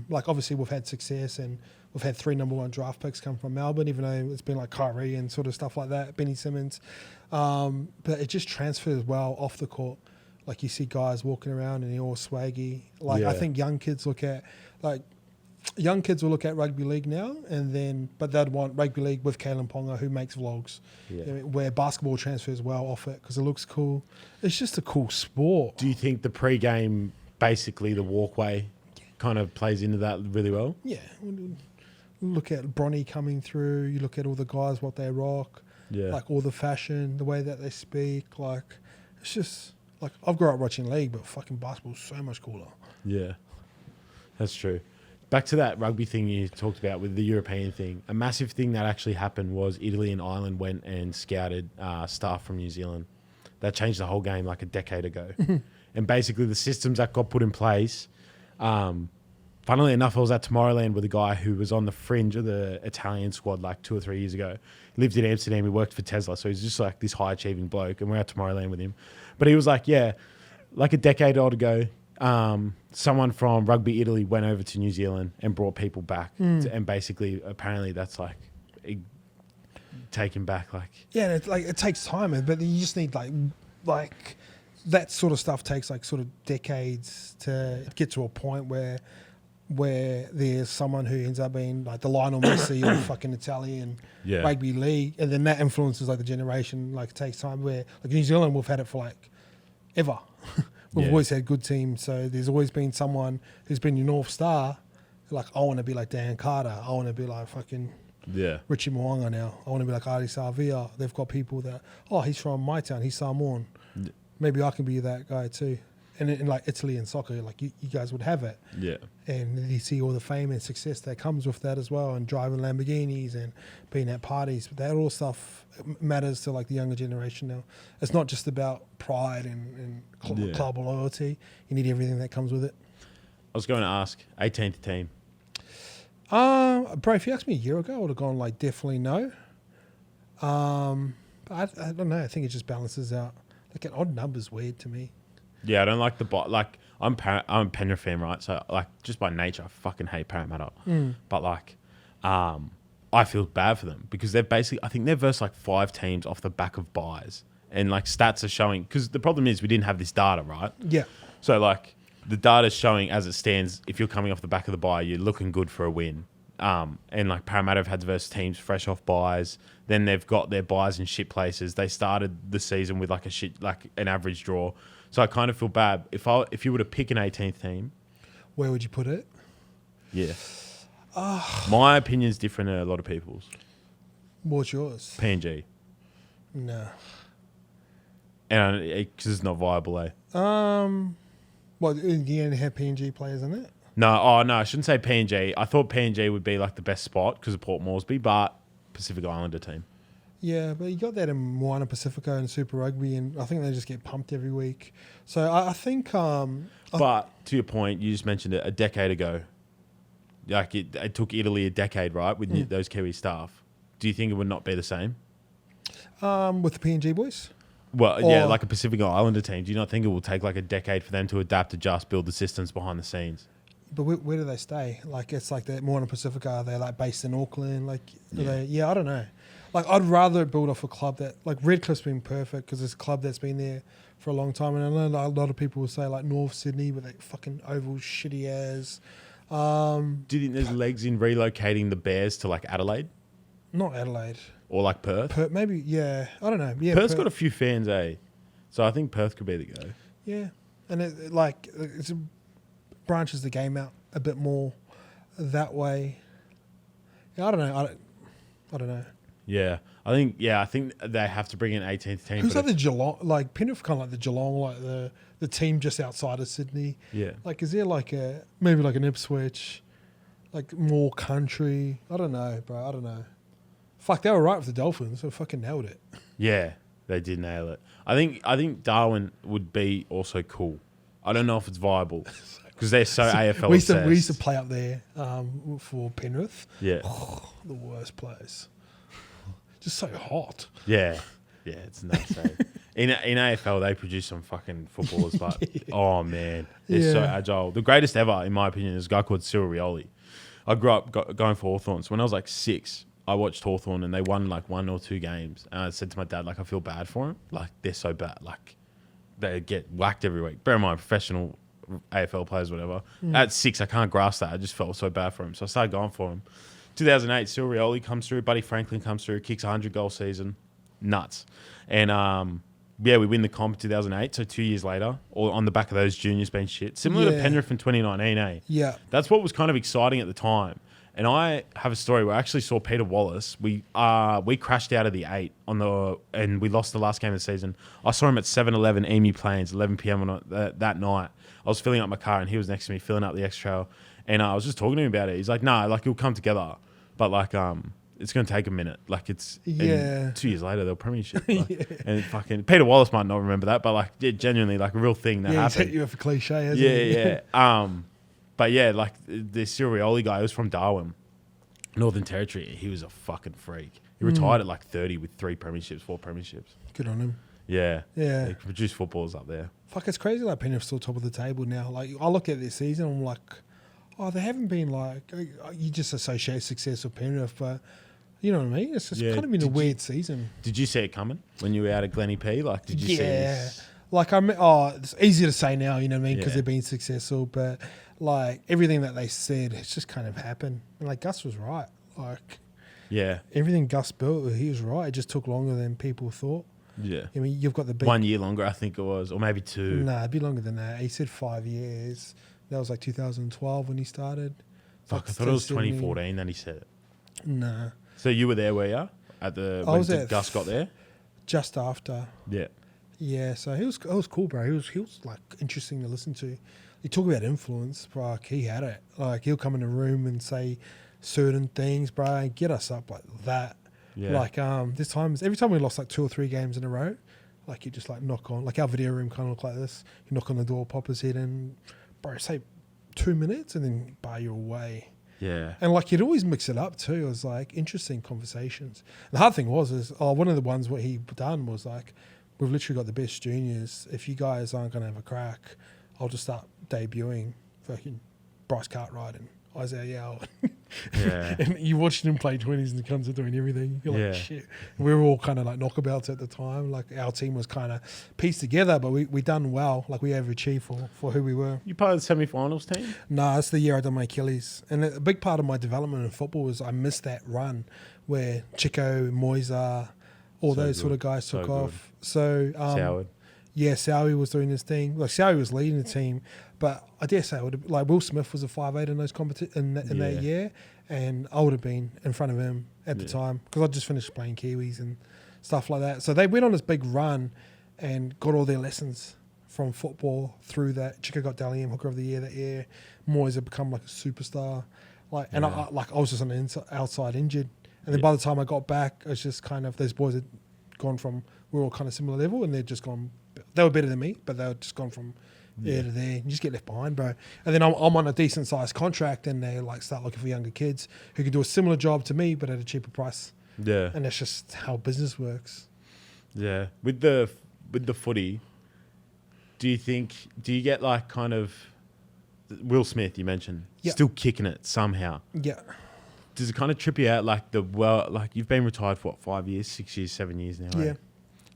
S2: like obviously we've had success and we've had 3 number 1 draft picks come from Melbourne, even though it's been like Kyrie and sort of stuff like that, Benny Simmons. But it just transfers well off the court. Like you see guys walking around and they're all swaggy. Like I think young kids will look at rugby league now, but they'd want rugby league with Kalen Ponga, who makes vlogs, where basketball transfers well off it because it looks cool. It's just a cool sport.
S1: Do you think the pre-game, basically the walkway, kind of plays into that really well?
S2: Yeah. Look at Bronny coming through. You look at all the guys, what they rock, like all the fashion, the way that they speak. Like it's just like I've grown up watching league, but fucking basketball's so much cooler.
S1: Yeah, that's true. Back to that rugby thing you talked about with the European thing. A massive thing that actually happened was Italy and Ireland went and scouted staff from New Zealand. That changed the whole game like a decade ago. And basically the systems that got put in place, funnily enough, I was at Tomorrowland with a guy who was on the fringe of the Italian squad like 2 or 3 years ago. He lived in Amsterdam. He worked for Tesla. So he's just like this high-achieving bloke. And we're at Tomorrowland with him. But he was like, yeah, like a decade old ago, someone from Rugby Italy went over to New Zealand and brought people back. And basically, apparently that's like taken back. Like
S2: yeah, it's like it takes time, but you just need like that sort of stuff takes like sort of decades to get to a point where there's someone who ends up being like the Lionel Messi of fucking Italian rugby league, and then that influences like the generation. Like it takes time. Where like New Zealand, we've had it for like ever. We've always had good teams, so there's always been someone who's been your North Star. Like I want to be like Dan Carter. I want to be like fucking Richie Mo'unga now. I want to be like Adi Savia. They've got people that he's from my town. He's Samoan. Maybe I can be that guy too. And in like Italy and soccer, like you guys would have it. Yeah. And you see all the fame and success that comes with that as well, and driving Lamborghinis and being at parties. But that all stuff matters to like the younger generation now. It's not just about pride and club loyalty. You need everything that comes with it.
S1: I was going to ask, 18th team.
S2: Bro, if you asked me a year ago, I would have gone like definitely no. But I don't know. I think it just balances out. Like an odd number's weird to me.
S1: Yeah, I don't like like I'm a Penrith fan, right? So like just by nature, I fucking hate Parramatta. But like, I feel bad for them because they've basically, I think they've versed like 5 teams off the back of buys, and like stats are showing, because the problem is we didn't have this data, right?
S2: Yeah.
S1: So like the data's showing as it stands, if you're coming off the back of the buy, you're looking good for a win. And like Parramatta have had to verse teams fresh off buys. Then they've got their buys in shit places. They started the season with like an average draw. So I kind of feel bad. If you were to pick an 18th team,
S2: where would you put it?
S1: Yeah. My opinion is different than a lot of people's.
S2: What's yours?
S1: PNG.
S2: No.
S1: And because it's not viable, eh?
S2: Well, do you only have PNG players in it?
S1: No, I shouldn't say PNG. I thought PNG would be like the best spot because of Port Moresby, but Pacific Islander team.
S2: Yeah, but you got that in Moana Pacifico and Super Rugby, and I think they just get pumped every week. So I think...
S1: but to your point, you just mentioned it a decade ago. Like it took Italy a decade, right, with those Kiwi staff. Do you think it would not be the same?
S2: With the PNG boys?
S1: Well, yeah, like a Pacific Islander team. Do you not think it will take like a decade for them to adapt, adjust, build the systems behind the scenes?
S2: But where do they stay? Like it's like the Moana Pacifica. They're like based in Auckland. Like I don't know. Like I'd rather build off a club that like Redcliffe's been perfect because it's a club that's been there for a long time. And I know a lot of people will say like North Sydney with that fucking oval shitty ass.
S1: Do you think there's legs in relocating the Bears to like Adelaide?
S2: Not Adelaide.
S1: Or like Perth?
S2: Maybe, yeah. I don't know. Yeah,
S1: Perth's got a few fans, eh? So I think Perth could be the go.
S2: Yeah, and it branches the game out a bit more that way. Yeah, I don't know. I don't know.
S1: Yeah, I think they have to bring in 18th team.
S2: Who's like the Geelong? Like Penrith, kind of like the Geelong, like the team just outside of Sydney.
S1: Yeah.
S2: Like, is there like maybe like an Ipswich, like more country? I don't know, bro. I don't know. Fuck, they were right with the Dolphins. They fucking nailed it.
S1: Yeah, they did nail it. I think Darwin would be also cool. I don't know if it's viable because they're so AFL
S2: we
S1: obsessed.
S2: used to play up there for Penrith.
S1: Yeah.
S2: Oh, the worst place. Just so hot.
S1: Yeah. Yeah, it's nuts. Eh? In AFL, they produce some fucking footballers, but oh man, they're so agile. The greatest ever, in my opinion, is a guy called Cyril Rioli. I grew up going for Hawthorn. So when I was like 6, I watched Hawthorn and they won like 1 or 2 games. And I said to my dad, like, I feel bad for him. Like, they're so bad. Like, they get whacked every week. Bear in mind, professional AFL players, whatever. At 6, I can't grasp that. I just felt so bad for him. So I started going for him. 2008, Cyril Rioli comes through. Buddy Franklin comes through. Kicks a 100-goal season. Nuts. And, yeah, we win the comp in 2008. So 2 years later, or on the back of those juniors being shit. Similar to Penrith in 2019, eh?
S2: Yeah.
S1: That's what was kind of exciting at the time. And I have a story where I actually saw Peter Wallace. We crashed out of the 8 and we lost the last game of the season. I saw him at 7-Eleven Emu Plains, 11 p.m. that night. I was filling up my car and he was next to me filling up the X Trail. And I was just talking to him about it. He's like, nah, like it'll come together. But like, it's going to take a minute. Like it's 2 years later, they'll premiership. Like, and fucking Peter Wallace might not remember that, but like genuinely like a real thing that happened.
S2: He's hit you with a cliche, hasn't he?
S1: Yeah. But yeah, like the Cyril Rioli guy, he was from Darwin, Northern Territory. He was a fucking freak. He retired at like 30 with 4 premierships.
S2: Good on him.
S1: Yeah.
S2: Yeah.
S1: They produce footballers up there.
S2: Fuck, it's crazy like Penrith's still top of the table now. Like, I look at this season, I'm like, oh, they haven't been like, you just associate success with Penrith, but you know what I mean? It's just kind of been a weird season.
S1: Did you see it coming when you were out at Glennie P? Like, did you see this?
S2: Like, it's easy to say now, you know what I mean? Because they've been successful, but like everything that they said, it's just kind of happened. And like Gus was right. Like,
S1: yeah,
S2: everything Gus built, he was right. It just took longer than people thought.
S1: Yeah.
S2: I mean, you've got the big
S1: 1 year longer, I think it was, or maybe 2.
S2: Nah, it'd be longer than that. He said 5 years. That was like 2012 when he started.
S1: Fuck, I thought it was 2014 that he said it.
S2: Nah.
S1: So you were there, were you? When Gus got there?
S2: Just after.
S1: Yeah.
S2: Yeah, so it was cool, bro. He was like interesting to listen to. You talk about influence, bro. Like, he had it. Like, he'll come in a room and say certain things, bro, and get us up like that.
S1: Yeah.
S2: Like, every time we lost like 2 or 3 games in a row, like you just like knock on, like our video room kind of look like this. You knock on the door, pop his head in, bro, say 2 minutes and then bar you away.
S1: Yeah.
S2: And like you'd always mix it up too. It was like interesting conversations. The hard thing was one of the ones what he done was like, we've literally got the best juniors. If you guys aren't going to have a crack, I'll just start debuting fucking Bryce Cartwright and Isaiah Yao.
S1: Yeah.
S2: And you watched him play 20s and he comes to doing everything. You're like, shit. We were all kind of like knockabouts at the time. Like our team was kind of pieced together, but we done well. Like we overachieved for who we were.
S1: You part of the semi-finals team?
S2: No, that's the year I done my Achilles. And a big part of my development in football was I missed that run where Chico, Moisa, all those sort of guys took off. So
S1: Soward.
S2: Yeah, Sowie was doing his thing. Like Sowie was leading the team, but I dare say like Will Smith was a 5'8" in those in that year, and I would have been in front of him at the time because I just finished playing Kiwis and stuff like that. So they went on this big run and got all their lessons from football through that. Chico got Dally M Hooker of the Year that year. Moyes had become like a superstar. Like, and I was just on the outside injured, and then by the time I got back, it was just kind of those boys had gone from we were all kind of similar level, and they'd just gone. They were better than me, but they were just gone from there to there. You just get left behind, bro. And then I'm on a decent sized contract, and they like start looking for younger kids who can do a similar job to me, but at a cheaper price.
S1: Yeah,
S2: and that's just how business works.
S1: Yeah, with the footy, do you get like kind of Will Smith? You mentioned still kicking it somehow.
S2: Yeah.
S1: Does it kind of trip you out like you've been retired for what, 5 years, 6 years, 7 years now?
S2: Yeah.
S1: Right?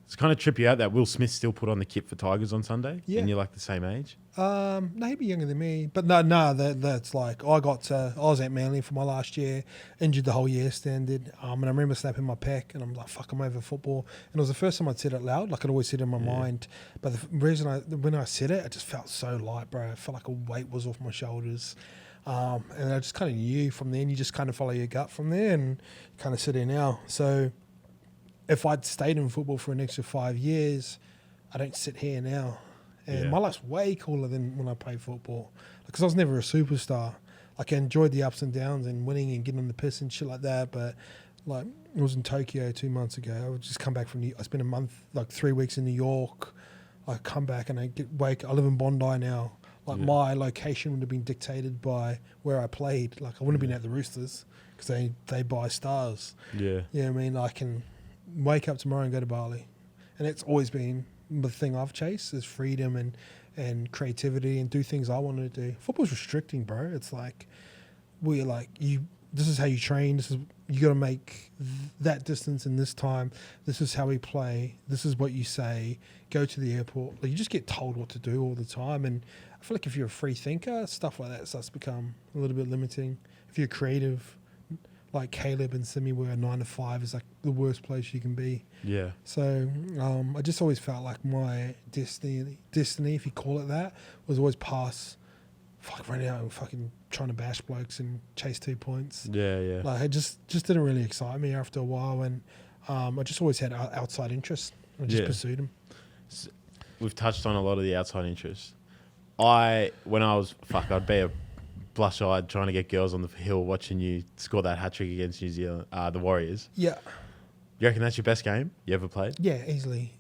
S1: It's kind of trip you out that Will Smith still put on the kit for Tigers on Sunday,
S2: Yeah.
S1: and you're like the same age.
S2: No, he'd be younger than me, but no, that's like I was at Manly for my last year, injured the whole year standard, and I remember snapping my pec, and I'm like, fuck, I'm over football, and it was the first time I'd said it loud, like I'd always said it in my mind, but the reason when I said it, I just felt so light, bro. I felt like a weight was off my shoulders, and I just kind of knew from then. You just kind of follow your gut from there, and kind of sit there now. So if I'd stayed in football for an extra 5 years, I don't sit here now. And my life's way cooler than when I played football. Because I was never a superstar. Like, I enjoyed the ups and downs and winning and getting on the piss and shit like that. But, like, I was in Tokyo 2 months ago. I would just come back from I spent a month, like 3 weeks in New York. I come back and I live in Bondi now. Like, my location would have been dictated by where I played. Like, I wouldn't have been at the Roosters because they buy stars.
S1: Yeah.
S2: You know what I mean? I can wake up tomorrow and go to Bali. And it's always been the thing I've chased is freedom and creativity and do things I wanted to do. Football's restricting, bro. It's like this is how you train. You got to make that distance in this time. This is how we play. This is what you say. Go to the airport. Like, you just get told what to do all the time. And I feel like if you're a free thinker, stuff like that starts to become a little bit limiting. If you're creative, like Caleb and Simi were, 9 to 5 is like the worst place you can be.
S1: Yeah.
S2: So I just always felt like my destiny, if you call it that, was always past running out and fucking trying to bash blokes and chase 2 points.
S1: Yeah, yeah.
S2: Like, it just didn't really excite me after a while, and I just always had outside interests. I just pursued them.
S1: So we've touched on a lot of the outside interests. I'd be a blush-eyed trying to get girls on the hill watching you score that hat-trick against New Zealand, the Warriors.
S2: Yeah.
S1: You reckon that's your best game you ever played?
S2: Yeah, easily.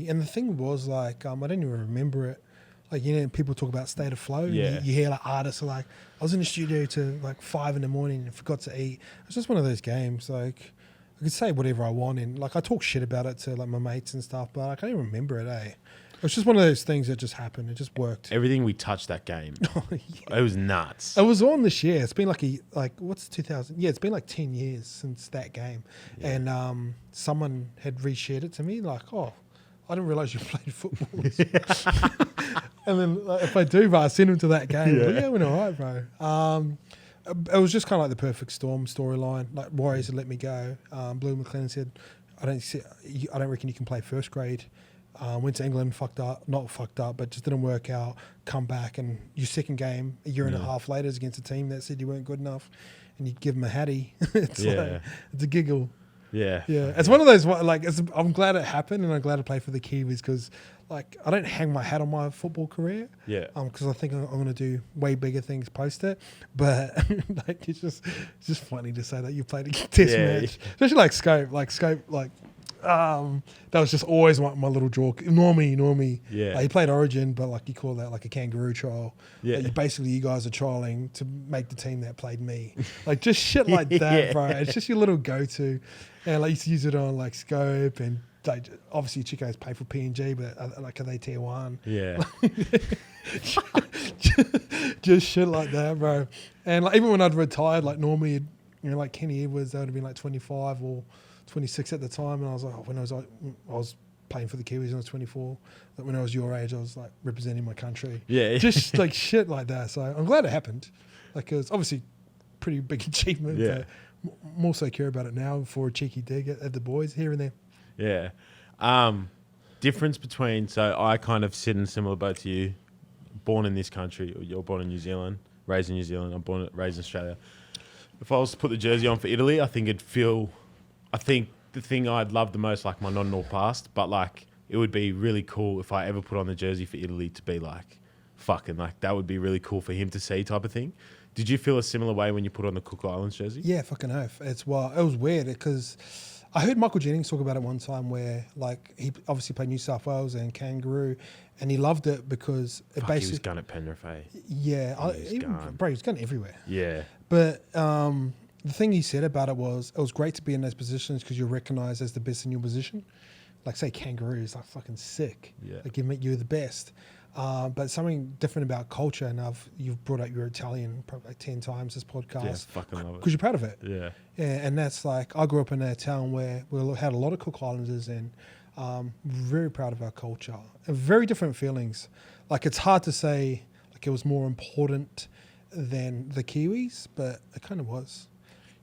S2: And the thing was, like, I don't even remember it. Like, you know, people talk about state of flow.
S1: Yeah.
S2: And you hear, like, artists are like, I was in the studio to, like, 5 in the morning and forgot to eat. It's just one of those games. Like, I could say whatever I want. And, like, I talk shit about it to, like, my mates and stuff, but I can't even remember it, eh? It was just one of those things that just happened. It just worked.
S1: Everything we touched that game. It was nuts.
S2: It was on this year. It's been what's 2000? Yeah, it's been like 10 years since that game. Yeah. And someone had reshared it to me, like, oh, I didn't realize you played football. And then if I do, I send him to that game. Yeah, yeah, we're all right, bro. It was just kind of like the perfect storm storyline. Like, Warriors had let me go. Blue McLennan said, I don't reckon you can play first grade. Went to England, not fucked up, but just didn't work out. Come back, and your second game a year and a half later is against a team that said you weren't good enough, and you give them a hattie. It's a giggle.
S1: Yeah,
S2: yeah. It's one of those, like, I'm glad it happened, and I'm glad to play for the Kiwis because, like, I don't hang my hat on my football career.
S1: Yeah.
S2: Because I think I'm going to do way bigger things post it, but like it's just funny to say that you played a test match, especially like Scope. That was just always my little joke. Normie.
S1: Yeah.
S2: Like, he played Origin, but like you call that like a kangaroo trial.
S1: Yeah.
S2: Like, you guys are trialing to make the team that played me. Like, just shit like that, bro. It's just your little go-to. And like, I used to use it on like Scope, and like, obviously Chicos pay for PNG, but like, are they tier 1?
S1: Yeah.
S2: Just shit like that, bro. And like, even when I'd retired, like, normally, you know, like Kenny Edwards, that would have been like 25 or 26 at the time, and I was like, when I was playing for the Kiwis when I was 24. Like, when I was your age, I was like representing my country.
S1: Yeah,
S2: just like shit like that. So I'm glad it happened. Like, it's obviously pretty big achievement.
S1: Yeah.
S2: But more so care about it now for a cheeky dig at the boys here and there.
S1: Yeah. Difference between, so I kind of sit in a similar boat to you. Born in this country, or you're born in New Zealand, raised in New Zealand. I'm raised in Australia. If I was to put the jersey on for Italy, I think the thing I'd love the most, like, my non-Nor past, but like, it would be really cool if I ever put on the jersey for Italy to be like, fucking, like, that would be really cool for him to see, type of thing. Did you feel a similar way when you put on the Cook Islands jersey?
S2: Yeah, fucking oath. It was weird because I heard Michael Jennings talk about it one time where, like, he obviously played New South Wales and Kangaroo, and he loved it because it basically...
S1: he was gun at Penrith, eh?
S2: Yeah. He was gun everywhere.
S1: Yeah.
S2: But the thing he said about it was great to be in those positions because you're recognised as the best in your position. Like, say, Kangaroo is like fucking sick.
S1: Yeah. Like,
S2: you're the best. But something different about culture, and you've brought up your Italian probably like 10 times this podcast.
S1: Yeah, fucking love it.
S2: Because you're proud of it.
S1: Yeah.
S2: And that's like, I grew up in a town where we had a lot of Cook Islanders, and Very proud of our culture. And very different feelings. Like, it's hard to say like it was more important than the Kiwis, but it kind of was.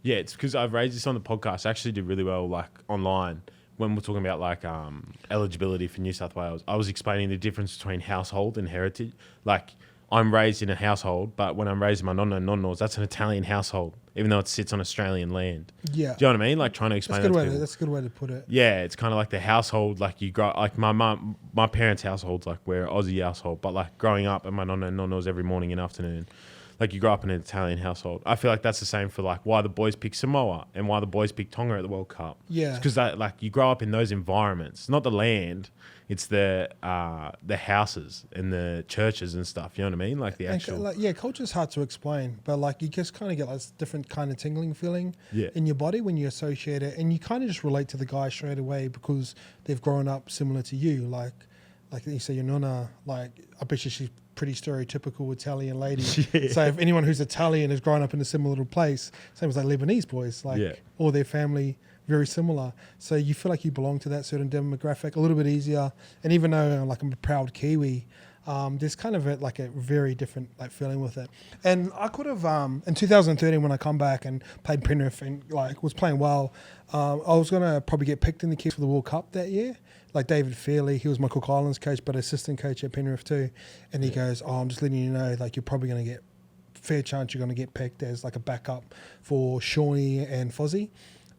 S1: Yeah, it's because I've raised this on the podcast. I actually did really well, like, online when we're talking about, like, eligibility for New South Wales. I was explaining the difference between household and heritage. Like, I'm raised in a household, but when I'm raising my nonno and nonnos, that's an Italian household, even though it sits on Australian land.
S2: Yeah.
S1: Do you know what I mean? Like, trying to explain that to people.
S2: That's a good way to put it.
S1: Yeah, it's kind of like the household, like you grow, like my parents' households, like we're an Aussie household, but like growing up at my nonno and nonnos every morning and afternoon, like you grow up in an Italian household. I feel like that's the same for like why the boys pick Samoa and why the boys pick Tonga at the World Cup.
S2: Yeah.
S1: It's because like you grow up in those environments, not the land, it's the houses and the churches and stuff. You know what I mean? Like the actual.
S2: Culture's hard to explain, but like you just kind of get this different kind of tingling feeling in your body when you associate it, and you kind of just relate to the guy straight away because they've grown up similar to you. Like you say, your nonna, like I bet you she's pretty stereotypical Italian lady.
S1: Yeah.
S2: So if anyone who's Italian has grown up in a similar little place, same as like Lebanese boys, like all their family very similar. So you feel like you belong to that certain demographic a little bit easier. And even though like I'm a proud Kiwi, there's kind of a very different like feeling with it. And I could have in 2013 when I come back and played Penrith and like was playing well, I was gonna probably get picked in the kids for the World Cup that year. Like David Fairley, he was my Cook Islands coach, but assistant coach at Penrith too. And he goes, "Oh, I'm just letting you know, like you're probably gonna get fair chance you're gonna get picked as like a backup for Shawnee and Fozzie."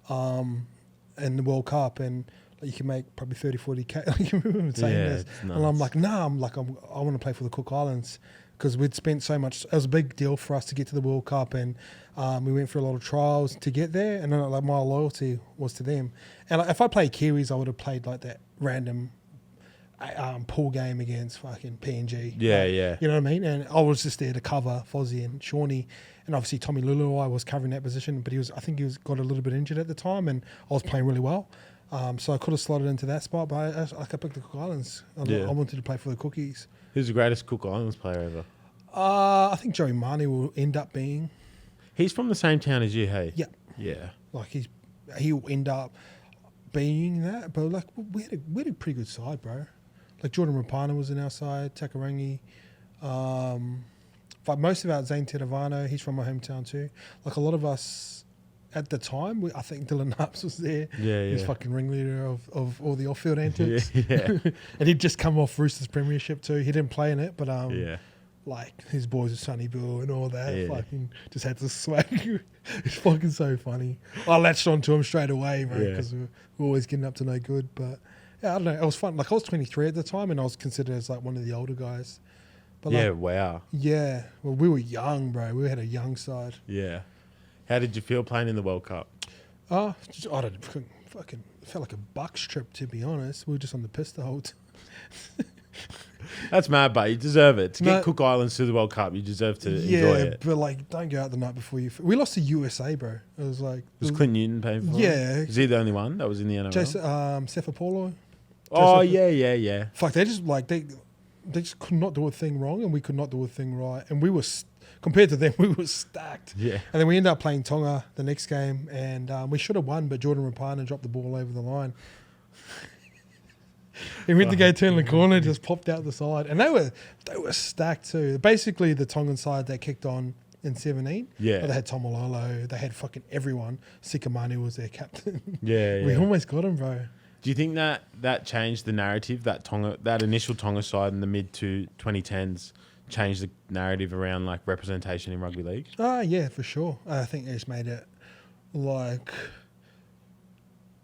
S2: In the World Cup, and you can make probably 30, 40K. Like, you remember saying this. And I'm like, I want to play for the Cook Islands because we'd spent so much. It was a big deal for us to get to the World Cup, and we went through a lot of trials to get there, and then like my loyalty was to them. And like, if I played Kiwis, I would have played like that random pool game against fucking PNG.
S1: Yeah,
S2: like,
S1: yeah.
S2: You know what I mean? And I was just there to cover Fozzie and Shawnee. And obviously Tommy Luluai was covering that position, but I think he got a little bit injured at the time, and I was playing really well. So I could have slotted into that spot, but I picked the Cook Islands. I wanted to play for the Cookies.
S1: Who's the greatest Cook Islands player ever?
S2: I think Joey Mane will end up being.
S1: He's from the same town as you, hey?
S2: Yeah.
S1: Yeah.
S2: Like he will end up being that, but like we had a pretty good side, bro. Like Jordan Rapana was in our side, Takarangi. But most of our Zane Tedavano, he's from my hometown too. Like a lot of us at the time, I think Dylan Knaps was there.
S1: Yeah, yeah.
S2: He's fucking ringleader of all the off-field antics.
S1: Yeah.
S2: And he'd just come off Roosters Premiership too. He didn't play in it, but like his boys with Sonny Bill and all that.
S1: Yeah.
S2: Fucking just had to swag. It's fucking so funny. I latched onto him straight away, bro, because we're always getting up to no good. But yeah, I don't know. It was fun. Like I was 23 at the time, and I was considered as like one of the older guys. But
S1: Yeah,
S2: like,
S1: wow.
S2: yeah. Well, we were young, bro. We had a young side.
S1: Yeah. How did you feel playing in the World Cup?
S2: I don't fucking felt like a Bucks trip, to be honest. We were just on the piss the whole time.
S1: That's mad, but you deserve it. To get Cook Islands to the World Cup, you deserve to enjoy it.
S2: But like, don't go out the night before you. We lost to USA, bro. It was like.
S1: Was Clint Newton paying for it?
S2: Yeah.
S1: Is he the only one that was in the NRL?
S2: Jason, Sefapolo.
S1: Oh, yeah.
S2: Fuck, they just like they just could not do a thing wrong, and we could not do a thing right, and we were compared to them, we were stacked.
S1: Yeah.
S2: And then we ended up playing Tonga the next game, and we should have won, but Jordan Rapana dropped the ball over the line. He went to go turn the corner, just popped out the side, and they were stacked too. Basically, the Tongan side that kicked on in 17.
S1: Yeah.
S2: They had Tomalolo, they had fucking everyone. Sikamani was their captain.
S1: Yeah.
S2: We almost got him, bro.
S1: Do you think that changed the narrative, that initial Tonga side in the mid to 2010s changed the narrative around like representation in rugby league?
S2: Yeah, for sure. I think it's made it like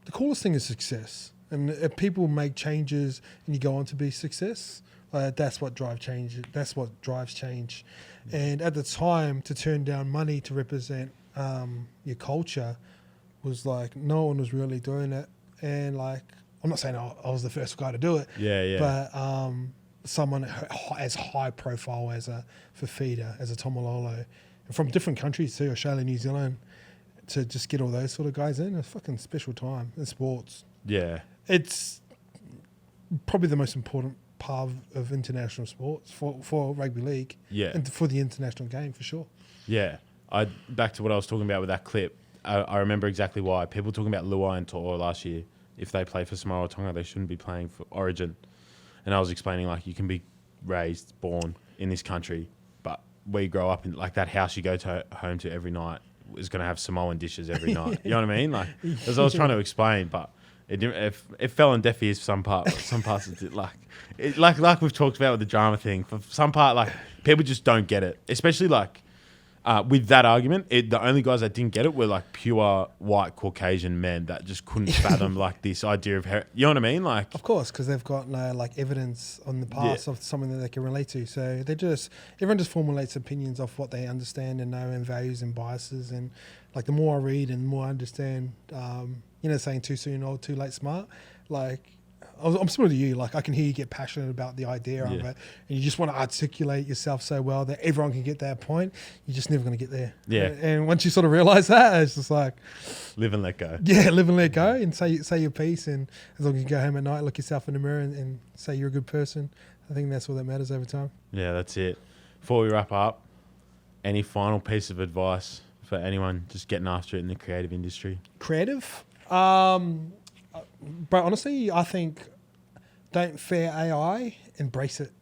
S2: the coolest thing is success. And if people make changes and you go on to be success, that's what drives change. That's what drives change. And at the time, to turn down money to represent your culture was like no one was really doing it. And like, I'm not saying I was the first guy to do it.
S1: Yeah.
S2: But someone as high profile as a Fafita, as a Tomalolo, and from different countries too, Australia, New Zealand, to just get all those sort of guys in, it's a fucking special time in sports.
S1: Yeah.
S2: It's probably the most important part of international sports for rugby league.
S1: Yeah.
S2: And for the international game, for sure.
S1: Yeah. Back to what I was talking about with that clip. I remember exactly why. People talking about Luai and To'o last year. if they play for Samoa or Tonga, they shouldn't be playing for Origin. And I was explaining, like, you can be raised, born in this country, but we grow up in, like, that house you go to home to every night is going to have Samoan dishes every night. You know what I mean? Like, as I was trying to explain, but it fell on deaf ears for some parts of it. Like we've talked about with the drama thing, for some part, like, people just don't get it. Especially, like, with that argument, the only guys that didn't get it were, like, pure white Caucasian men that just couldn't fathom, like, this idea of, you know what I mean? Like,
S2: of course, because they've got no, like, evidence on the past of something that they can relate to. So everyone just formulates opinions of what they understand and know, and values and biases. And, like, the more I read and the more I understand, saying too soon old, too late smart, like, I'm similar to you. Like, I can hear you get passionate about the idea of it, and you just want to articulate yourself so well that everyone can get that point. You're just never going to get there.
S1: Yeah.
S2: And once you sort of realize that, it's just like,
S1: live and let go.
S2: Yeah, live and let go, and say your piece. And as long as you go home at night, look yourself in the mirror and say you're a good person, I think that's all that matters over time.
S1: Yeah, that's it. Before we wrap up, any final piece of advice for anyone just getting after it in the creative industry?
S2: Creative? But honestly, I think don't fear AI, embrace it.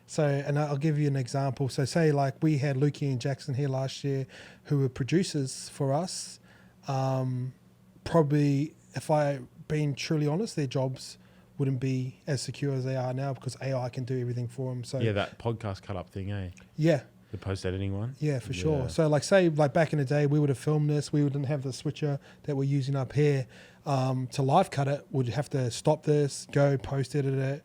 S2: So, and I'll give you an example. So say like we had Lukey and Jackson here last year who were producers for us. Probably, if I been truly honest, their jobs wouldn't be as secure as they are now because AI can do everything for them. So
S1: yeah, that podcast cut up thing, eh?
S2: Yeah.
S1: The post-editing one?
S2: Yeah, for sure. So like say like back in the day, we would have filmed this. We wouldn't have the switcher that we're using up here. To live cut it, we'd have to stop this, go post-edit it,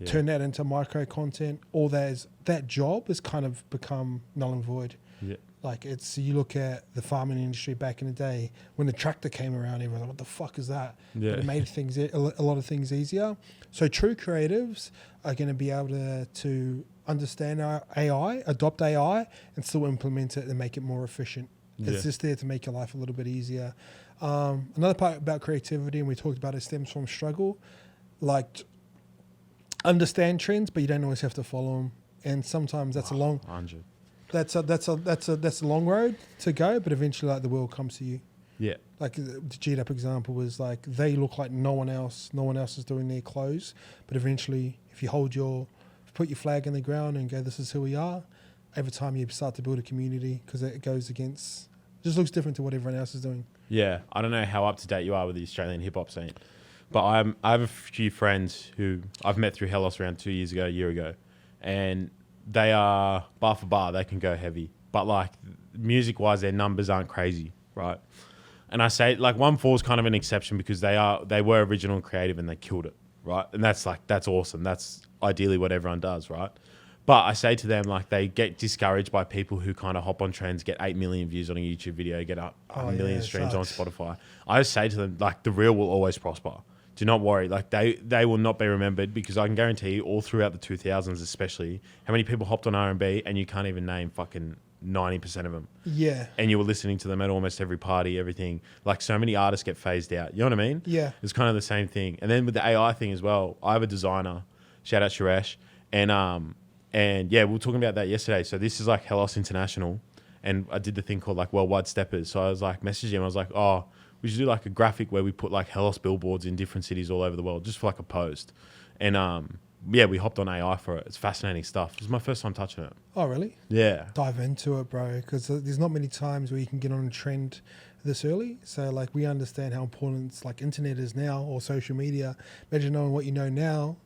S2: turn that into micro content. All that job has kind of become null and void.
S1: Yeah.
S2: Like you look at the farming industry back in the day, when the tractor came around, everyone was like, what the fuck is that?
S1: Yeah.
S2: But it made a lot of things easier. So true creatives are going to be able to understand our AI, adopt AI, and still implement it and make it more efficient. It's just there to make your life a little bit easier. Another part about creativity, and we talked about it, stems from struggle. Like, understand trends, but you don't always have to follow them. And sometimes that's a long
S1: 100.
S2: That's a long road to go, but eventually, like, the world comes to you.
S1: Yeah.
S2: Like the GDAP example was like they look like no one else is doing their clothes, but eventually, if you put your flag in the ground and go, this is who we are, over time you start to build a community because it just looks different to what everyone else is doing.
S1: Yeah, I don't know how up to date you are with the Australian hip hop scene, but I have a few friends who I've met through Helos around 2 years ago, a year ago, and they are bar for bar, they can go heavy, but like music wise, their numbers aren't crazy, right? And I say like 1-4 is kind of an exception because they were original and creative and they killed it, right? And that's awesome. That's ideally what everyone does, right? But I say to them, like, they get discouraged by people who kind of hop on trends, get 8 million views on a YouTube video, get up a million streams on Spotify. I just say to them, like, the real will always prosper. Do not worry. Like, they will not be remembered because I can guarantee you all throughout the 2000s especially, how many people hopped on R&B and you can't even name fucking 90% of them.
S2: Yeah.
S1: And you were listening to them at almost every party, everything. Like, so many artists get phased out. You know what I mean?
S2: Yeah.
S1: It's kind of the same thing. And then with the AI thing as well, I have a designer, shout out Suresh, and yeah, we were talking about that yesterday. So this is like Helos International, and I did the thing called like Worldwide Steppers. So I was like messaging him. I was like, oh, we should do like a graphic where we put like Helos billboards in different cities all over the world, just for like a post. And yeah, we hopped on AI for it. It's fascinating stuff. It was my first time touching it.
S2: Oh, really?
S1: Yeah.
S2: Dive into it, bro, because there's not many times where you can get on a trend this early. So like we understand how important like internet is now, or social media. Imagine knowing what you know now.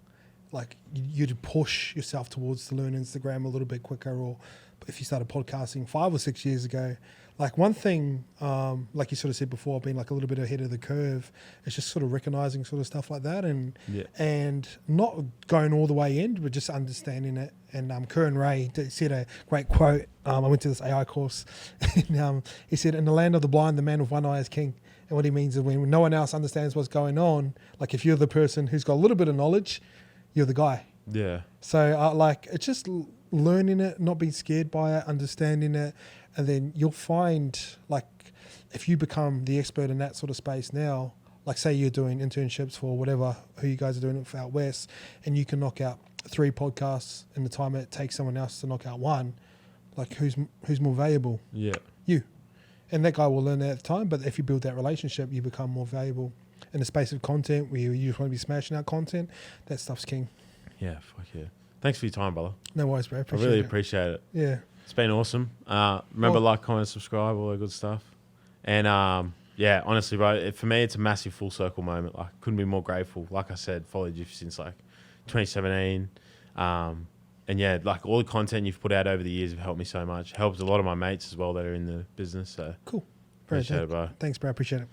S2: Like you'd push yourself towards to learn Instagram a little bit quicker, or if you started podcasting 5 or 6 years ago. Like one thing, like you sort of said before, being like a little bit ahead of the curve, it's just sort of recognizing sort of stuff like that, and not going all the way in, but just understanding it. And Curran Ray said a great quote. I went to this AI course, and he said, "In the land of the blind, the man with one eye is king." And what he means is when no one else understands what's going on, like if you're the person who's got a little bit of knowledge, you're the guy.
S1: Yeah.
S2: So like it's just learning it, not being scared by it, understanding it, and then you'll find like if you become the expert in that sort of space now, like say you're doing internships for whatever, who you guys are doing it for out west, and you can knock out 3 podcasts in the time it takes someone else to knock out 1, like who's more valuable?
S1: Yeah.
S2: You. And that guy will learn that at the time, but if you build that relationship, you become more valuable. in the space of content, where you just want to be smashing out content, that stuff's king.
S1: Yeah, fuck yeah. Thanks for your time, brother.
S2: No worries, bro.
S1: I really
S2: Appreciate it.
S1: appreciate it.
S2: Yeah.
S1: It's been awesome. Remember, like, comment, subscribe, all that good stuff. And yeah, honestly, bro, for me, it's a massive full circle moment. Like, couldn't be more grateful. Like I said, followed you since like 2017. And yeah, like all the content you've put out over the years have helped me so much. Helped a lot of my mates as well that are in the business. So
S2: Cool.
S1: appreciate it, bro.
S2: Thanks, bro. Appreciate it.